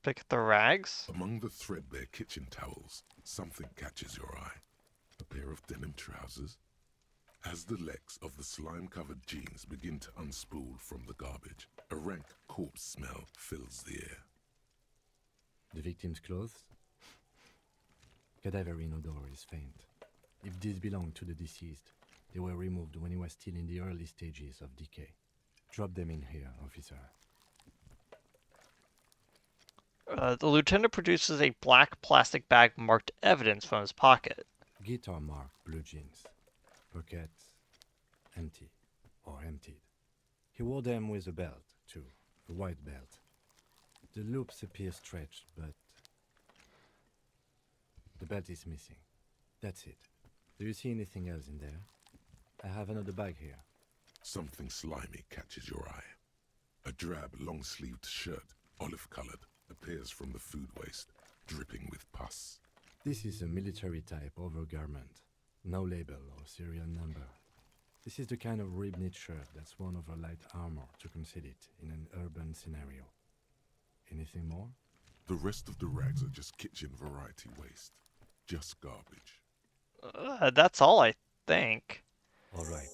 Pick the rags. Among the threadbare kitchen towels, something catches your eye. A pair of denim trousers. As the legs of the slime-covered jeans begin to unspool from the garbage, a rank corpse smell fills the air. The victim's clothes? Cadaverine odor is faint. If these belong to the deceased, they were removed when he was still in the early stages of decay. Drop them in here, officer. The lieutenant produces a black plastic bag marked evidence from his pocket. Guitar marked blue jeans. Pockets empty or emptied. He wore them with a belt, too. A white belt. The loops appear stretched, but the belt is missing. That's it. Do you see anything else in there? I have another bag here. Something slimy catches your eye. A drab, long-sleeved shirt, olive-colored, appears from the food waste, dripping with pus. This is a military-type overgarment. No label or serial number. This is the kind of rib-knit shirt that's worn over light armor to conceal it in an urban scenario. Anything more? The rest of the rags are just kitchen variety waste. Just garbage. That's all, I think. All right.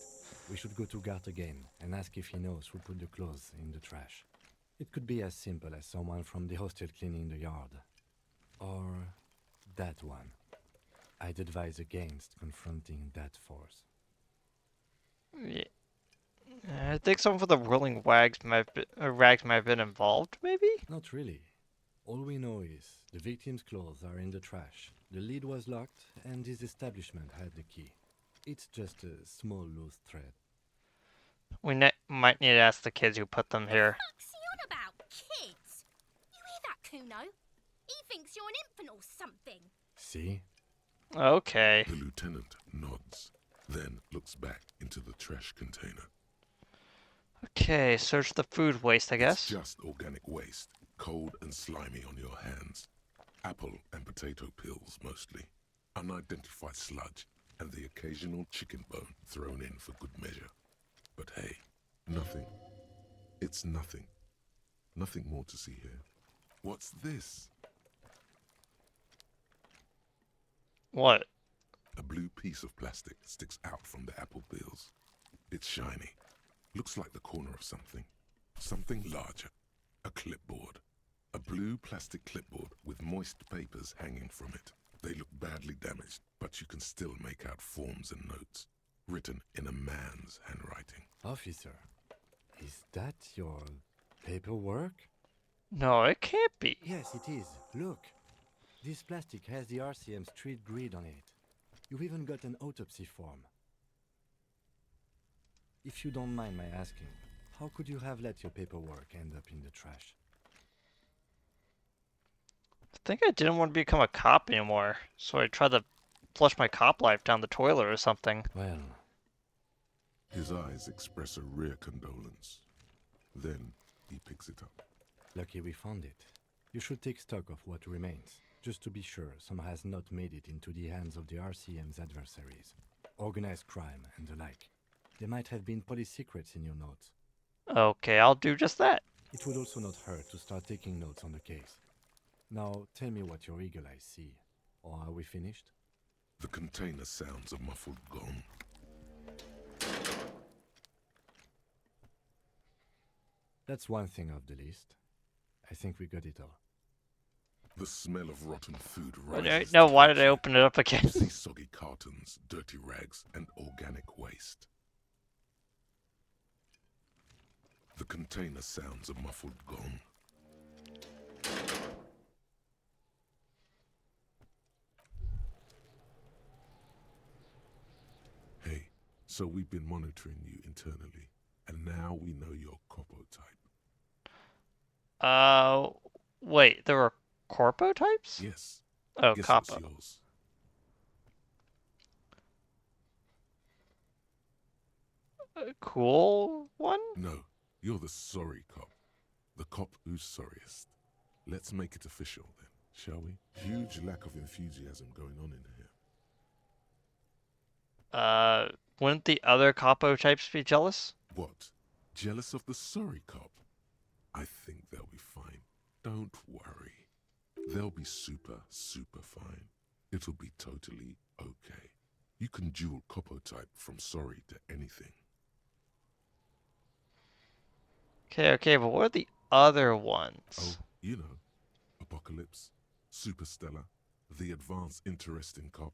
We should go to Gart again and ask if he knows who put the clothes in the trash. It could be as simple as someone from the hostel cleaning the yard. Or that one. I'd advise against confronting that force. Yeah. I think some of the rolling rags might have been involved, maybe? Not really. All we know is the victim's clothes are in the trash. The lid was locked, and his establishment had the key. It's just a small loose thread. We might need to ask the kids who put them here. What's he on about, kids? You hear that, Kuno? He thinks you're an infant or something. See? Okay. The lieutenant nods, then looks back into the trash container. Okay, search the food waste, I guess. It's just organic waste, cold and slimy on your hands. Apple and potato peels, mostly. Unidentified sludge, and the occasional chicken bone thrown in for good measure. But hey, nothing. It's nothing. Nothing more to see here. What's this? What? A blue piece of plastic sticks out from the apple peels. It's shiny. Looks like the corner of something. Something larger. A clipboard. A blue plastic clipboard with moist papers hanging from it. They look badly damaged, but you can still make out forms and notes, written in a man's handwriting. Officer, is that your paperwork? No, it can't be. Yes, it is. Look. This plastic has the RCM street grid on it. You've even got an autopsy form. If you don't mind my asking, how could you have let your paperwork end up in the trash? I think I didn't want to become a cop anymore, so I tried to flush my cop life down the toilet or something. Well... His eyes express a rare condolence. Then he picks it up. Lucky we found it. You should take stock of what remains, just to be sure some has not made it into the hands of the RCM's adversaries. Organized crime and the like. There might have been police secrets in your notes. Okay, I'll do just that. It would also not hurt to start taking notes on the case. Now, tell me what your eagle eyes see. Or are we finished? The container sounds a muffled gong. That's one thing off the list. I think we got it all. The smell of rotten food No, rises. why did I open it up again? You see soggy cartons, dirty rags, and organic waste. The container sounds a muffled gong. So we've been monitoring you internally, and now we know your Corpo type. Wait, there were corpo types? Yes. Oh, Guess capo. what's yours? Cool one? No, you're the sorry cop. The cop who's sorriest. Let's make it official then, shall we? Huge lack of enthusiasm going on in here. Wouldn't the other capo types be jealous? What? Jealous of the sorry cop? I think they'll be fine. Don't worry. They'll be super, super fine. It'll be totally okay. You can dual capo type from sorry to anything. Okay, but what are the other ones? Oh, you know. Apocalypse, Superstellar, the Advanced Interesting Cop,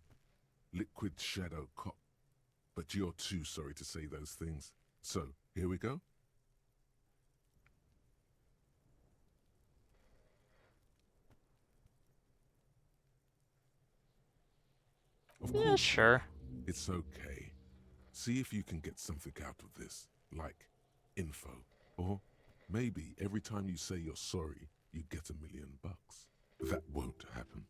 Liquid Shadow Cop. But you're too sorry to say those things. So, here we go. Of course, sure. It's okay. See if you can get something out of this, like info. Or maybe every time you say you're sorry, you get $1 million. That won't happen.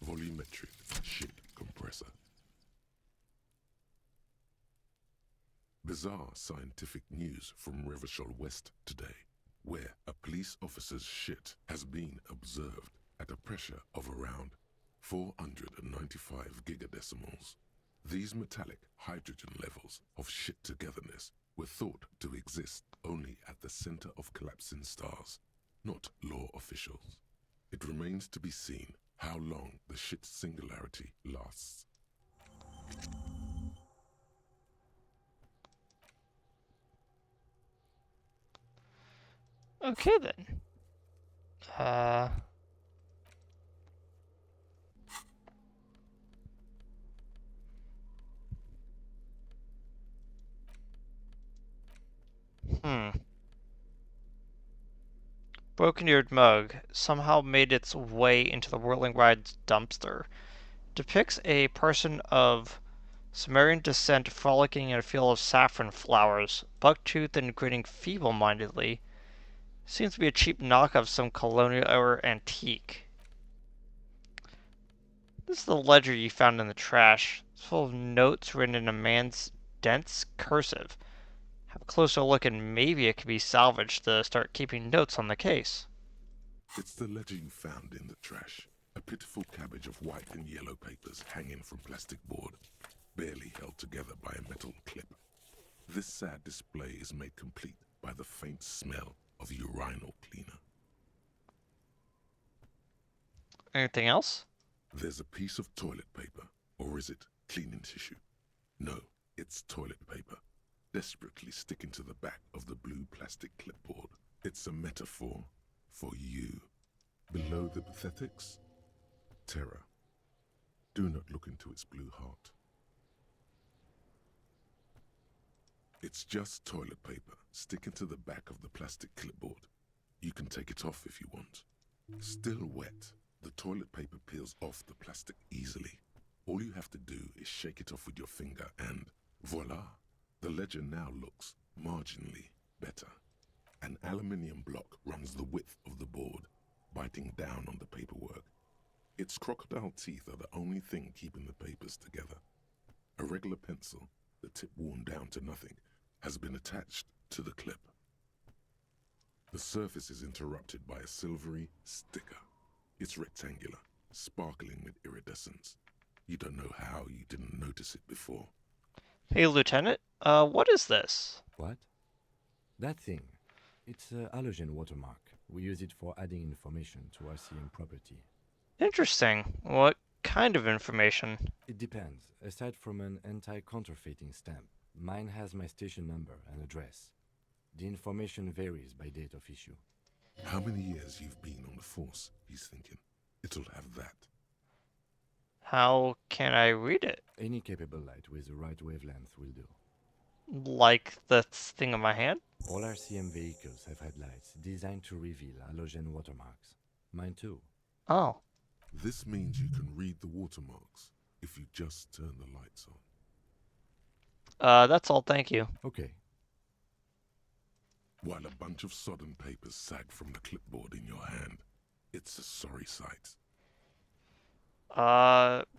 Volumetric shit compressor. Bizarre scientific news from Revachol West today, where a police officer's shit has been observed at a pressure of around 495 gigadecimals. These metallic hydrogen levels of shit togetherness were thought to exist only at the center of collapsing stars, not law officials. It remains to be seen how long the shit singularity lasts. Okay then. Broken-eared mug somehow made its way into the Whirling Ride's dumpster. Depicts a person of Sumerian descent frolicking in a field of saffron flowers, buck-toothed and grinning feeble-mindedly. Seems to be a cheap knockoff of some colonial era antique. This is the ledger you found in the trash. It's full of notes written in a man's dense cursive. Have a closer look and maybe it could be salvaged to start keeping notes on the case. It's the ledger you found in the trash. A pitiful cabbage of white and yellow papers hanging from plastic board, barely held together by a metal clip. This sad display is made complete by the faint smell of urinal cleaner. Anything else? There's a piece of toilet paper, or is it cleaning tissue? No, it's toilet paper, desperately sticking to the back of the blue plastic clipboard. It's a metaphor for you. Below the pathetics, terror. Do not look into its blue heart. It's just toilet paper sticking to the back of the plastic clipboard. You can take it off if you want. Still wet, the toilet paper peels off the plastic easily. All you have to do is shake it off with your finger and voila! The ledger now looks marginally better. An aluminium block runs the width of the board, biting down on the paperwork. Its crocodile teeth are the only thing keeping the papers together. A regular pencil, the tip worn down to nothing, has been attached to the clip. The surface is interrupted by a silvery sticker. It's rectangular, sparkling with iridescence. You don't know how you didn't notice it before. Hey, Lieutenant, what is this? What? That thing. It's a halogen watermark. We use it for adding information to RCM property. Interesting. What kind of information? It depends. Aside from an anti-counterfeiting stamp, mine has my station number and address. The information varies by date of issue. How many years you've been on the force, he's thinking. It'll have that. How can I read it? Any capable light with the right wavelength will do. Like the thing in my hand? All RCM vehicles have headlights designed to reveal halogen watermarks. Mine too. Oh. This means you can read the watermarks. if you just turn the lights on. That's all, thank you. Okay. While a bunch of sodden papers sag from the clipboard in your hand, it's a sorry sight.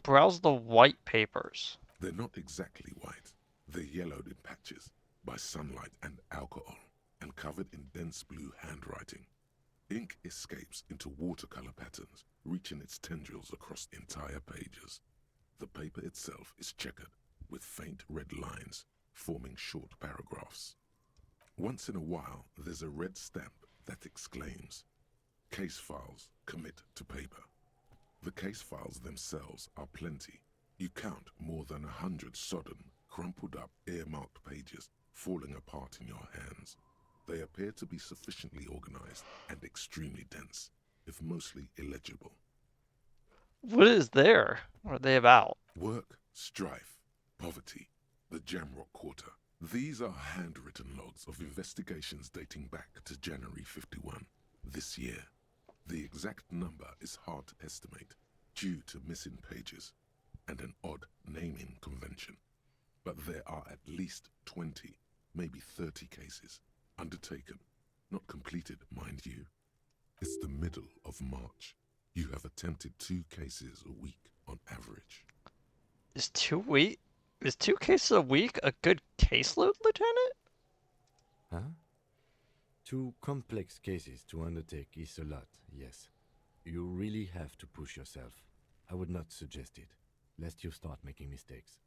Browse the white papers. They're not exactly white. They're yellowed in patches by sunlight and alcohol, and covered in dense blue handwriting. Ink escapes into watercolor patterns, reaching its tendrils across entire pages. The paper itself is checkered, with faint red lines, forming short paragraphs. Once in a while, there's a red stamp that exclaims, "Case files commit to paper." The case files themselves are plenty. You count more than 100 sodden, crumpled up, earmarked pages falling apart in your hands. They appear to be sufficiently organized and extremely dense, if mostly illegible. What is there? What are they about? Work, strife, poverty, the Jamrock Quarter. These are handwritten logs of investigations dating back to January 51, this year. The exact number is hard to estimate due to missing pages and an odd naming convention. But there are at least 20, maybe 30 cases undertaken, not completed, mind you. It's the middle of March. You have attempted 2 cases a week on average. Is 2 cases a week a good caseload, Lieutenant? Huh? 2 complex cases to undertake is a lot, yes. You really have to push yourself. I would not suggest it, lest you start making mistakes.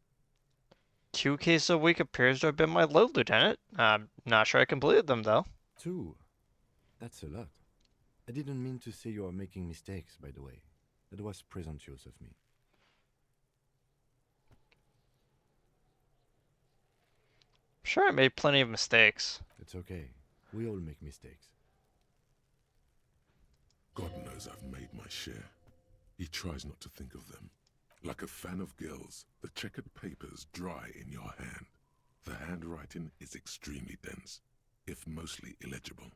2 cases a week appears to have been my load, Lieutenant. I'm not sure I completed them, though. 2? That's a lot. I didn't mean to say you are making mistakes, by the way. That was presumptuous of me. Sure, I made plenty of mistakes. It's okay. We all make mistakes. God knows I've made my share. He tries not to think of them. Like a fan of girls, the checkered papers dry in your hand. The handwriting is extremely dense, if mostly illegible.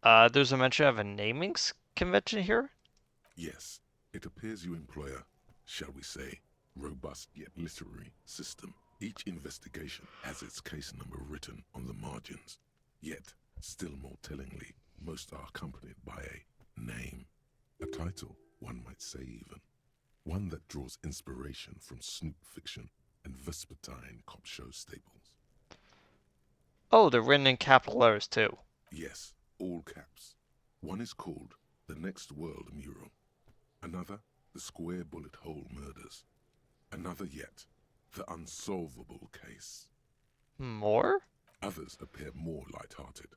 There's a mention of a naming convention here? Yes, it appears you employ a, shall we say, robust yet literary system. Each investigation has its case number written on the margins. Yet, still more tellingly, most are accompanied by a name. A title, one might say even. One that draws inspiration from Snoop fiction and Vespertine cop show staples. Oh, they're written in capital letters, too. Yes, all caps. One is called The Next World Mural. Another, The Square Bullet Hole Murders. Another yet, The Unsolvable Case. More? Others appear more light-hearted.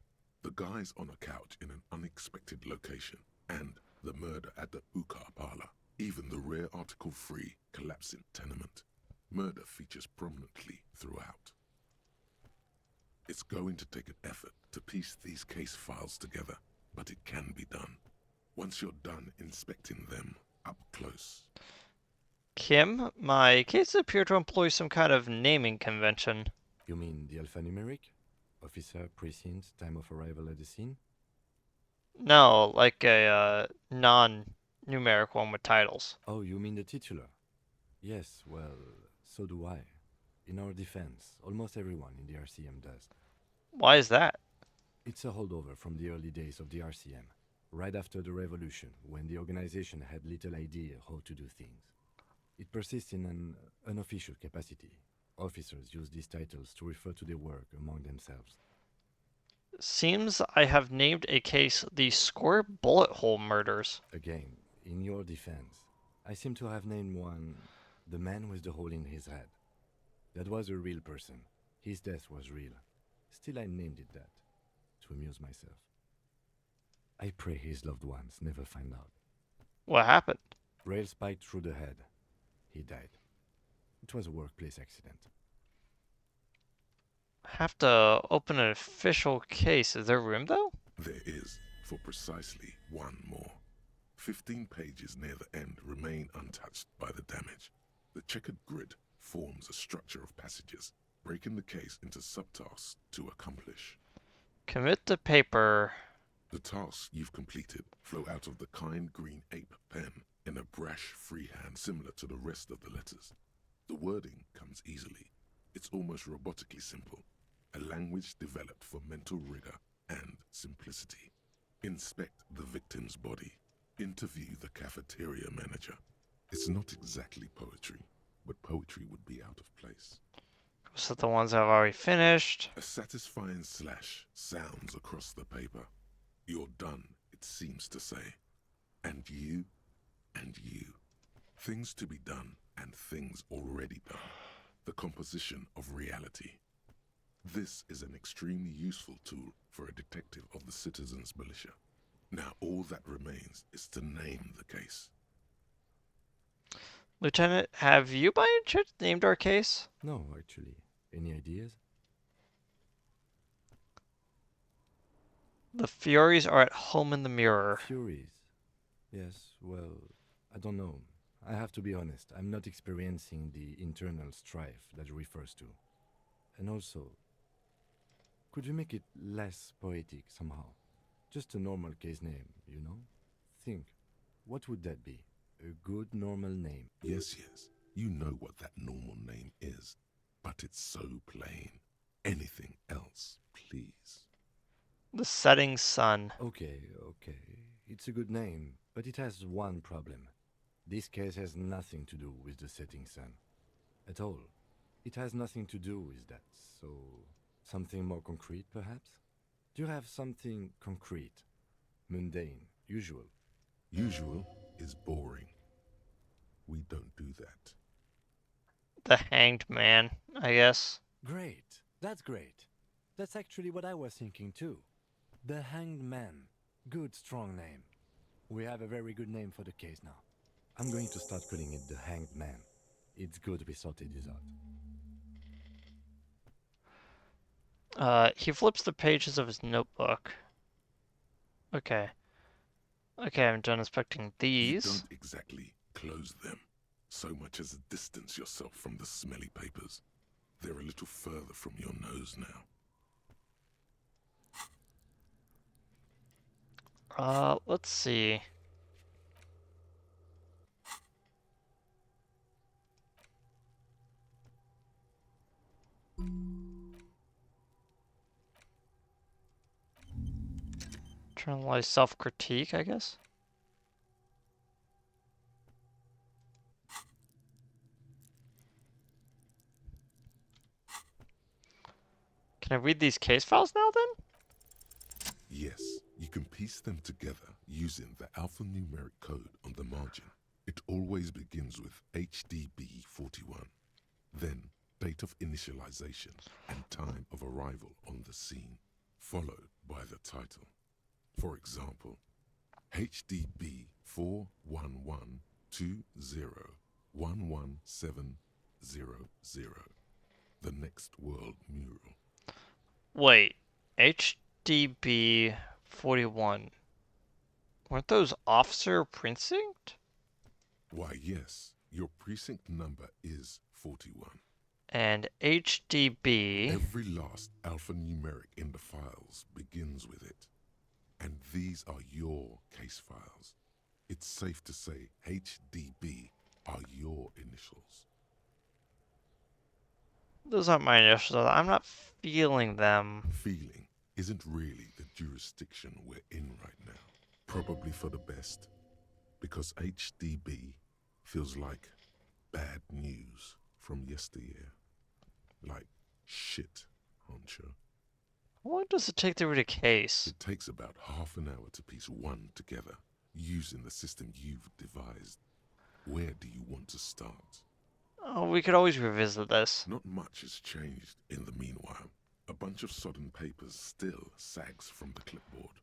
The guys on a couch in an unexpected location, and the murder at the hookah parlor. Even the rare article-free collapsing tenement. Murder features prominently throughout. It's going to take an effort to piece these case files together, but it can be done. Once you're done inspecting them up close. Kim, my cases appear to employ some kind of naming convention. You mean the alphanumeric? Officer, precinct, time of arrival at the scene? No, like a non-numeric one with titles. Oh, you mean the titular? Yes, well, so do I. In our defense, almost everyone in the RCM does. Why is that? It's a holdover from the early days of the RCM, right after the revolution, when the organization had little idea how to do things. It persists in an unofficial capacity. Officers use these titles to refer to their work among themselves. Seems I have named a case the Square Bullet Hole Murders. Again, in your defense, I seem to have named one the man with the hole in his head. That was a real person. His death was real. Still, I named it that, to amuse myself. I pray his loved ones never find out. What happened? Rail spiked through the head. He died. It was a workplace accident. Have to open an official case. Is there room, though? There is, for precisely one more. 15 pages near the end remain untouched by the damage. The checkered grid forms a structure of passages, breaking the case into subtasks to accomplish. Commit to paper. The tasks you've completed flow out of the kind green ape pen in a brash freehand similar to the rest of the letters. The wording comes easily. It's almost robotically simple. A language developed for mental rigor and simplicity. Inspect the victim's body. Interview the cafeteria manager. It's not exactly poetry, but poetry would be out of place. So the ones I've already finished. A satisfying slash sounds across the paper. You're done, it seems to say. And you, and you. Things to be done and things already done. The composition of reality. This is an extremely useful tool for a detective of the citizens' militia. Now all that remains is to name the case. Lieutenant, have you by any chance named our case? No, actually. Any ideas? The Furies are at home in the mirror. Furies? Yes, well, I don't know. I have to be honest, I'm not experiencing the internal strife that it refers to. And also, could you make it less poetic somehow? Just a normal case name, you know? Think, what would that be? A good normal name. Yes, you know what that normal name is, but it's so plain. Anything else, please. The Setting Sun. Okay. It's a good name, but it has one problem. This case has nothing to do with the setting sun. At all. It has nothing to do with that, so... something more concrete, perhaps? Do you have something concrete? Mundane? Usual? Usual is boring. We don't do that. The Hanged Man, I guess. Great. That's great. That's actually what I was thinking too. The Hanged Man. Good, strong name. We have a very good name for the case now. I'm going to start calling it the Hanged Man. It's good we sorted this out. He flips the pages of his notebook. Okay, I'm done inspecting these. You don't exactly close them, so much as distance yourself from the smelly papers. They're a little further from your nose now. Let's see. Internalize self-critique, I guess. Can I read these case files now, then? Yes, you can piece them together using the alphanumeric code on the margin. It always begins with HDB 41, then date of initialization and time of arrival on the scene, followed by the title. For example, HDB 41120111700, the Next World Mural. Wait, HDB 41. Weren't those Officer Precinct? Why, yes, your precinct number is 41. And HDB... Every last alphanumeric in the files begins with it. And these are your case files. It's safe to say HDB are your initials. Those aren't my initials. I'm not feeling them. Feeling isn't really the jurisdiction we're in right now. Probably for the best, because HDB feels like bad news from yesteryear. Like shit, honcho. How long does it take to read a case? It takes about half an hour to piece one together, using the system you've devised. Where do you want to start? Oh, we could always revisit this. Not much has changed in the meanwhile. A bunch of sodden papers still sags from the clipboard.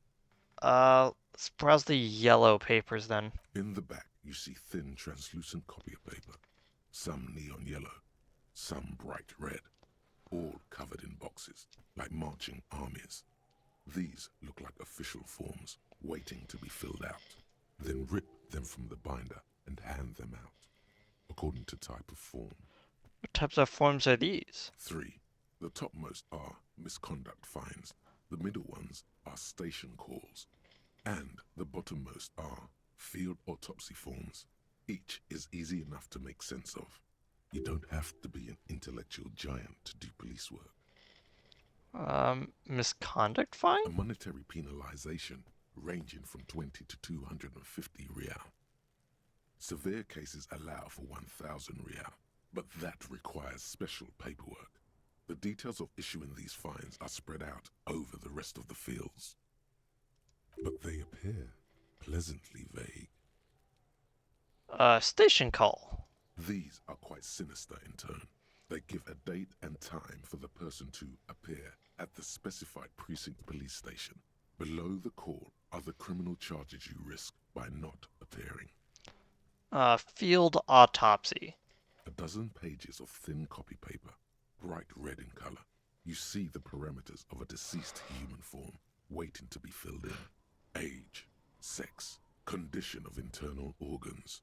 Let's browse the yellow papers then. In the back, you see thin, translucent copy of paper. Some neon yellow, some bright red, all covered in boxes, like marching armies. These look like official forms, waiting to be filled out. Then rip them from the binder and hand them out, according to type of form. What types of forms are these? 3. The topmost are misconduct fines. The middle ones are station calls. And the bottommost are field autopsy forms. Each is easy enough to make sense of. You don't have to be an intellectual giant to do police work. Misconduct fine? A monetary penalization ranging from 20 to 250 real. Severe cases allow for 1,000 real, but that requires special paperwork. The details of issuing these fines are spread out over the rest of the fields. But they appear pleasantly vague. Station call. These are quite sinister in tone. They give a date and time for the person to appear at the specified precinct police station. Below the call are the criminal charges you risk by not appearing. Field autopsy. A dozen pages of thin copy paper, bright red in color. You see the parameters of a deceased human form waiting to be filled in. Age, sex, condition of internal organs.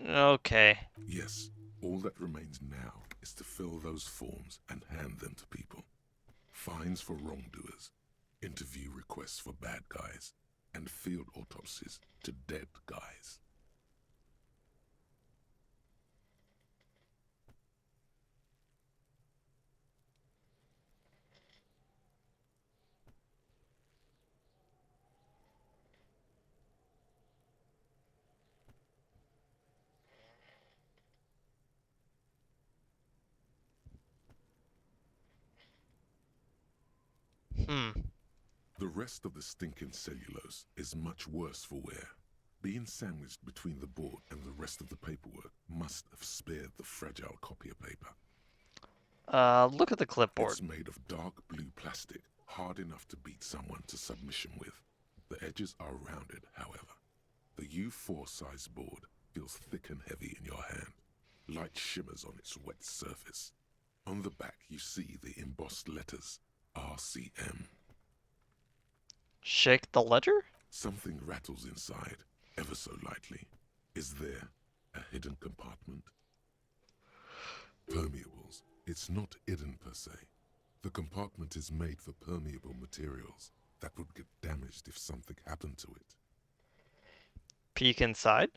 Okay. Yes, all that remains now is to fill those forms and hand them to people. Fines for wrongdoers, interview requests for bad guys, and field autopsies to dead guys. The rest of the stinking cellulose is much worse for wear. Being sandwiched between the board and the rest of the paperwork must have spared the fragile copier paper. Look at the clipboard. It's made of dark blue plastic, hard enough to beat someone to submission with. The edges are rounded, however. The U4 size board feels thick and heavy in your hand. Light shimmers on its wet surface. On the back you see the embossed letters, RCM. Shake the ledger? Something rattles inside, ever so lightly. Is there a hidden compartment? Permeables. It's not hidden per se. The compartment is made for permeable materials that would get damaged if something happened to it. Peek inside?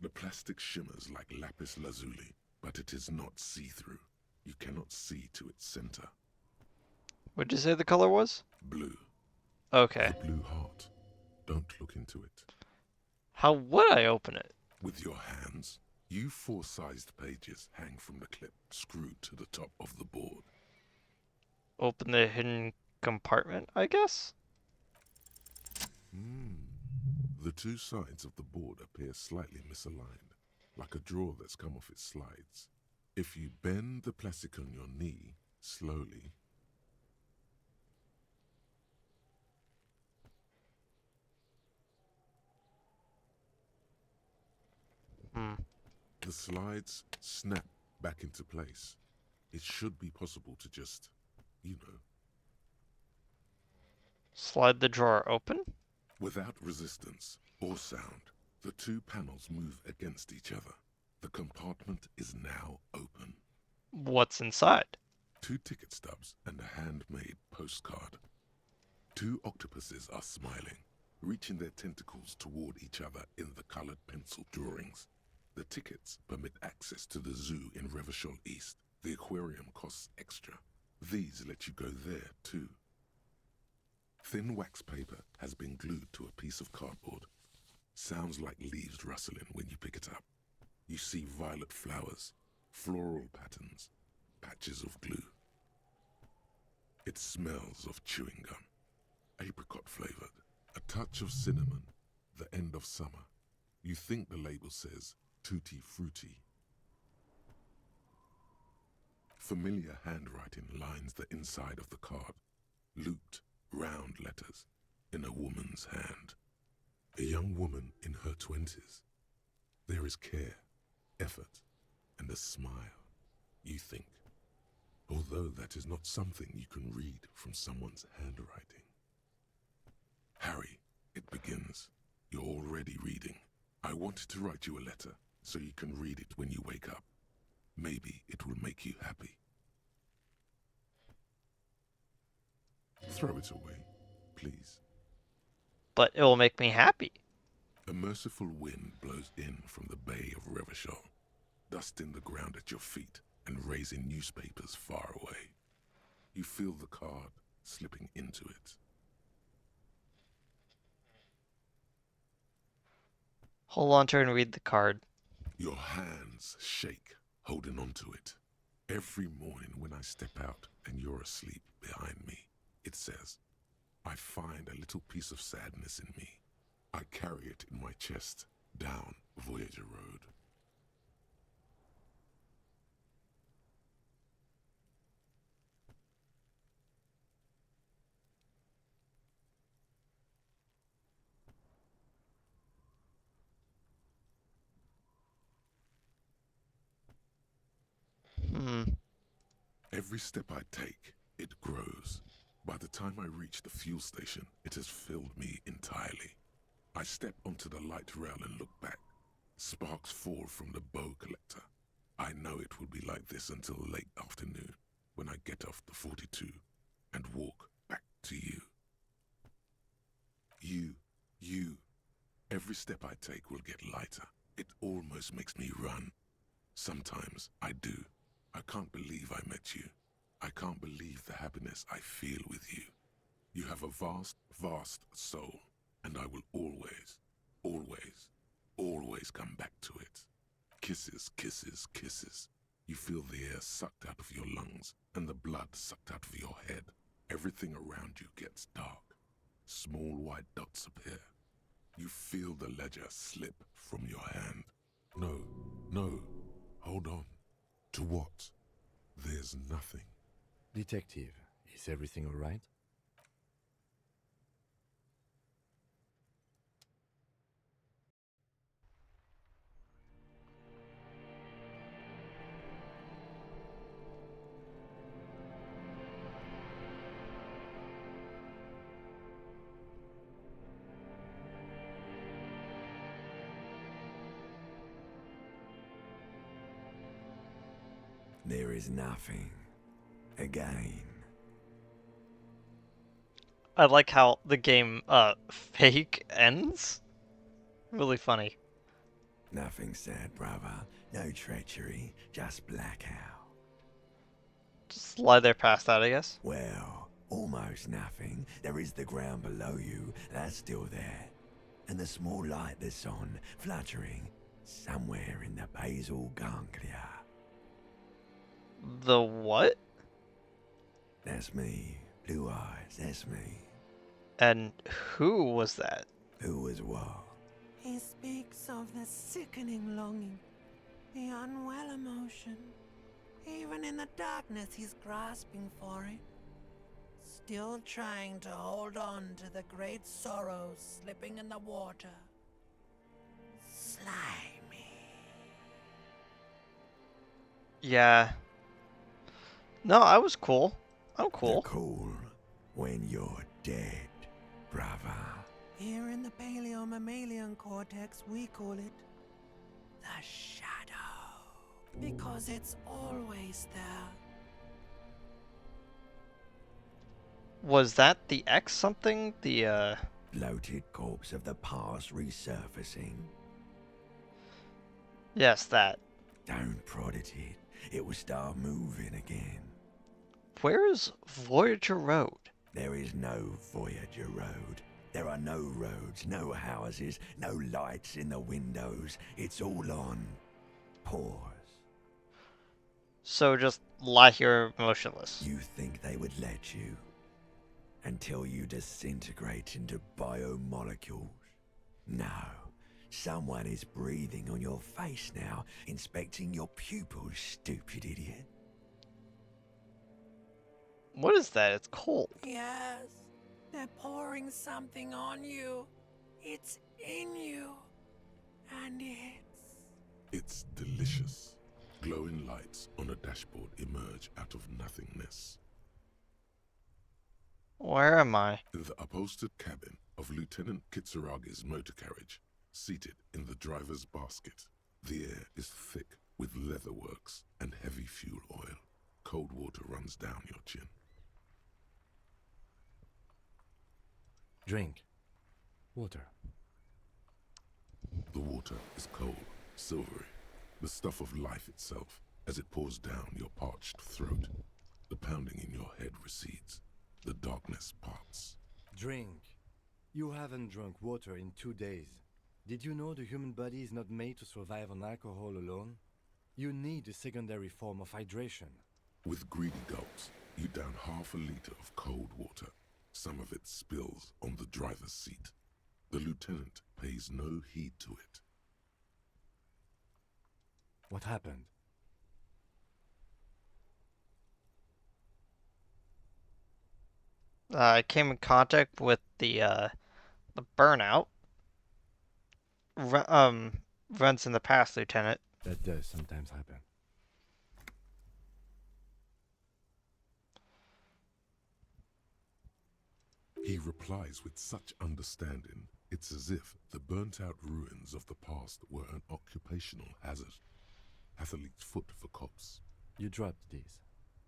The plastic shimmers like lapis lazuli, but it is not see-through. You cannot see to its center. What'd you say the color was? Blue. Okay. The blue heart. Don't look into it. How would I open it? With your hands. U4-sized pages hang from the clip screwed to the top of the board. Open the hidden compartment, I guess? The two sides of the board appear slightly misaligned, like a drawer that's come off its slides. If you bend the plastic on your knee slowly, the slides snap back into place. It should be possible to just, Slide the drawer open? Without resistance or sound, the two panels move against each other. The compartment is now open. What's inside? 2 ticket stubs and a handmade postcard. 2 octopuses are smiling, reaching their tentacles toward each other in the colored pencil drawings. The tickets permit access to the zoo in Revachol East. The aquarium costs extra. These let you go there, too. Thin wax paper has been glued to a piece of cardboard. Sounds like leaves rustling when you pick it up. You see violet flowers, floral patterns, patches of glue. It smells of chewing gum, apricot flavored, a touch of cinnamon, the end of summer. You think the label says tutti frutti. Familiar handwriting lines the inside of the card, looped, round letters in a woman's hand. A young woman in her 20s. There is care, effort, and a smile, you think. Although that is not something you can read from someone's handwriting. Harry, it begins. You're already reading. I wanted to write you a letter so you can read it when you wake up. Maybe it will make you happy. Throw it away, please. But it will make me happy. A merciful wind blows in from the Bay of Revachol, dusting the ground at your feet and raising newspapers far away. You feel the card slipping into it. Hold on to it and read the card. Your hands shake, holding onto it. Every morning when I step out and you're asleep behind me, it says, I find a little piece of sadness in me. I carry it in my chest down Voyager Road. Every step I take, it grows. By the time I reach the fuel station, it has filled me entirely. I step onto the light rail and look back. Sparks fall from the bow collector. I know it will be like this until late afternoon, when I get off the 42 and walk back to you. You. Every step I take will get lighter. It almost makes me run. Sometimes I do. I can't believe I met you. I can't believe the happiness I feel with you. You have a vast, vast soul, and I will always, always, always come back to it. Kisses, kisses, kisses. You feel the air sucked out of your lungs and the blood sucked out of your head. Everything around you gets dark. Small white dots appear. You feel the ledger slip from your hand. No, hold on. To what? There's nothing. Detective, is everything all right? There is nothing. Again. I like how the game, fake ends. Really funny. Nothing sad, brother. No treachery, just blackout. Just lie there past that, I guess. Well, almost nothing. There is the ground below you, that's still there. And the small light that's on, fluttering, somewhere in the basal ganglia. The what? That's me. Blue eyes, that's me. And who was that? Who was what? He speaks of the sickening longing, the unwell emotion. Even in the darkness, he's grasping for it. Still trying to hold on to the great sorrows slipping in the water. Slimy. Yeah. No, I was cool. I'm cool. You're cool when you're dead, brother. Here in the paleo-mammalian cortex, we call it the shadow. Because it's always there. Was that the X something? The, Bloated corpse of the past resurfacing. Yes, that. Don't prod at it. It will start moving again. Where is Voyager Road? There is no Voyager Road. There are no roads, no houses, no lights in the windows. It's all on pause. So just lie here motionless. You think they would let you? Until you disintegrate into biomolecules? No. Someone is breathing on your face now, inspecting your pupils, stupid idiot. What is that? It's cold. Yes, they're pouring something on you. It's in you. And It's delicious. Glowing lights on a dashboard emerge out of nothingness. Where am I? In the upholstered cabin of Lieutenant Kitsuragi's motor carriage, seated in the driver's basket. The air is thick with leatherworks and heavy fuel oil. Cold water runs down your chin. Drink. Water. The water is cold, silvery, the stuff of life itself, as it pours down your parched throat. The pounding in your head recedes. The darkness parts. Drink. You haven't drunk water in 2 days. Did you know the human body is not made to survive on alcohol alone? You need a secondary form of hydration. With greedy gulps, you down half a liter of cold water. Some of it spills on the driver's seat. The lieutenant pays no heed to it. What happened? I came in contact with the burnout. Runs in the past, Lieutenant. That does sometimes happen. He replies with such understanding, it's as if the burnt-out ruins of the past were an occupational hazard. Athlete's foot for cops. You dropped these.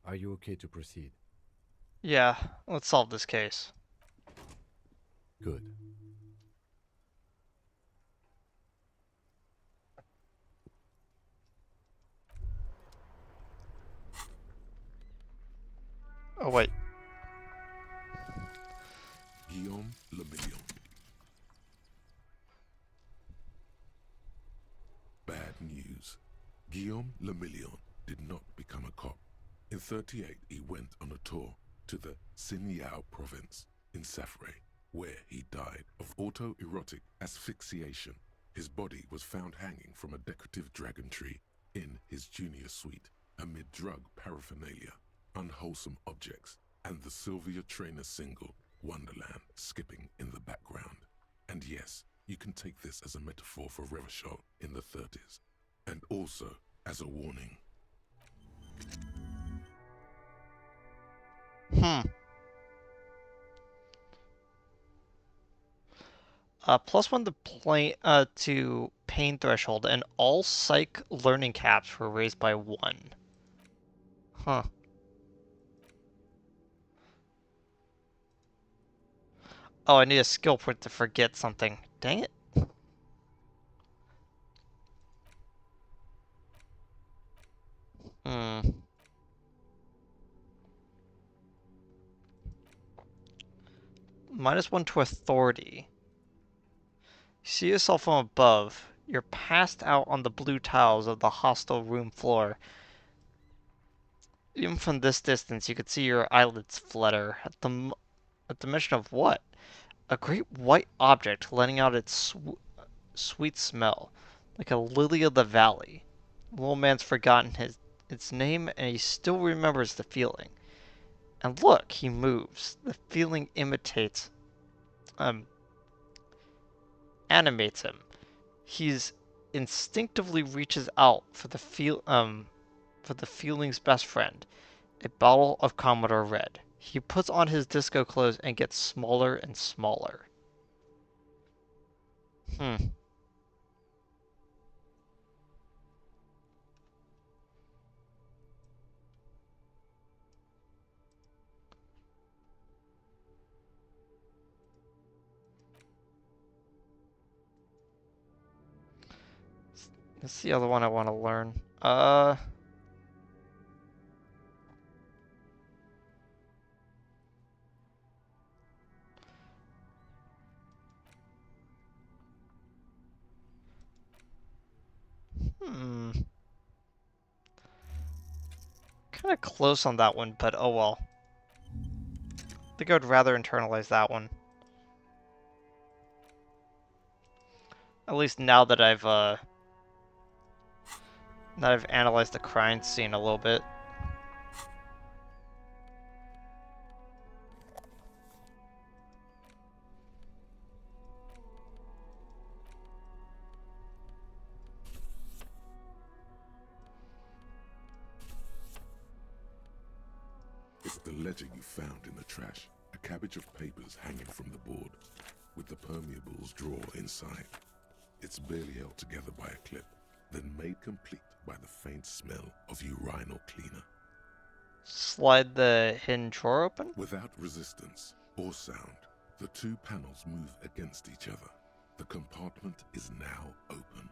Are you okay to proceed? Yeah, let's solve this case. Good. Oh, wait. Guillaume Le Million. Bad news. Guillaume Le Million did not become a cop. In 38, he went on a tour to the Sinyao province in Safre, where he died of autoerotic asphyxiation. His body was found hanging from a decorative dragon tree in his junior suite, amid drug paraphernalia, unwholesome objects, and the Sylvia Trainer single, Wonderland, skipping in the background. And yes, you can take this as a metaphor for Revachol in the 30s, and also as a warning. +1 to pain threshold, and all psych learning caps were raised by 1. Huh. Oh, I need a skill point to forget something. Dang it. -1 to authority. See yourself from above. You're passed out on the blue tiles of the hostel room floor. Even from this distance, you could see your eyelids flutter at the mention of what? A great white object letting out its sweet smell, like a lily of the valley. The little man's forgotten its name, and he still remembers the feeling. And look, he moves. The feeling animates him. He's instinctively reaches out for the feeling's best friend, a bottle of Commodore Red. He puts on his disco clothes and gets smaller and smaller. That's the other one I want to learn. Kind of close on that one, but oh well. I think I would rather internalize that one. At least now that I've analyzed the crime scene a little bit. It's the ledger you found in the trash, a cabbage of papers hanging from the board, with the permeables drawer inside. It's barely held together by a clip, then made complete by the faint smell of urinal cleaner. Slide the hidden drawer open? Without resistance or sound, the two panels move against each other. The compartment is now open.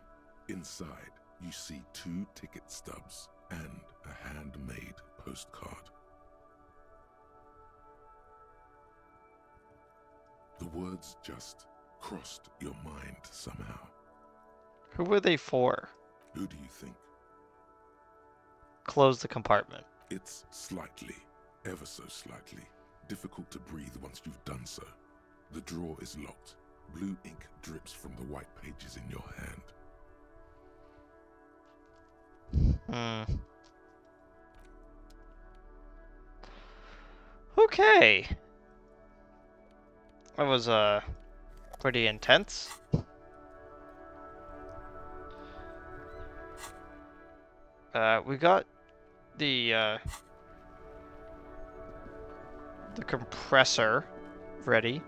Inside, you see 2 ticket stubs and a handmade postcard. The words just crossed your mind somehow. Who were they for? Who do you think? Close the compartment. It's slightly, ever so slightly, difficult to breathe once you've done so. The drawer is locked. Blue ink drips from the white pages in your hand. Okay. That was pretty intense. We got the compressor ready.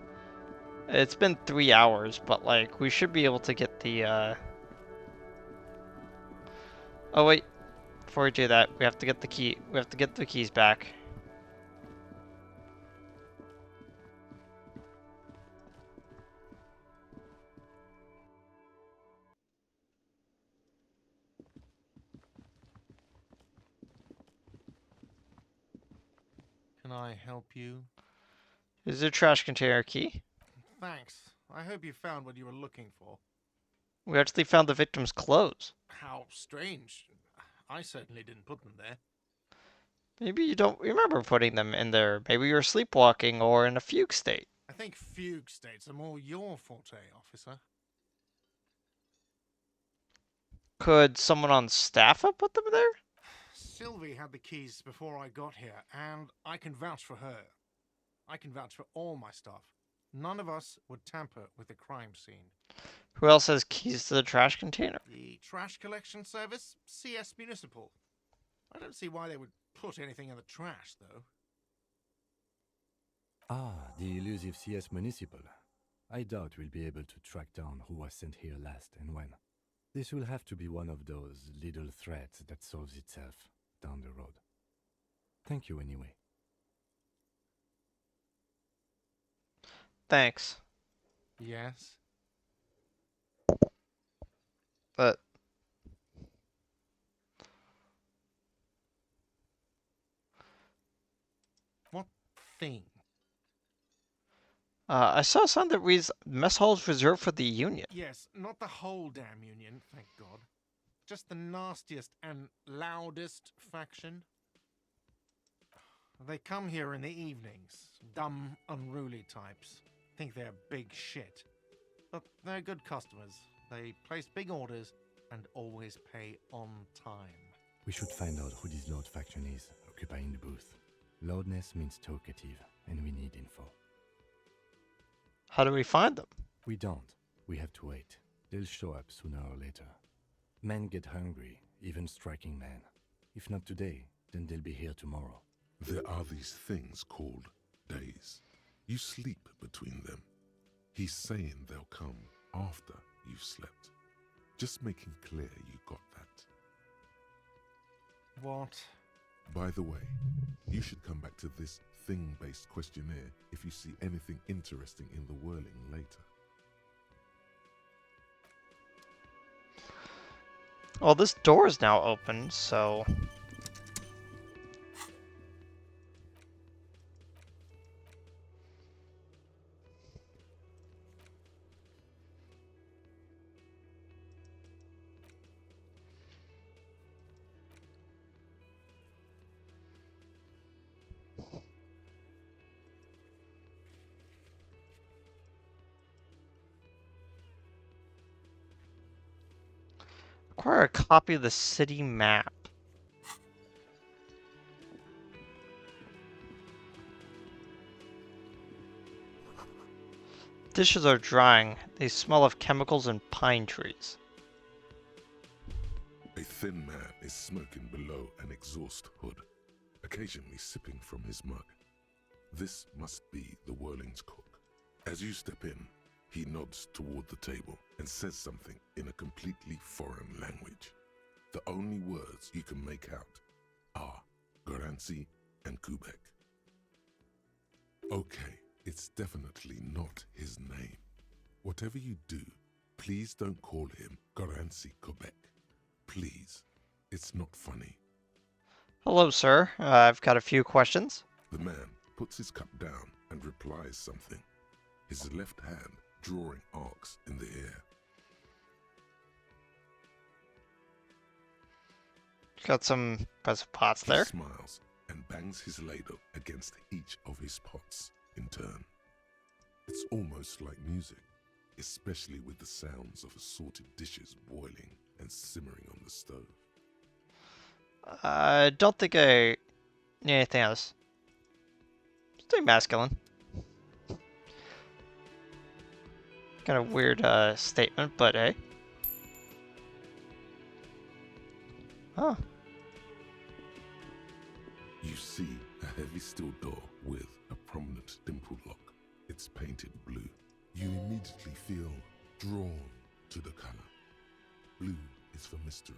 It's been 3 hours, but like we should be able to get the Oh wait, before we do that, we have to get the key. We have to get the keys back. Can I help you? Is there a trash container key? Thanks. I hope you found what you were looking for. We actually found the victim's clothes. How strange. I certainly didn't put them there. Maybe you don't remember putting them in there. Maybe you're sleepwalking or in a fugue state. I think fugue states are more your forte, officer. Could someone on staff have put them there? Sylvie had the keys before I got here, and I can vouch for her. I can vouch for all my staff. None of us would tamper with the crime scene. Who else has keys to the trash container? The trash collection service, CS Municipal. I don't see why they would put anything in the trash, though. Ah, the elusive CS Municipal. I doubt we'll be able to track down who was sent here last and when. This will have to be one of those little threads that solves itself down the road. Thank you anyway. Thanks. Yes? But what thing? I saw something that reads mess halls reserved for the Union. Yes, not the whole damn Union, thank God. Just the nastiest and loudest faction. They come here in the evenings. Dumb, unruly types. Think they're big shit. But they're good customers. They place big orders and always pay on time. We should find out who this Lord faction is, occupying the booth. Loudness means talkative, and we need info. How do we find them? We don't. We have to wait. They'll show up sooner or later. Men get hungry, even striking men. If not today, then they'll be here tomorrow. There are these things called days. You sleep between them. He's saying they'll come after you've slept. Just making clear you got that. What? By the way, you should come back to this thing-based questionnaire if you see anything interesting in the whirling later. Well, this door is now open, so... Acquire a copy of the city map. Dishes are drying. They smell of chemicals and pine trees. A thin man is smoking below an exhaust hood, occasionally sipping from his mug. This must be the Whirling's cook. As you step in, he nods toward the table and says something in a completely foreign language. The only words you can make out are Garancy and Kubek. Okay, it's definitely not his name. Whatever you do, Please don't call him Garancy Quebec. Please. It's not funny. Hello, sir. I've got a few questions. The man puts his cup down and replies something, his left hand drawing arcs in the air. Got some impressive pots there. He smiles and bangs his ladle against each of his pots in turn. It's almost like music, especially with the sounds of assorted dishes boiling and simmering on the stove. I don't think I need anything else. Stay masculine. Kind of weird statement, but hey. Huh. You see a heavy steel door with a prominent dimple lock. It's painted blue. You immediately feel drawn to the color. Blue is for mystery.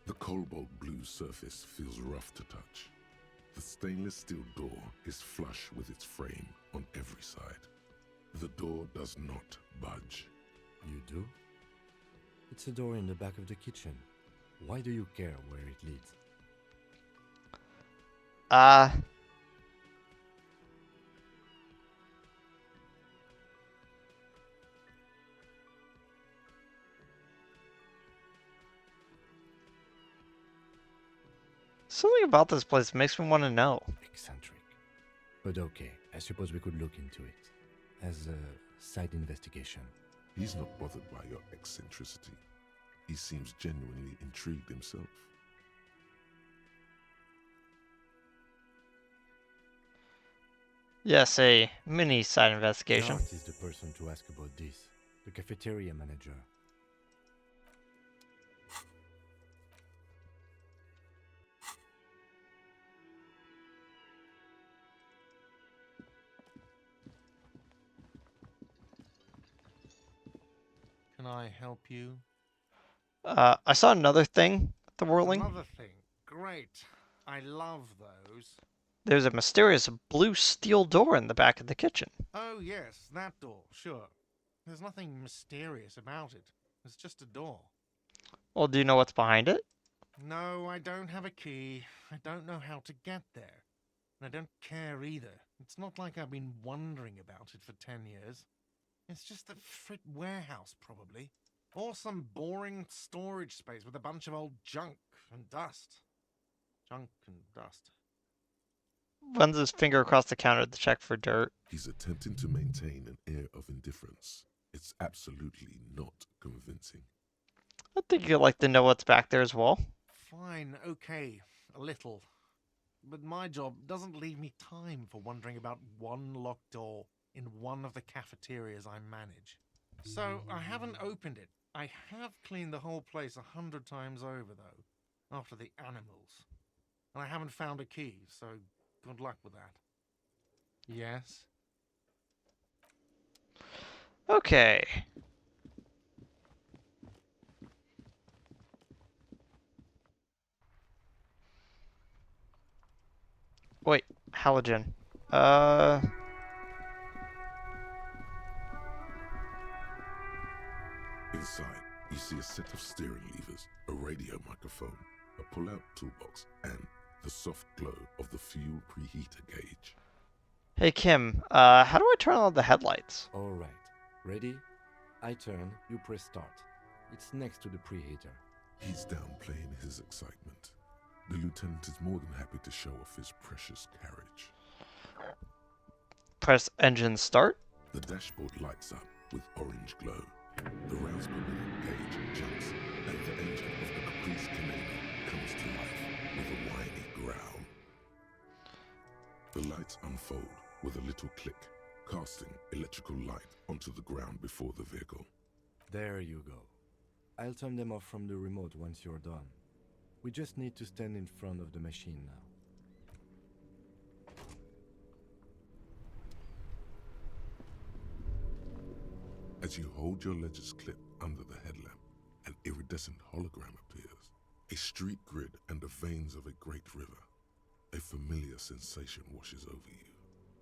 The cobalt blue surface feels rough to touch. The stainless steel door is flush with its frame on every side. The door does not budge. You do? It's a door in the back of the kitchen. Why do you care where it leads? Something about this place makes me want to know. Eccentric. But okay, I suppose we could look into it. As a side investigation. He's not bothered by your eccentricity. He seems genuinely intrigued himself. Yes, a mini side investigation. Gart is the person to ask about this. The cafeteria manager. Can I help you? I saw another thing at the whirling. Another thing. Great. I love those. There's a mysterious blue steel door in the back of the kitchen. Oh, yes, that door, sure. There's nothing mysterious about it. It's just a door. Well, do you know what's behind it? No, I don't have a key. I don't know how to get there. And I don't care either. It's not like I've been wondering about it for 10 years. It's just a frit warehouse, probably. Or some boring storage space with a bunch of old junk and dust. Junk and dust. Runs his finger across the counter to check for dirt. He's attempting to maintain an air of indifference. It's absolutely not convincing. I think you'd like to know what's back there as well. Fine, okay, a little. But my job doesn't leave me time for wondering about one locked door in one of the cafeterias I manage. So I haven't opened it. I have cleaned the whole place 100 times over, though, after the animals. And I haven't found a key, so good luck with that. Yes? Okay. Wait, halogen. Inside, you see a set of steering levers, a radio microphone, a pull-out toolbox, and the soft glow of the fuel preheater gauge. Hey, Kim, how do I turn on the headlights? Alright. Ready? I turn, you press start. It's next to the preheater. He's downplaying his excitement. The lieutenant is more than happy to show off his precious carriage. Press engine start. The dashboard lights up with orange glow. The rounds per minute gauge jumps, and the engine of the Caprice Canadian comes to life with a whiny growl. The lights unfold with a little click, casting electrical light onto the ground before the vehicle. There you go. I'll turn them off from the remote once you're done. We just need to stand in front of the machine now. As you hold your ledger's clip under the headlamp, an iridescent hologram appears. A street grid and the veins of a great river. A familiar sensation washes over you.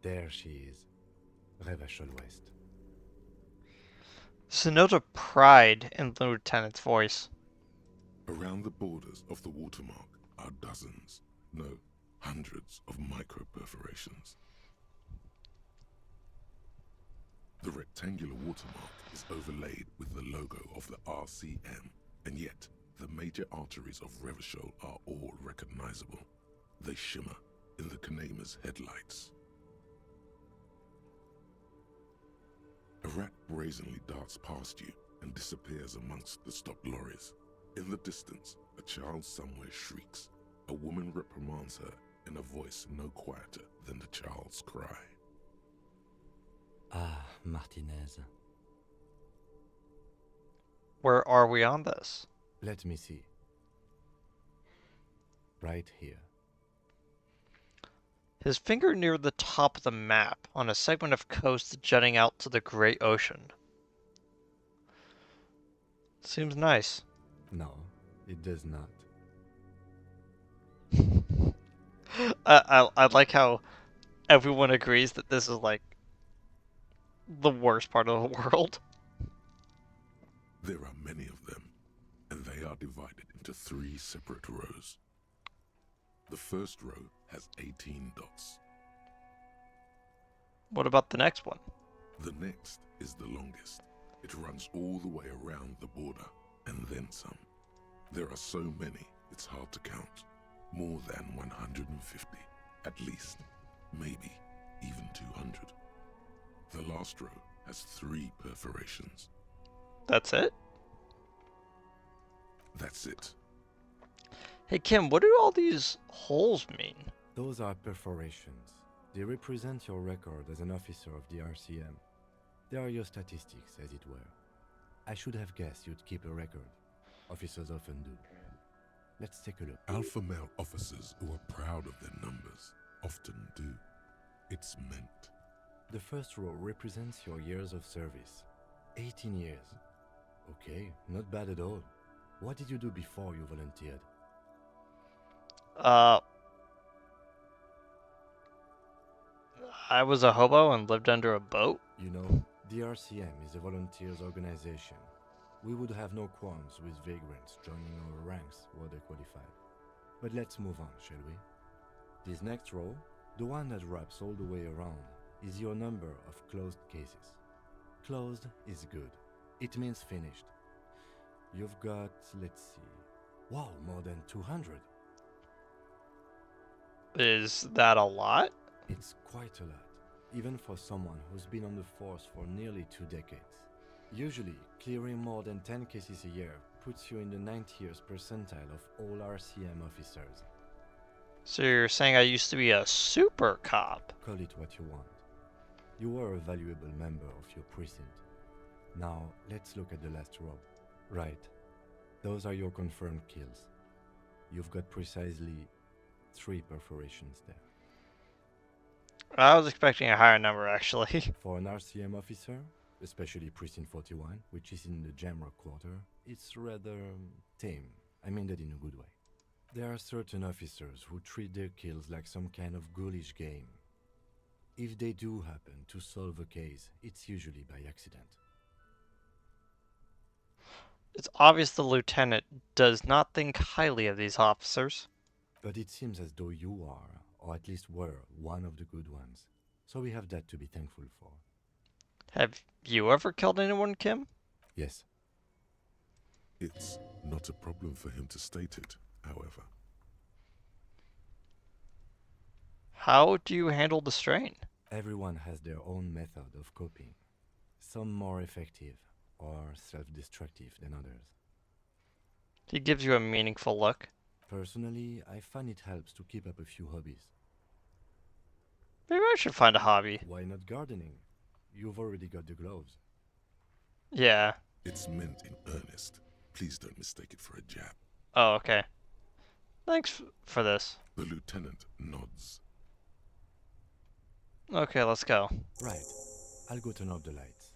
There she is. Revachol West. There's a note of pride in the lieutenant's voice. Around the borders of the watermark are dozens, no, hundreds of micro-perforations. The rectangular watermark is overlaid with the logo of the RCM, and yet the major arteries of Revachol are all recognizable. They shimmer in the Kanema's headlights. A rat brazenly darts past you and disappears amongst the stopped lorries. In the distance, a child somewhere shrieks. A woman reprimands her in a voice no quieter than the child's cry. Ah, Martinez. Where are we on this? Let me see. Right here. His finger near the top of the map, on a segment of coast jutting out to the great ocean. Seems nice. No, it does not. I like how everyone agrees that this is like the worst part of the world. There are many of them, and they are divided into 3 separate rows. The first row has 18 dots. What about the next one? The next is the longest. It runs all the way around the border, and then some. There are so many, it's hard to count. More than 150, at least. Maybe even 200. The last row has 3 perforations. That's it? That's it. Hey Kim, what do all these holes mean? Those are perforations. They represent your record as an officer of the RCM. They are your statistics, as it were. I should have guessed you'd keep a record. Officers often do. Let's take a look. Alpha male officers who are proud of their numbers often do. It's meant. The first row represents your years of service. 18 years. Okay, not bad at all. What did you do before you volunteered? I was a hobo and lived under a boat. You know, the RCM is a volunteers organization. We would have no qualms with vagrants joining our ranks were they qualified. But let's move on, shall we? This next row, the one that wraps all the way around, is your number of closed cases. Closed is good. It means finished. You've got, let's see, wow, more than 200. Is that a lot? It's quite a lot, even for someone who's been on the force for nearly 2 decades. Usually, clearing more than 10 cases a year puts you in the 90th percentile of all RCM officers. So you're saying I used to be a super cop? Call it what you want. You were a valuable member of your precinct. Now, let's look at the last row. Right. Those are your confirmed kills. You've got precisely 3 perforations there. I was expecting a higher number, actually. For an RCM officer, especially Precinct 41, which is in the Jamrock Quarter, it's rather tame. I mean that in a good way. There are certain officers who treat their kills like some kind of ghoulish game. If they do happen to solve a case, it's usually by accident. It's obvious the lieutenant does not think highly of these officers. But it seems as though you are, or at least were, one of the good ones. So we have that to be thankful for. Have you ever killed anyone, Kim? Yes. It's not a problem for him to state it, however. How do you handle the strain? Everyone has their own method of coping. Some more effective or self-destructive than others. He gives you a meaningful look. Personally, I find it helps to keep up a few hobbies. Maybe I should find a hobby. Why not gardening? You've already got the gloves. Yeah. It's meant in earnest. Please don't mistake it for a jab. Oh, okay. Thanks for this. The lieutenant nods. Okay, let's go. Right. I'll go turn off the lights.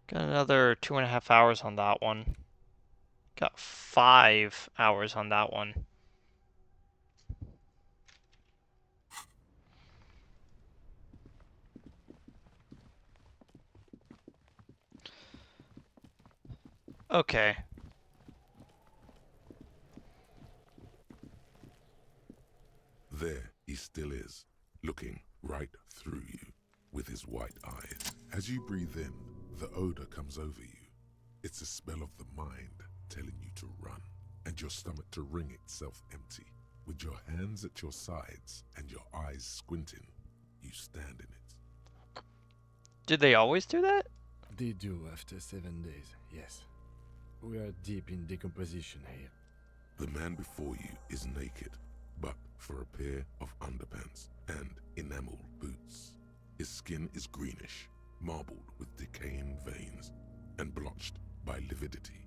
Got another 2.5 hours on that one. Got 5 hours on that one. Okay. There he still is, looking right through you with his white eyes. As you breathe in, the odor comes over you. It's a smell of the mind telling you to run, and your stomach to wring itself empty. With your hands at your sides and your eyes squinting, you stand in it. Did they always do that? They do after 7 days, yes. We are deep in decomposition here. The man before you is naked, but for a pair of underpants and enamel boots. His skin is greenish, marbled with decaying veins, and blotched by lividity.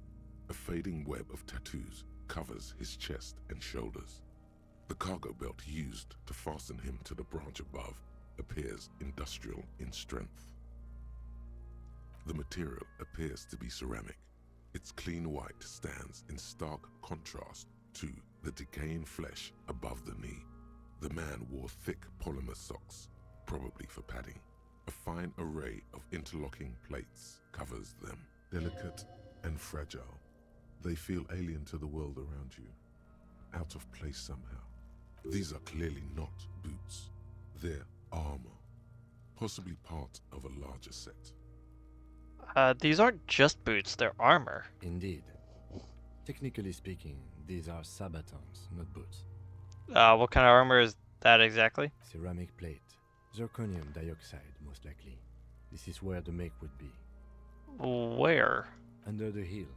A fading web of tattoos covers his chest and shoulders. The cargo belt used to fasten him to the branch above appears industrial in strength. The material appears to be ceramic. Its clean white stands in stark contrast to the decaying flesh above the knee. The man wore thick polymer socks, probably for padding. A fine array of interlocking plates covers them, delicate and fragile. They feel alien to the world around you, out of place somehow. These are clearly not boots. They're armor, possibly part of a larger set. These aren't just boots, they're armor. Indeed. Technically speaking, these are sabatons, not boots. What kind of armor is that exactly? Ceramic plate. Zirconium dioxide, most likely. This is where the make would be. Where? Under the hill.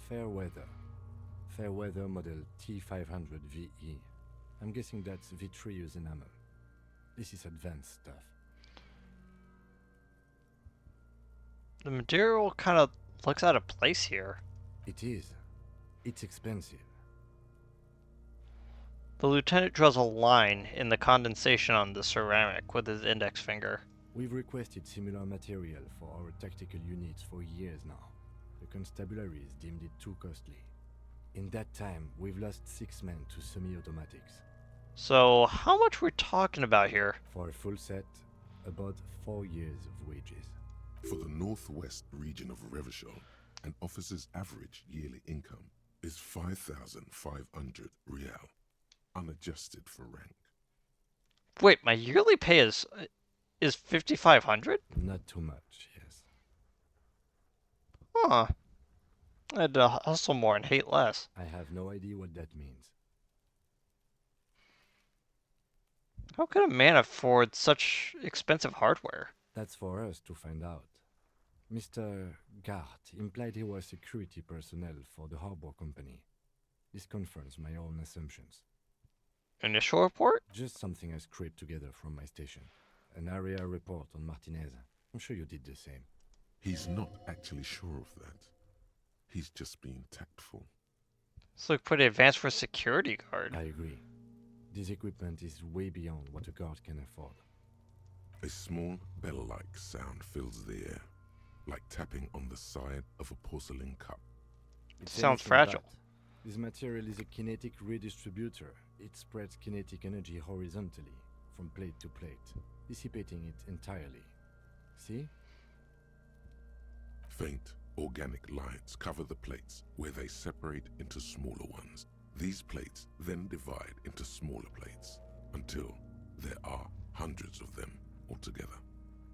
Fair weather. Fair weather model T500 VE. I'm guessing that's vitreous enamel. This is advanced stuff. The material kind of looks out of place here. It is. It's expensive. The lieutenant draws a line in the condensation on the ceramic with his index finger. We've requested similar material for our tactical units for years now. The constabularies deemed it too costly. In that time, we've lost 6 men to semi-automatics. So, how much we're talking about here? For a full set, about 4 years of wages. For the northwest region of Revachol, an officer's average yearly income is 5,500 real, unadjusted for rank. Wait, my yearly pay is 5,500? Not too much, yes. Huh. I'd hustle more and hate less. I have no idea what that means. How could a man afford such expensive hardware? That's for us to find out. Mr. Gart implied he was security personnel for the harbor company. This confirms my own assumptions. Initial report? Just something I scraped together from my station. An area report on Martinez. I'm sure you did the same. He's not actually sure of that. He's just being tactful. This looks pretty advanced for a security guard. I agree. This equipment is way beyond what a guard can afford. A small bell-like sound fills the air, like tapping on the side of a porcelain cup. It sounds fragile. This material is a kinetic redistributor. It spreads kinetic energy horizontally, from plate to plate, dissipating it entirely. See? Faint, organic lines cover the plates where they separate into smaller ones. These plates then divide into smaller plates until there are hundreds of them altogether,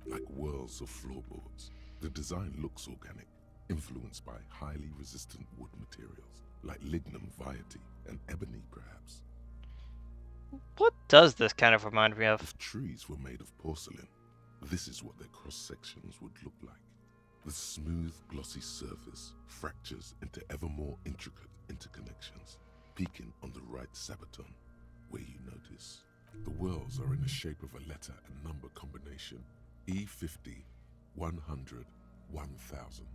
like whirls of floorboards. The design looks organic, influenced by highly resistant wood materials, like lignum vitae and ebony perhaps. What does this kind of remind me of? If trees were made of porcelain, this is what their cross-sections would look like. The smooth, glossy surface fractures into ever more intricate interconnections, peaking on the right sabaton, where you notice the whirls are in the shape of a letter and number combination, E50, 100, 1000.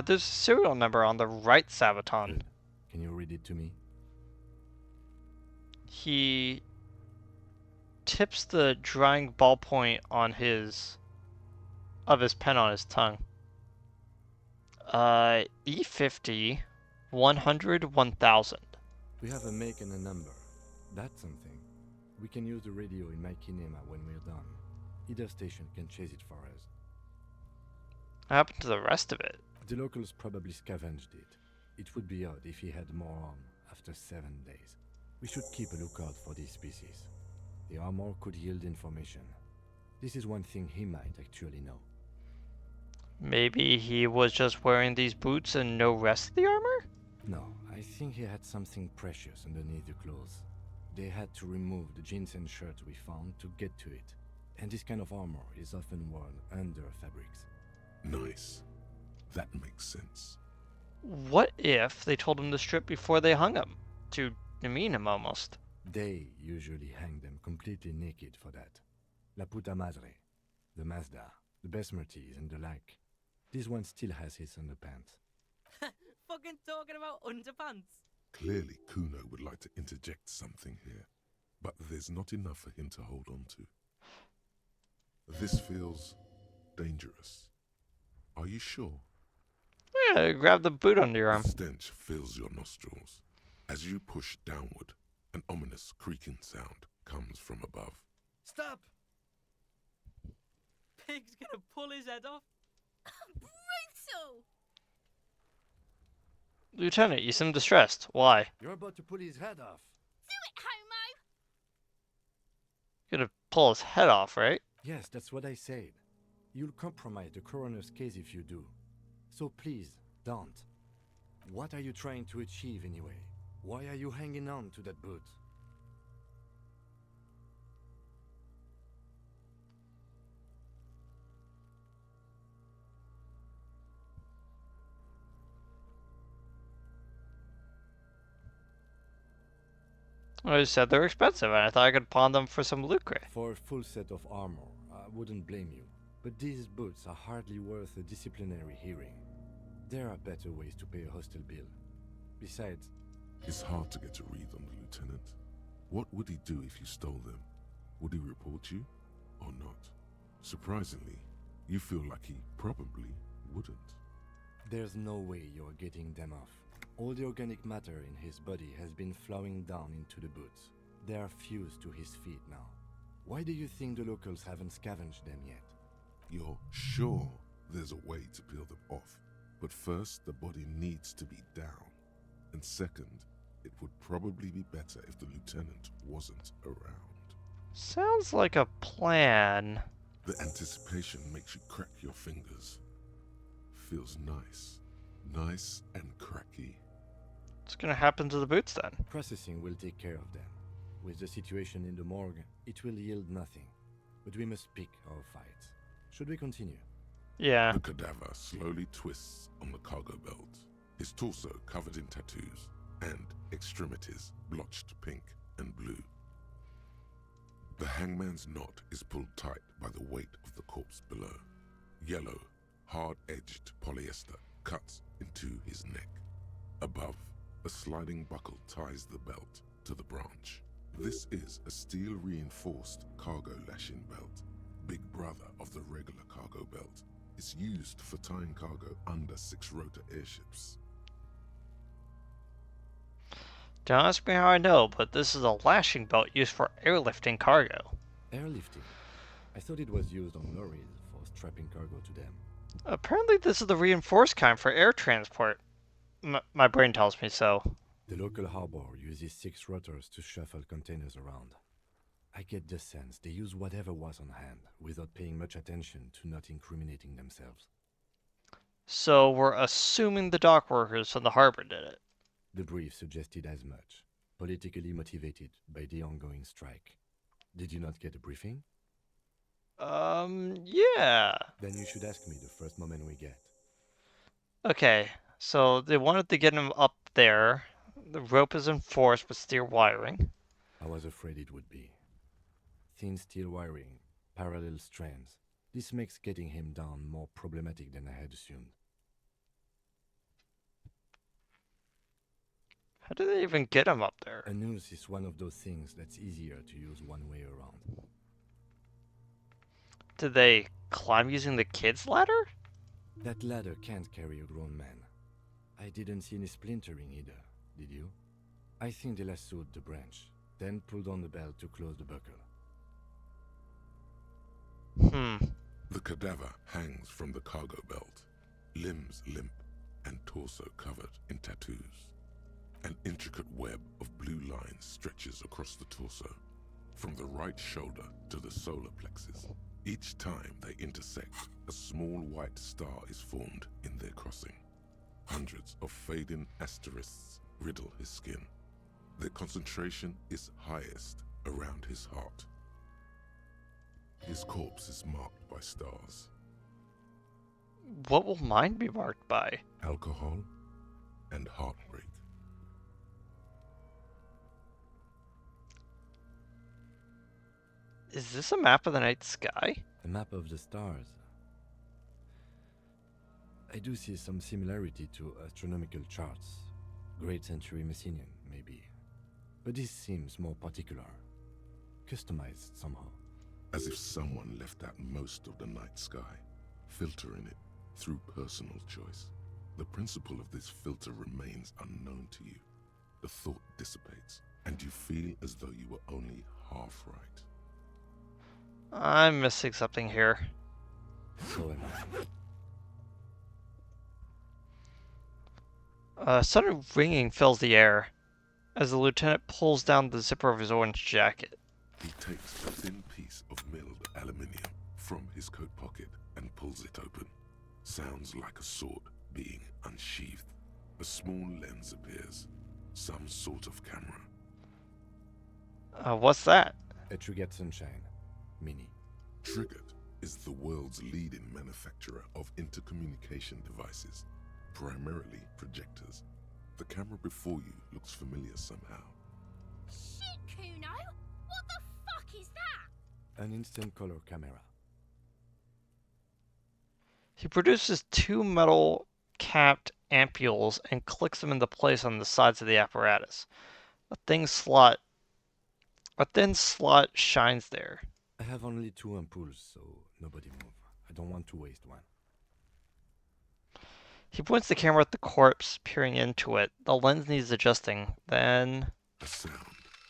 There's a serial number on the right sabaton. Good. Can you read it to me? He tips the drying ballpoint on his of his pen on his tongue. E50, 100, 1000. We have a make and a number. That's something. We can use the radio in my kinema when we're done. Either station can chase it for us. What happened to the rest of it? The locals probably scavenged it. It would be odd if he had more on after 7 days. We should keep a lookout for these species. The armor could yield information. This is one thing he might actually know. Maybe he was just wearing these boots and no rest of the armor? No, I think he had something precious underneath the clothes. They had to remove the jeans and shirts we found to get to it. And this kind of armor is often worn under fabrics. Nice. That makes sense. What if they told him to strip before they hung him? To demean him almost. They usually hang them completely naked for that. La puta madre, the Mazda, the Besmerties and the like. This one still has his underpants. Fucking talking about underpants. Clearly, Kuno would like to interject something here, but there's not enough for him to hold on to. This feels dangerous. Are you sure? Yeah, grab the boot under your arm. The stench fills your nostrils. As you push downward, an ominous creaking sound comes from above. Stop! Pig's gonna pull his head off. Brutal! Lieutenant, you seem distressed. Why? You're about to pull his head off. Do it, homo! You're gonna pull his head off, right? Yes, that's what I said. You'll compromise the coroner's case if you do. So please, don't. What are you trying to achieve anyway? Why are you hanging on to that boot? I just said they're expensive, and I thought I could pawn them for some lucre. For a full set of armor, I wouldn't blame you. But these boots are hardly worth a disciplinary hearing. There are better ways to pay a hostel bill. Besides... It's hard to get a read on the lieutenant. What would he do if you stole them? Would he report you, or not? Surprisingly, you feel like he probably wouldn't. There's no way you're getting them off. All the organic matter in his body has been flowing down into the boots. They are fused to his feet now. Why do you think the locals haven't scavenged them yet? You're sure there's a way to peel them off, but first the body needs to be down. And second, it would probably be better if the lieutenant wasn't around. Sounds like a plan. The anticipation makes you crack your fingers. Feels nice. Nice and cracky. What's gonna happen to the boots then? Processing will take care of them. With the situation in the morgue, it will yield nothing. But we must pick our fights. Should we continue? Yeah. The cadaver slowly twists on the cargo belt, his torso covered in tattoos, and extremities blotched pink and blue. The hangman's knot is pulled tight by the weight of the corpse below. Yellow, hard-edged polyester cuts into his neck. Above, a sliding buckle ties the belt to the branch. This is a steel-reinforced cargo lashing belt, big brother of the regular cargo belt. It's used for tying cargo under 6-rotor airships. Don't ask me how I know, but this is a lashing belt used for airlifting cargo. Airlifting? I thought it was used on lorries for strapping cargo to them. Apparently this is the reinforced kind for air transport. My brain tells me so. The local harbor uses 6 rotors to shuffle containers around. I get the sense they use whatever was on hand, without paying much attention to not incriminating themselves. So we're assuming the dock workers from the harbor did it. The brief suggested as much, politically motivated by the ongoing strike. Did you not get a briefing? Yeah. Then you should ask me the first moment we get. Okay, so they wanted to get him up there. The rope is enforced with steel wiring. I was afraid it would be. Thin steel wiring, parallel strands. This makes getting him down more problematic than I had assumed. How do they even get him up there? A noose is one of those things that's easier to use one way around. Did they climb using the kid's ladder? That ladder can't carry a grown man. I didn't see any splintering either, did you? I think they lassoed the branch, then pulled on the belt to close the buckle. The cadaver hangs from the cargo belt, limbs limp and torso covered in tattoos. An intricate web of blue lines stretches across the torso, from the right shoulder to the solar plexus. Each time they intersect, a small white star is formed in their crossing. Hundreds of fading asterisks riddle his skin. Their concentration is highest around his heart. His corpse is marked by stars. What will mine be marked by? Alcohol and heartbreak. Is this a map of the night sky? A map of the stars. I do see some similarity to astronomical charts. Great century Messinian, maybe. But this seems more particular. Customized somehow. As if someone left out most of the night sky, filtering it through personal choice. The principle of this filter remains unknown to you. The thought dissipates, and you feel as though you were only half right. I'm missing something here. So am A sudden ringing fills the air as the lieutenant pulls down the zipper of his orange jacket. He takes a thin piece of milled aluminium from his coat pocket and pulls it open. Sounds like a sword being unsheathed. A small lens appears. Some sort of camera. What's that? A Trigger Sunshine. Mini. Triggered is the world's leading manufacturer of intercommunication devices, primarily projectors. The camera before you looks familiar somehow. Shit, Kuno! What the fuck is that? An instant color camera. He produces two metal capped ampules and clicks them into place on the sides of the apparatus. A thin slot shines there. I have only 2 ampoules, so nobody move. I don't want to waste one. He points the camera at the corpse, peering into it. The lens needs adjusting. Then A sound,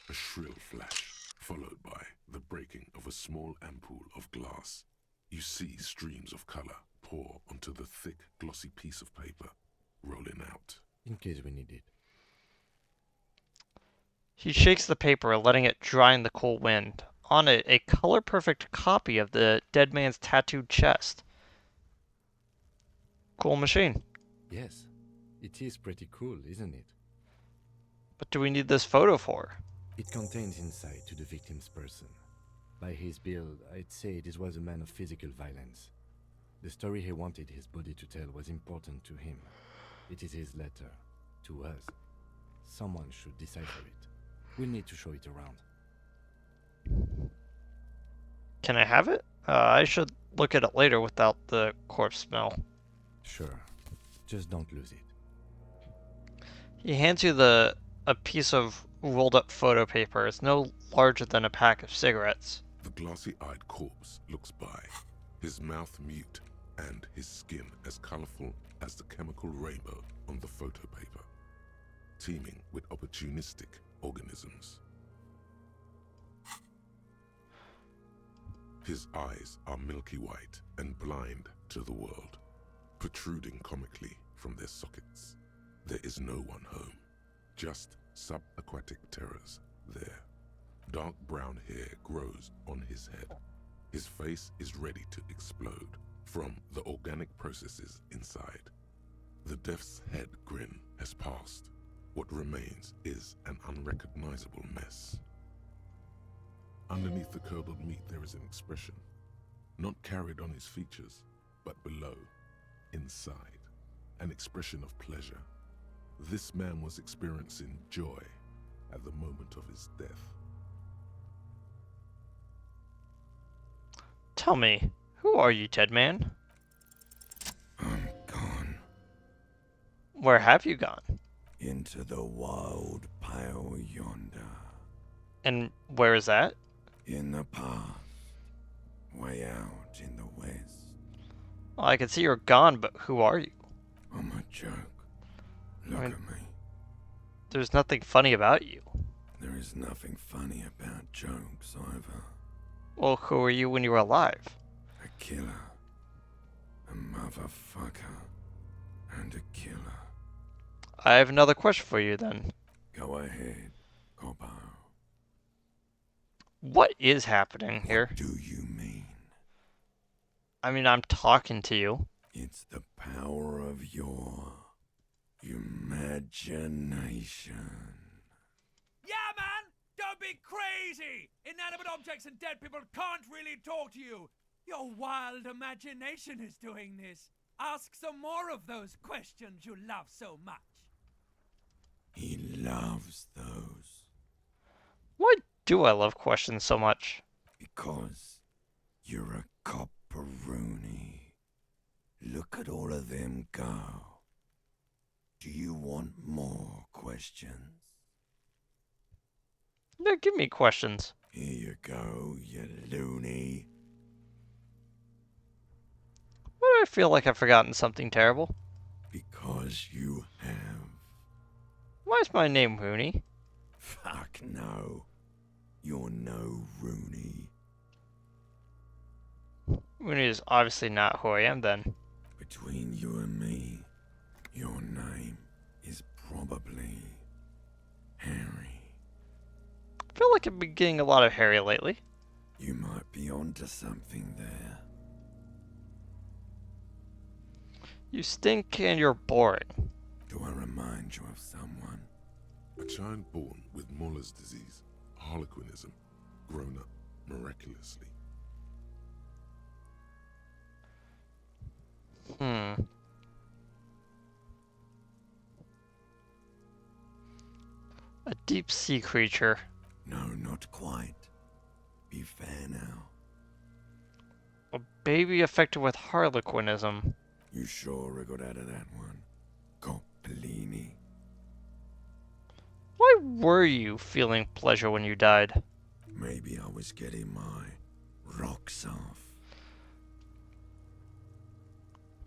a shrill flash, followed by the breaking of a small ampoule of glass. You see streams of color pour onto the thick, glossy piece of paper, rolling out. In case we need it. he shakes the paper, letting it dry in the cool wind. On it, a color-perfect copy of the dead man's tattooed chest. Cool machine. Yes, it is pretty cool, isn't it? What do we need this photo for? It contains insight to the victim's person. By his build, I'd say this was a man of physical violence. The story he wanted his body to tell was important to him. It is his letter. To us. Someone should decipher it. We'll need to show it around. Can I have it? I should look at it later without the corpse smell. Sure. Just don't lose it. He hands you a piece of rolled up photo paper. It's no larger than a pack of cigarettes. The glossy-eyed corpse looks by, his mouth mute and his skin as colorful as the chemical rainbow on the photo paper, teeming with opportunistic organisms. His eyes are milky white and blind to the world, protruding comically from their sockets. There is no one home, just subaquatic terrors there. Dark brown hair grows on his head. His face is ready to explode from the organic processes inside. The death's head grin has passed. What remains is an unrecognizable mess. Underneath the curdled meat there is an expression, not carried on his features, but below, inside, an expression of pleasure. This man was experiencing joy at the moment of his death. Tell me, who are you, dead man? I'm gone. Where have you gone? Into the wild pale yonder. And where is that? In the past, way out in the west. Well, I can see you're gone, but who are you? I'm a joke. Look at me. There's nothing funny about you. There is nothing funny about jokes either. Well, who were you when you were alive? A killer. A motherfucker. And a killer. I have another question for you then. Go ahead, Coppo. What is happening here? What do you mean? I mean, I'm talking to you. It's the power of your imagination. Yeah, man! Don't be crazy! Inanimate objects and dead people can't really talk to you. Your wild imagination is doing this. Ask some more of those questions you love so much. He loves those. Why do I love questions so much? Because you're a copperoonie. Look at all of them go. Do you want more questions? Yeah, give me questions. Here you go, you loony. Why do I feel like I've forgotten something terrible? Because you have. Why is my name Rooney? Fuck no. You're no Rooney. Rooney is obviously not who I am then. Between you and me, your name is probably Harry. I feel like I've been getting a lot of Harry lately. You might be onto something there. You stink and you're boring. Do I remind you of someone? A child born with Muller's disease, harlequinism, grown up miraculously. A deep sea creature. No, not quite. Be fair now. A baby affected with harlequinism. You sure I got out of that one? Coppellini. Why were you feeling pleasure when you died? Maybe I was getting my rocks off.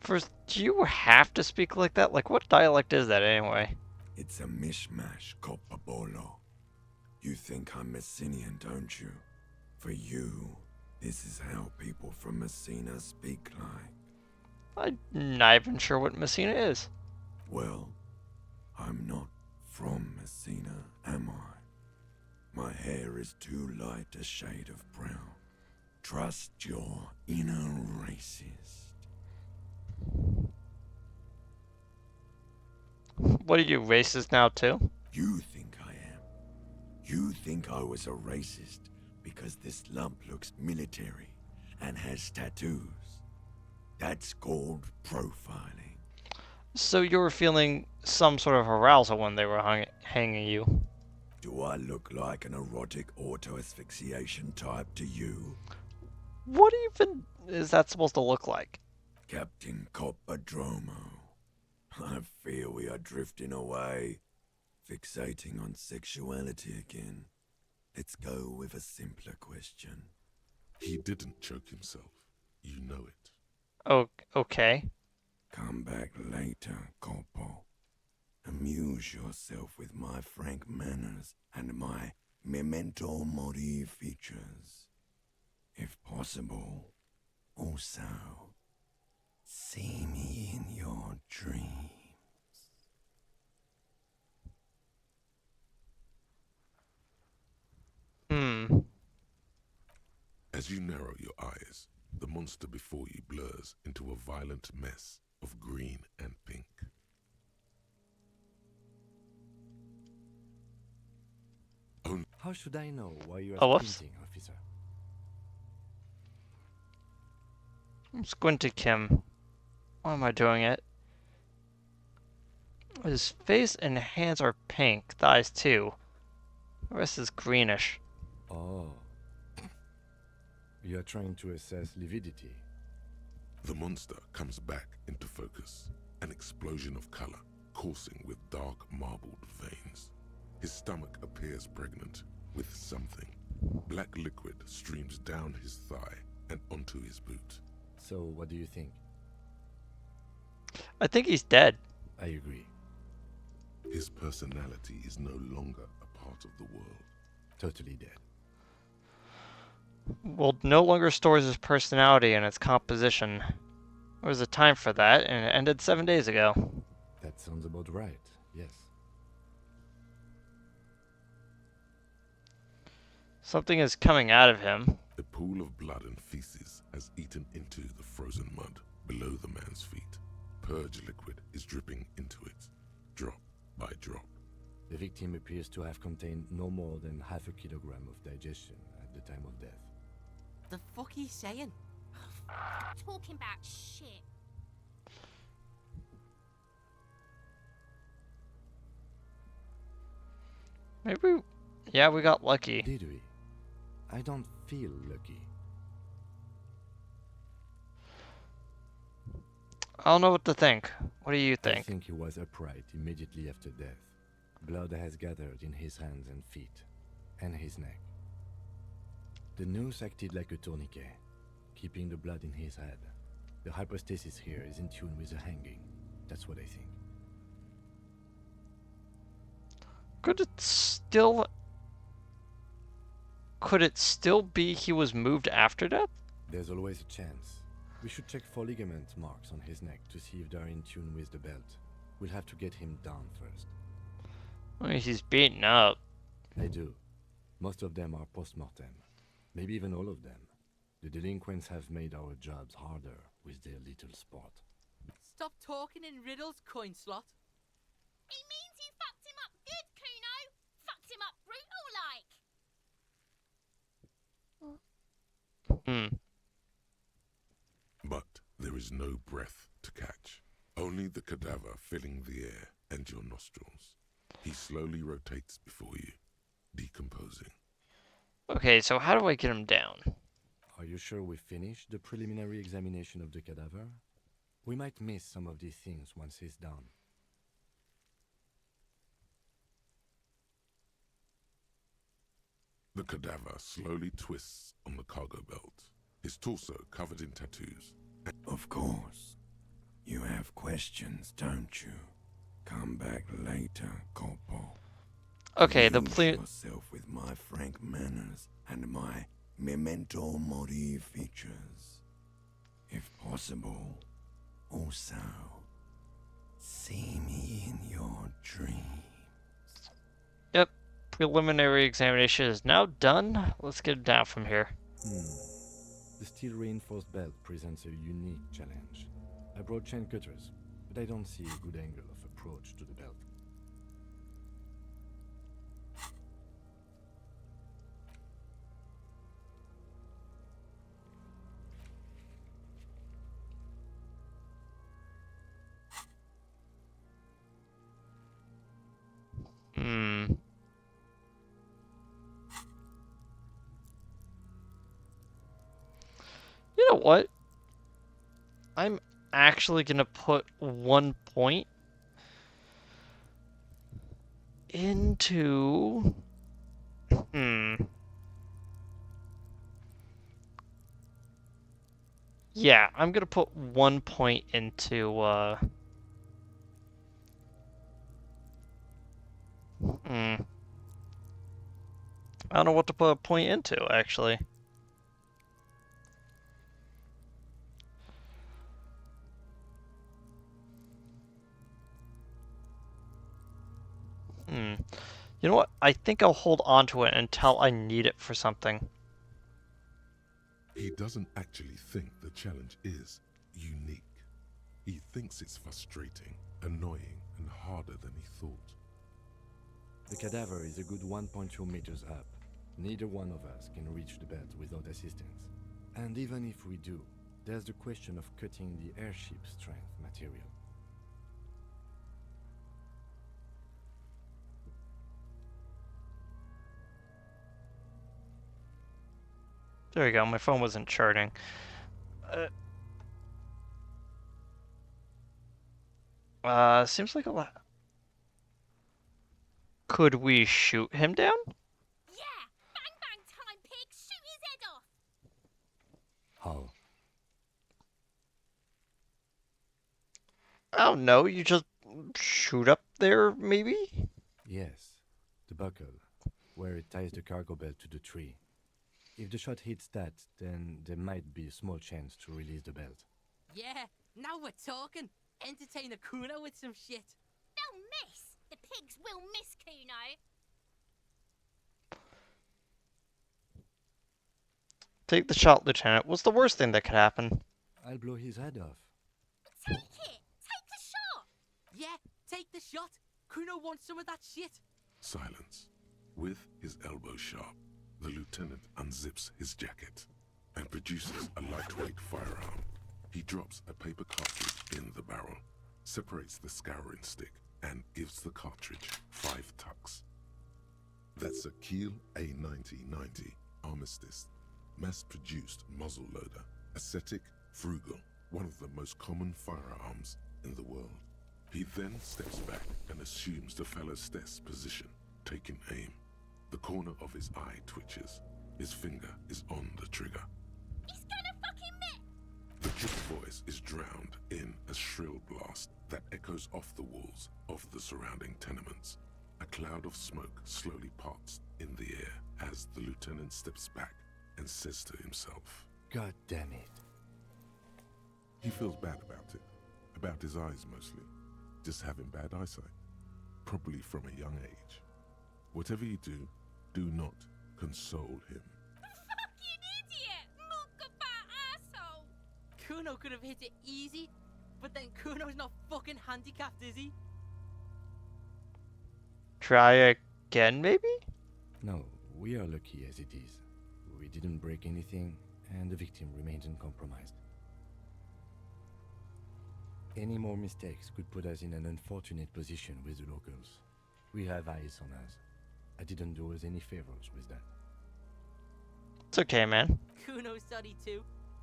First, do you have to speak like that? Like, what dialect is that anyway? It's a mishmash, Coppabolo. You think I'm Messinian, don't you? For you, this is how people from Messina speak like. I'm not even sure what Messina is. Well, I'm not from Messina, am I? My hair is too light a shade of brown. Trust your inner racist. What are you, racist now too? You think I am. You think I was a racist because this lump looks military and has tattoos. That's called profiling. So you were feeling some sort of arousal when they were hanging you. Do I look like an erotic auto-asphyxiation type to you? What even is that supposed to look like? Captain Coppadromo, I fear we are drifting away, fixating on sexuality again. Let's go with a simpler question. He didn't choke himself. You know it. Oh, okay. Come back later, Coppo. Amuse yourself with my frank manners and my memento mori features. If possible, also, see me in your dreams. As you narrow your eyes, the monster before you blurs into a violent mess of green and pink. How should I know why you are whoops. squinting, officer? I'm squinting him. Why am I doing it? His face and hands are pink, the eyes too. The rest is greenish. Oh. You are trying to assess lividity. The monster comes back into focus, an explosion of color, coursing with dark marbled veins. His stomach appears pregnant with something. Black liquid streams down his thigh and onto his boot. So, what do you think? I think he's dead. I agree. His personality is no longer a part of the world. Totally dead. Well, no longer stores his personality in its composition. There was a time for that, and it ended 7 days ago. That sounds about right, yes. Something is coming out of him. A pool of blood and feces has eaten into the frozen mud below the man's feet. Purge liquid is dripping into it, drop by drop. The victim appears to have contained no more than half a kilogram of digestion at the time of death. The fuck he's saying? Talking about shit. Maybe, yeah, we got lucky. Did we? I don't feel lucky. I don't know what to think. What do you think? I think he was upright immediately after death. Blood has gathered in his hands and feet, and his neck. The noose acted like a tourniquet, keeping the blood in his head. The hypostasis here is in tune with the hanging. That's what I think. Could it still be he was moved after death? There's always a chance. We should check for ligament marks on his neck to see if they're in tune with the belt. We'll have to get him down first. I mean, he's beaten up. I do. Most of them are post-mortem. Maybe even all of them. The delinquents have made our jobs harder with their little sport. Stop talking in riddles, coin slot. He means you fucked him up good, Kuno. Fucked him up brutal like. But there is no breath to catch. Only the cadaver filling the air and your nostrils. He slowly rotates before you, decomposing. Okay, so how do I get him down? Are you sure we finished the preliminary examination of the cadaver? We might miss some of these things once he's done. The cadaver slowly twists on the cargo belt, his torso covered in tattoos. Of course. You have questions, don't you? Come back later, Corpo. Okay, the Amuse yourself with my frank manners and my memento mori features. If possible, also, see me in your dreams. Yep, preliminary examination is now done. Let's get him down from here. The steel-reinforced belt presents a unique challenge. I brought chain cutters, but I don't see a good angle of approach to the belt. You know what? I'm actually gonna put 1 point into... Yeah, I'm gonna put 1 point into, I don't know what to put a point into, actually. You know what? I think I'll hold on to it until I need it for something. He doesn't actually think the challenge is unique. He thinks it's frustrating, annoying, and harder than he thought. The cadaver is a good 1.2 meters up. Neither one of us can reach the belt without assistance. And even if we do, there's the question of cutting the airship strength material. There we go, my phone wasn't charging. Seems like a lot. Could we shoot him down? Yeah! Bang bang time, pig! Shoot his head off! How? I don't know, you just shoot up there, maybe? Yes, the buckle, where it ties the cargo belt to the tree. If the shot hits that, then there might be a small chance to release the belt. Yeah, now we're talking. Entertain a Kuno with some shit. They'll miss. The pigs will miss Kuno. Take the shot, Lieutenant. What's the worst thing that could happen? I'll blow his head off. Take it. Take the shot. Yeah, take the shot. Kuno wants some of that shit. Silence. With his elbow sharp, the lieutenant unzips his jacket and produces a lightweight firearm. He drops a paper cartridge in the barrel, separates the scouring stick, and gives the cartridge 5 tucks. That's a Kiel A9090 Armistice, mass-produced muzzle loader, ascetic, frugal, one of the most common firearms in the world. He then steps back and assumes the fellow's desk position, taking aim. The corner of his eye twitches. His finger is on the trigger. He's gonna fucking miss. The kid's voice is drowned in a shrill blast that echoes off the walls of the surrounding tenements. A cloud of smoke slowly parts in the air as the lieutenant steps back and says to himself, God damn it. He feels bad about his eyes mostly, just having bad eyesight, probably from a young age. Whatever you do, do not console him. Fucking idiot! Mukabat asshole! Kuno could have hit it easy, but then Kuno's not fucking handicapped, is he? Try again, maybe? No, we are lucky as it is. We didn't break anything, and the victim remains uncompromised. Any more mistakes could put us in an unfortunate position with the locals. We have eyes on us. I didn't do us any favors with that. It's okay, man. Kuno's sorry too.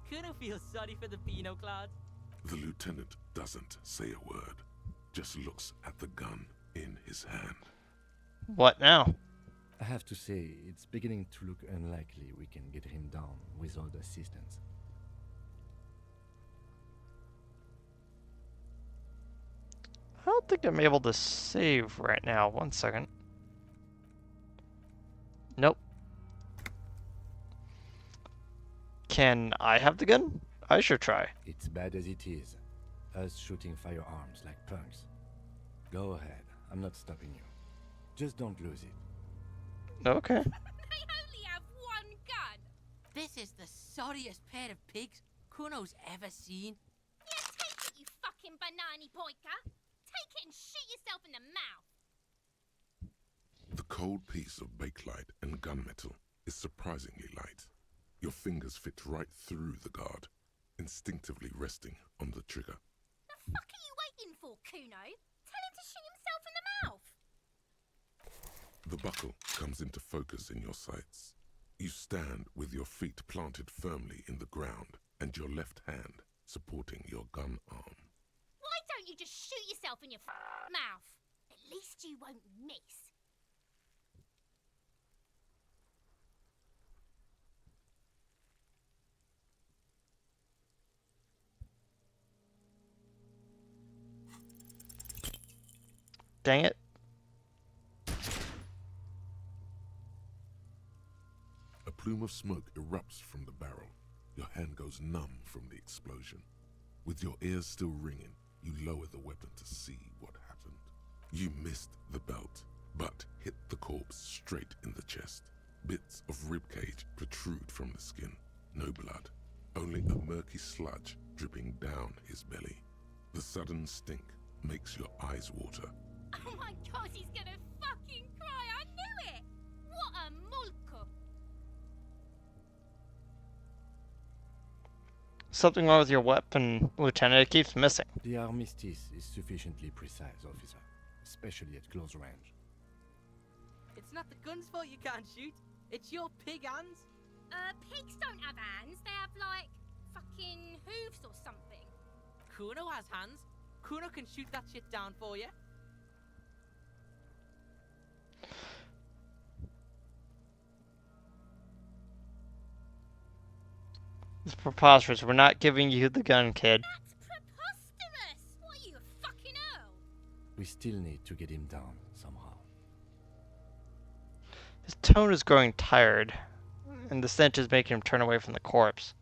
Kuno feels sorry for the Beano Cloud. The lieutenant doesn't say a word, just looks at the gun in his hand. What now? I have to say, it's beginning to look unlikely we can get him down without assistance. I don't think I'm able to save right now. 1 second. Nope. Can I have the gun? I should try. It's bad as it is. Us shooting firearms like punks. Go ahead. I'm not stopping you. Just don't lose it. Okay. They only have one gun. This is the sorriest pair of pigs Kuno's ever seen. Yeah, take it, you fucking banana boyka. Take it and shoot yourself in the mouth. The cold piece of bakelite and gunmetal is surprisingly light. Your fingers fit right through the guard, instinctively resting on the trigger. The fuck are you waiting for, Kuno? Tell him to shoot himself in the mouth. The buckle comes into focus in your sights. You stand with your feet planted firmly in the ground and your left hand supporting your gun arm. Why don't you just shoot yourself in your mouth? At least you won't miss. Dang it. A plume of smoke erupts from the barrel. Your hand goes numb from the explosion. With your ears still ringing, you lower the weapon to see what happened. You missed the belt, but hit the corpse straight in the chest. Bits of ribcage protrude from the skin. No blood, only a murky sludge dripping down his belly. The sudden stink makes your eyes water. Oh my god, he's gonna fucking cry. I knew it. What a mulko. Something wrong with your weapon, Lieutenant. It keeps missing. The armistice is sufficiently precise, officer, especially at close range. It's not the gun's fault you can't shoot. It's your pig hands. Pigs don't have hands. They have, like, fucking hooves or something. Kuno has hands. Kuno can shoot that shit down for you. It's preposterous. We're not giving you the gun, kid. Preposterous! What are you, a fucking Earl? We still need to get him down somehow. His tone is growing tired, and the stench is making him turn away from the corpse.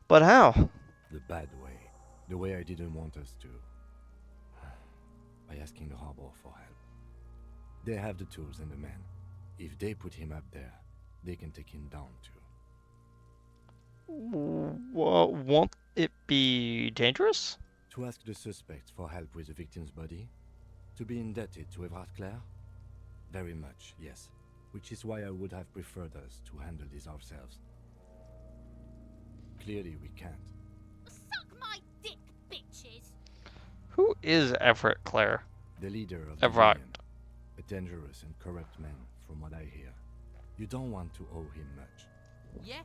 But how? The bad way. The way I didn't want us to. By asking the harbor for help. They have the tools and the men. If they put him up there, they can take him down too. Well, won't it be dangerous? To ask the suspects for help with the victim's body? To be indebted to Everard Clare? Very much, yes. Which is why I would have preferred us to handle this ourselves. Clearly we can't. Suck my dick, bitches! Who is Everett Clare? The leader of the Everard. Union. A dangerous and corrupt man, from what I hear. You don't want to owe him much. Yeah?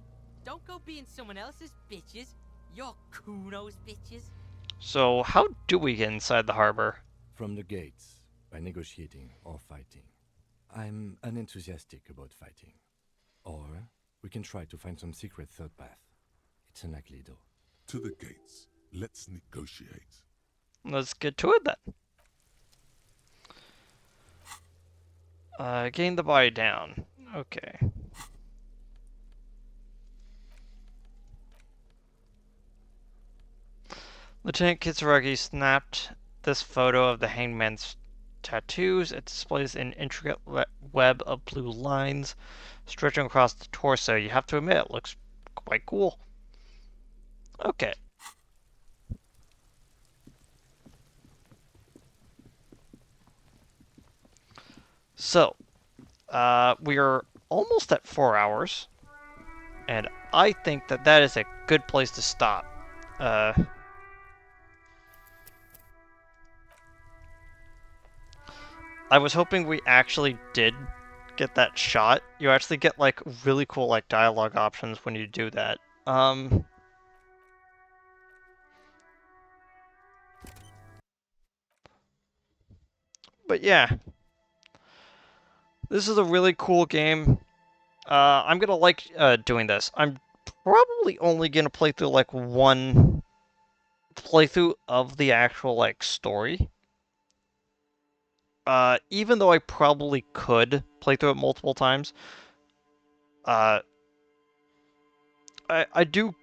Don't go being someone else's bitches. You're Kuno's bitches. So how do we get inside the harbor? From the gates, by negotiating or fighting. I'm unenthusiastic about fighting. Or we can try to find some secret third path. It's unlikely though. To the gates. Let's negotiate. Let's get to it then. Getting the body down. Okay. Lieutenant Kitsuragi snapped this photo of the hangman's tattoos. It displays an intricate web of blue lines stretching across the torso. You have to admit, it looks quite cool. Okay. So, we are almost at 4 hours, and I think that that is a good place to stop. I was hoping we actually did get that shot. You actually get like really cool like dialogue options when you do that. But yeah, this is a really cool game. I'm gonna like doing this. I'm probably only gonna play through like one playthrough of the actual like story. Even though I probably could play through it multiple times. I do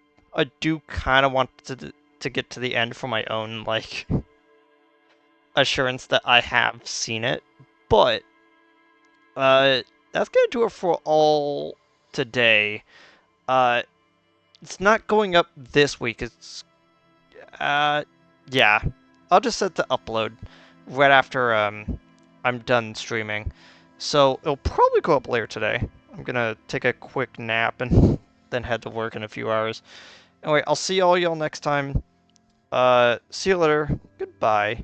kind of want to get to the end for my own like assurance that I have seen it, but that's gonna do it for all today. It's not going up this week. It's yeah, I'll just set the upload right after I'm done streaming, so it'll probably go up later today. I'm gonna take a quick nap and then head to work in a few hours. Anyway, I'll see all y'all next time. See you later. Goodbye.